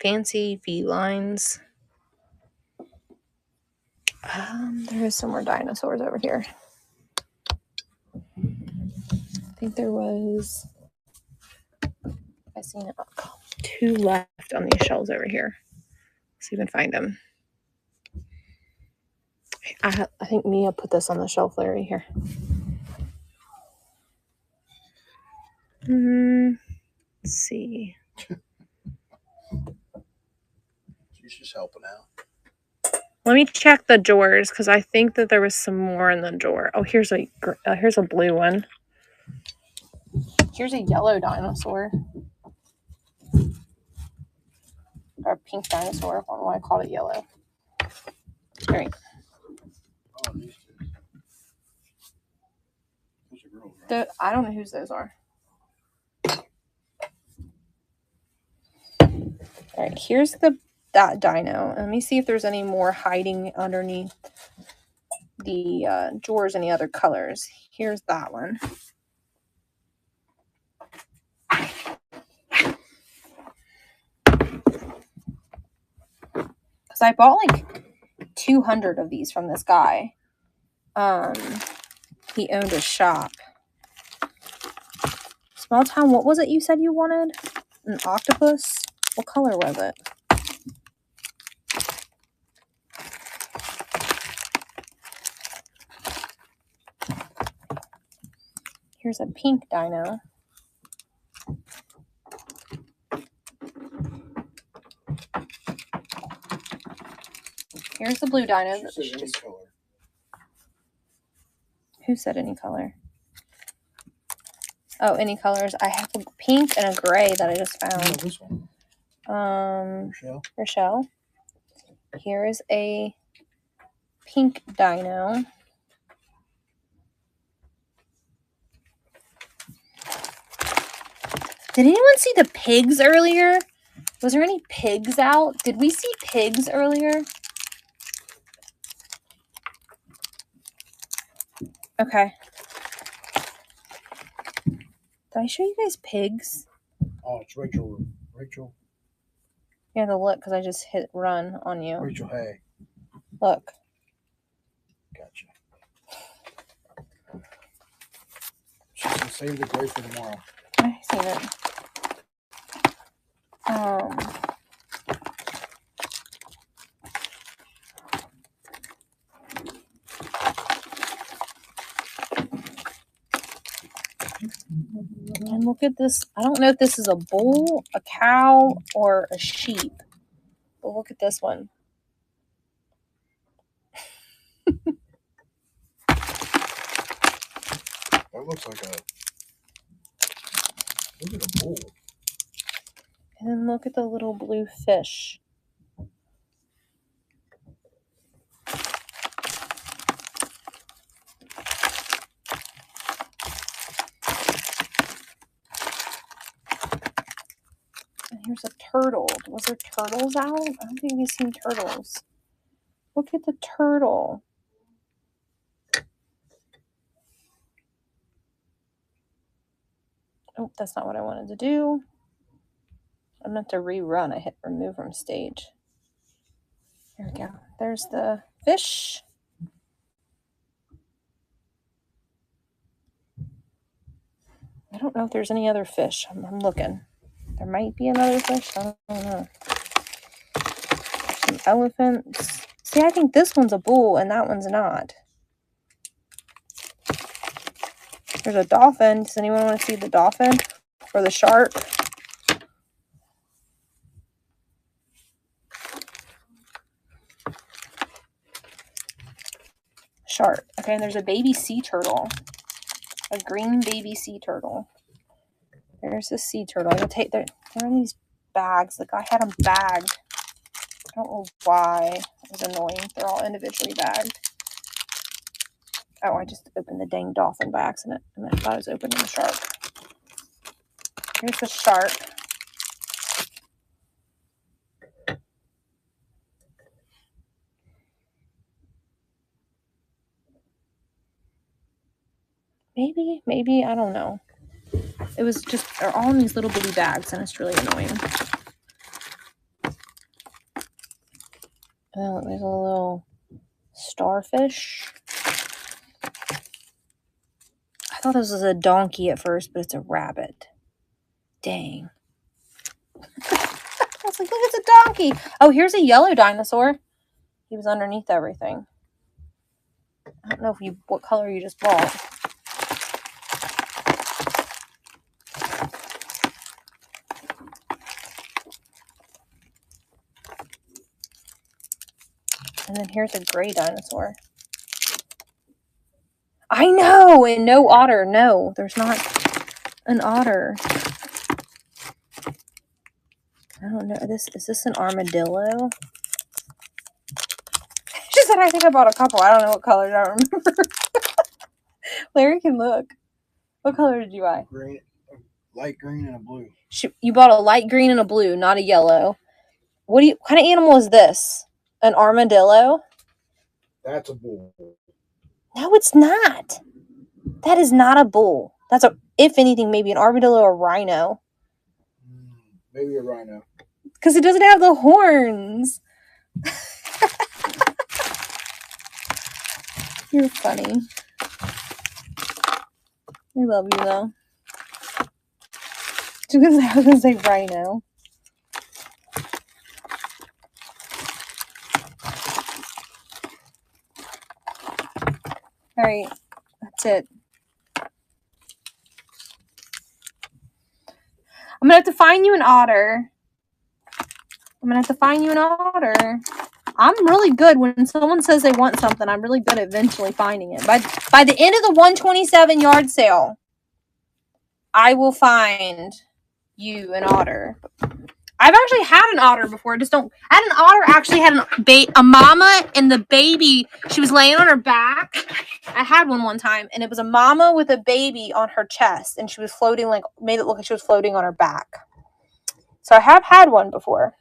Fancy felines. There is some more dinosaurs over here. I think there was... I seen it. 2 left on these shelves over here. See if we can find them. I think Mia put this on the shelf right here. Let's see. She's just helping out. Let me check the drawers because I think that there was some more in the drawer. Oh, here's a blue one. Here's a yellow dinosaur. Or pink dinosaur. I don't know why I called it yellow. All right. Oh, these two. Those are girls, right? I don't know whose those are. All right, here's that dino. Let me see if there's any more hiding underneath the drawers, any other colors. Here's that one. Because I bought like 200 of these from this guy. He owned a shop. Small town, what was it you said you wanted? An octopus? What color was it? Here's a pink dino. Here's the blue dino. She said any color. Who said any color? Oh, any colors. I have a pink and a gray that I just found. Oh, this one. Rochelle. Here is a pink dino. Did anyone see the pigs earlier? Was there any pigs out? Did we see pigs earlier? Okay. Did I show you guys pigs? Oh, it's Rachel. Rachel. You have to look because I just hit run on you. Rachel Hay. Look. Gotcha. She's gonna save the gray for tomorrow. I seen it. And look at this. I don't know if this is a bull, a cow, or a sheep. But look at this one. That looks like a. Look at a bull. And then look at the little blue fish. And here's a turtle. Was there turtles out? I don't think we've seen turtles. Look at the turtle. Oh, that's not what I wanted to do. I meant to rerun. I hit remove from stage. There we go. There's the fish. I don't know if there's any other fish. I'm looking. There might be another fish. I don't know. Some elephants. See, I think this one's a bull and that one's not. There's a dolphin. Does anyone want to see the dolphin? Or the shark? Shark. Okay, and there's a baby sea turtle. A green baby sea turtle. There's the sea turtle. I'm gonna take they're in these bags. The guy had them bagged. I don't know why. It was annoying. They're all individually bagged. Oh, I just opened the dang dolphin by accident. And I thought I was opening the shark. Here's the shark. Maybe, I don't know. It was just, they're all in these little bitty bags, and it's really annoying. Oh, there's a little starfish. I thought this was a donkey at first, but it's a rabbit. Dang. I was like, look, it's a donkey. Oh, here's a yellow dinosaur. He was underneath everything. I don't know what color you just bought. And then here's a gray dinosaur. I know! And no otter. No, there's not an otter. I don't don't know. Is this an armadillo? She said, I think I bought a couple. I don't know what colors. I don't remember. Larry can look. What color did you buy? Green, light green and a blue. You bought a light green and a blue, not a yellow. What kind of animal is this? An armadillo? That's a bull. No, it's not. That is not a bull. That's if anything, maybe an armadillo or rhino. Maybe a rhino. Because it doesn't have the horns. You're funny. I love you, though. I was going to say rhino. All right. That's it. I'm going to have to find you an otter. I'm really good when someone says they want something. I'm really good at eventually finding it. By the end of the 127 yard sale, I will find you an otter. I've actually had an otter before. An otter actually had a mama and the baby. She was laying on her back. I had one time, and it was a mama with a baby on her chest, and she was floating, made it look like she was floating on her back. So I have had one before.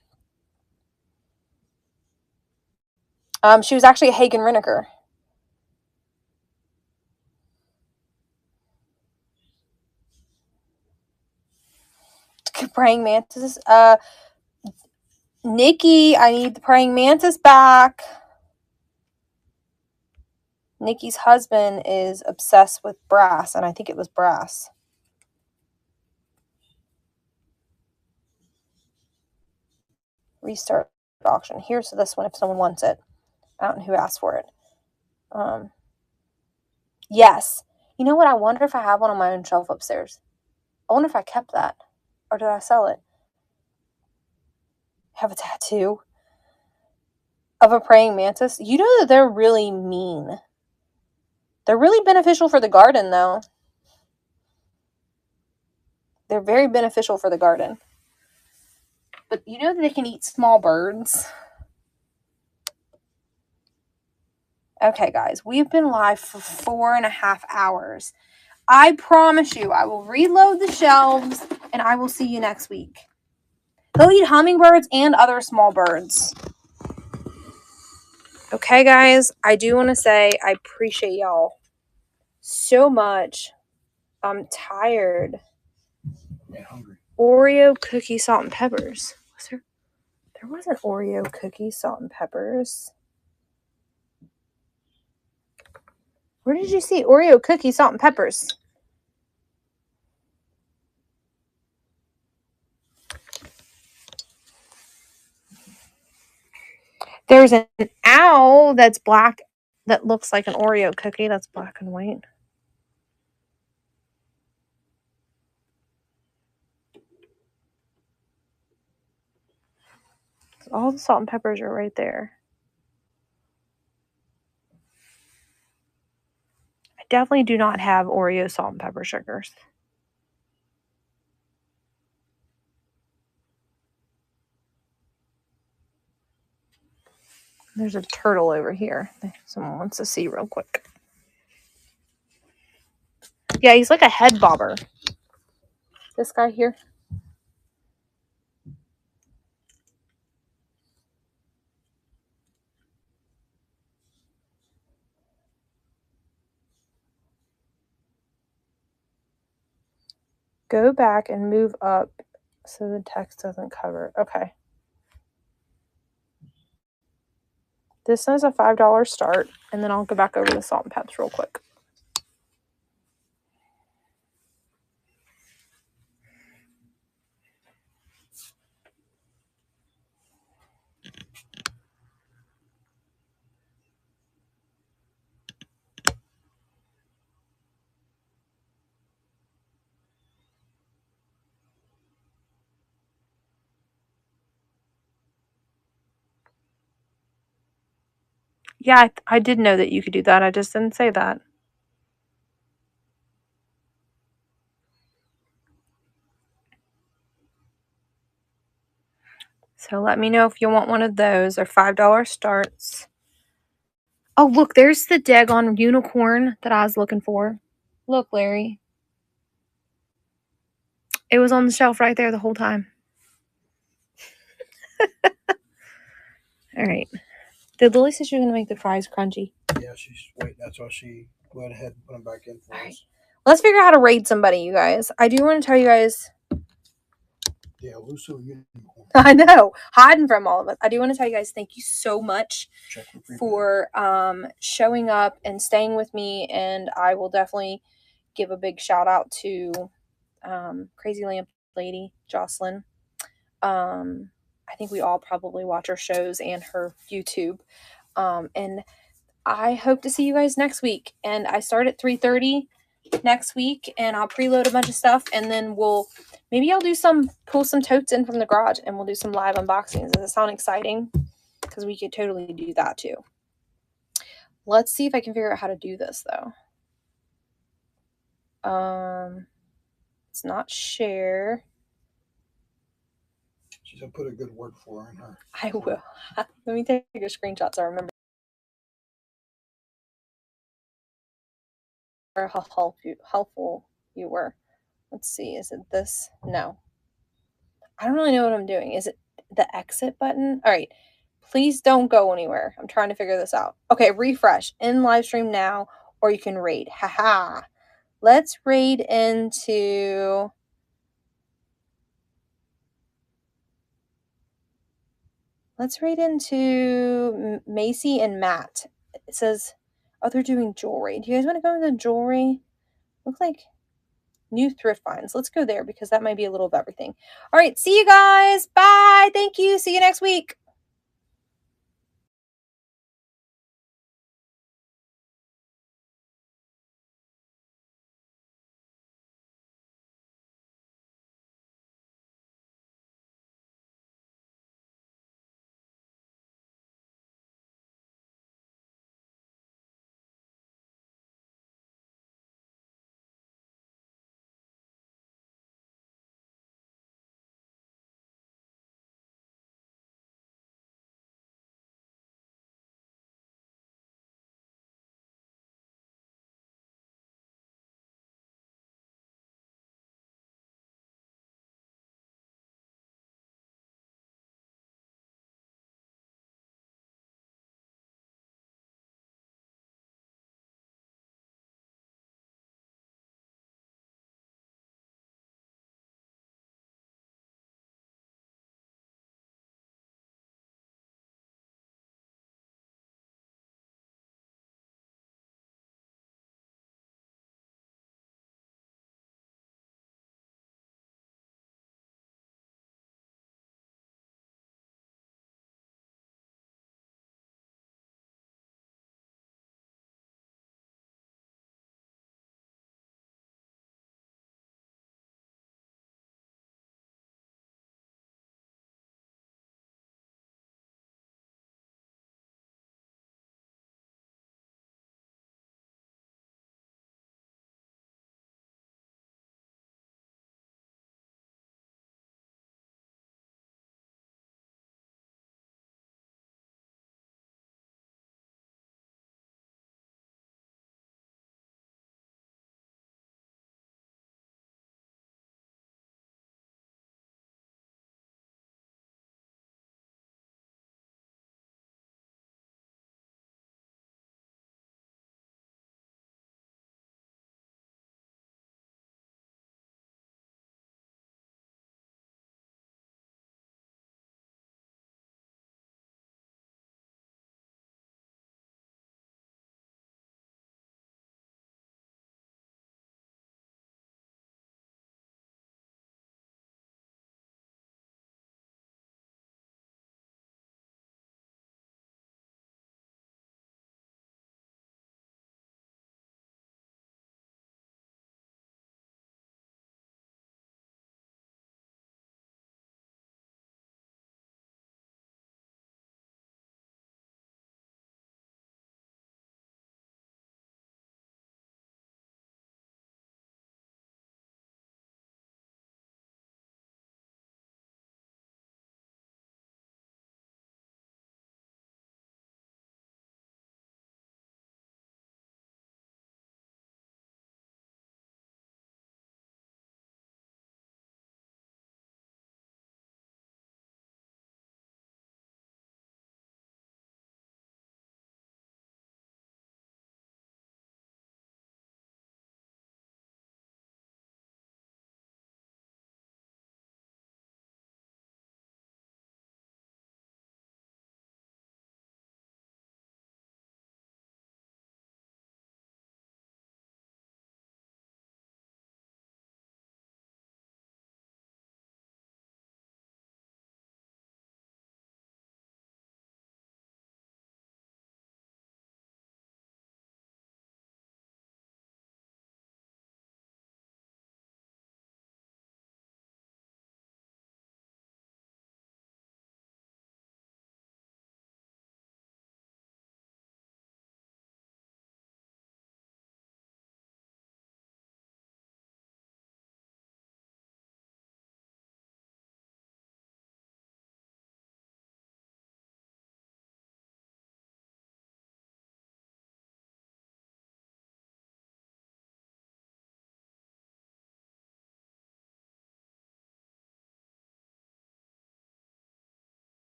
She was actually a Hagen Renaker. Praying mantis. Nikki, I need the praying mantis back. Nikki's husband is obsessed with brass, and I think it was brass. Restart auction. Here's this one if someone wants it. I don't know who asked for it. Yes. You know what? I wonder if I have one on my own shelf upstairs. I wonder if I kept that. Or did I sell it? I have a tattoo of a praying mantis. You know that they're really mean. They're really beneficial for the garden, though. They're very beneficial for the garden. But you know that they can eat small birds? Okay, guys. We've been live for 4.5 hours. I promise you, I will reload the shelves, and I will see you next week. They'll eat hummingbirds and other small birds. Okay, guys, I do want to say I appreciate y'all so much. I'm tired. And hungry. Oreo cookie, salt, and peppers. There wasn't Oreo cookie, salt, and peppers. Where did you see Oreo cookie, salt, and peppers? There's an owl that's black that looks like an Oreo cookie. That's black and white. All the salt and peppers are right there. I definitely do not have Oreo salt and pepper sugars. There's a turtle over here. Someone wants to see real quick. Yeah, he's like a head bobber. This guy here. Go back and move up so the text doesn't cover. Okay. This is a $5 start, and then I'll go back over the salt and peps real quick. Yeah, I did know that you could do that. I just didn't say that. So let me know if you want one of those. They're $5 starts. Oh, look, there's the daggone unicorn that I was looking for. Look, Larry. It was on the shelf right there the whole time. All right. Did Lily say she was going to make the fries crunchy? Yeah, she's waiting. That's why she went ahead and put them back in for All right. us. Let's figure out how to raid somebody, you guys. I do want to tell you guys. Yeah, Lusso Unicorn. I know, hiding from all of us. I do want to tell you guys thank you so much for showing up and staying with me, and I will definitely give a big shout out to Crazy Lamp Lady Jocelyn. I think we all probably watch her shows and her YouTube, and I hope to see you guys next week. And I start at 3:30 next week, and I'll preload a bunch of stuff, and then maybe I'll pull some totes in from the garage, and we'll do some live unboxings. Does it sound exciting? Because we could totally do that too. Let's see if I can figure out how to do this though. It's not share. She's gonna put a good word for her in her. I will. Let me take a screenshot so I remember how helpful you were. Let's see. Is it this? No. I don't really know what I'm doing. Is it the exit button? All right. Please don't go anywhere. I'm trying to figure this out. Okay, refresh. In live stream now, or you can raid. Haha. Let's raid into... Let's raid into Macy and Matt. It says, oh, they're doing jewelry. Do you guys want to go into jewelry? Looks like new thrift finds. Let's go there because that might be a little of everything. All right, see you guys. Bye. Thank you. See you next week.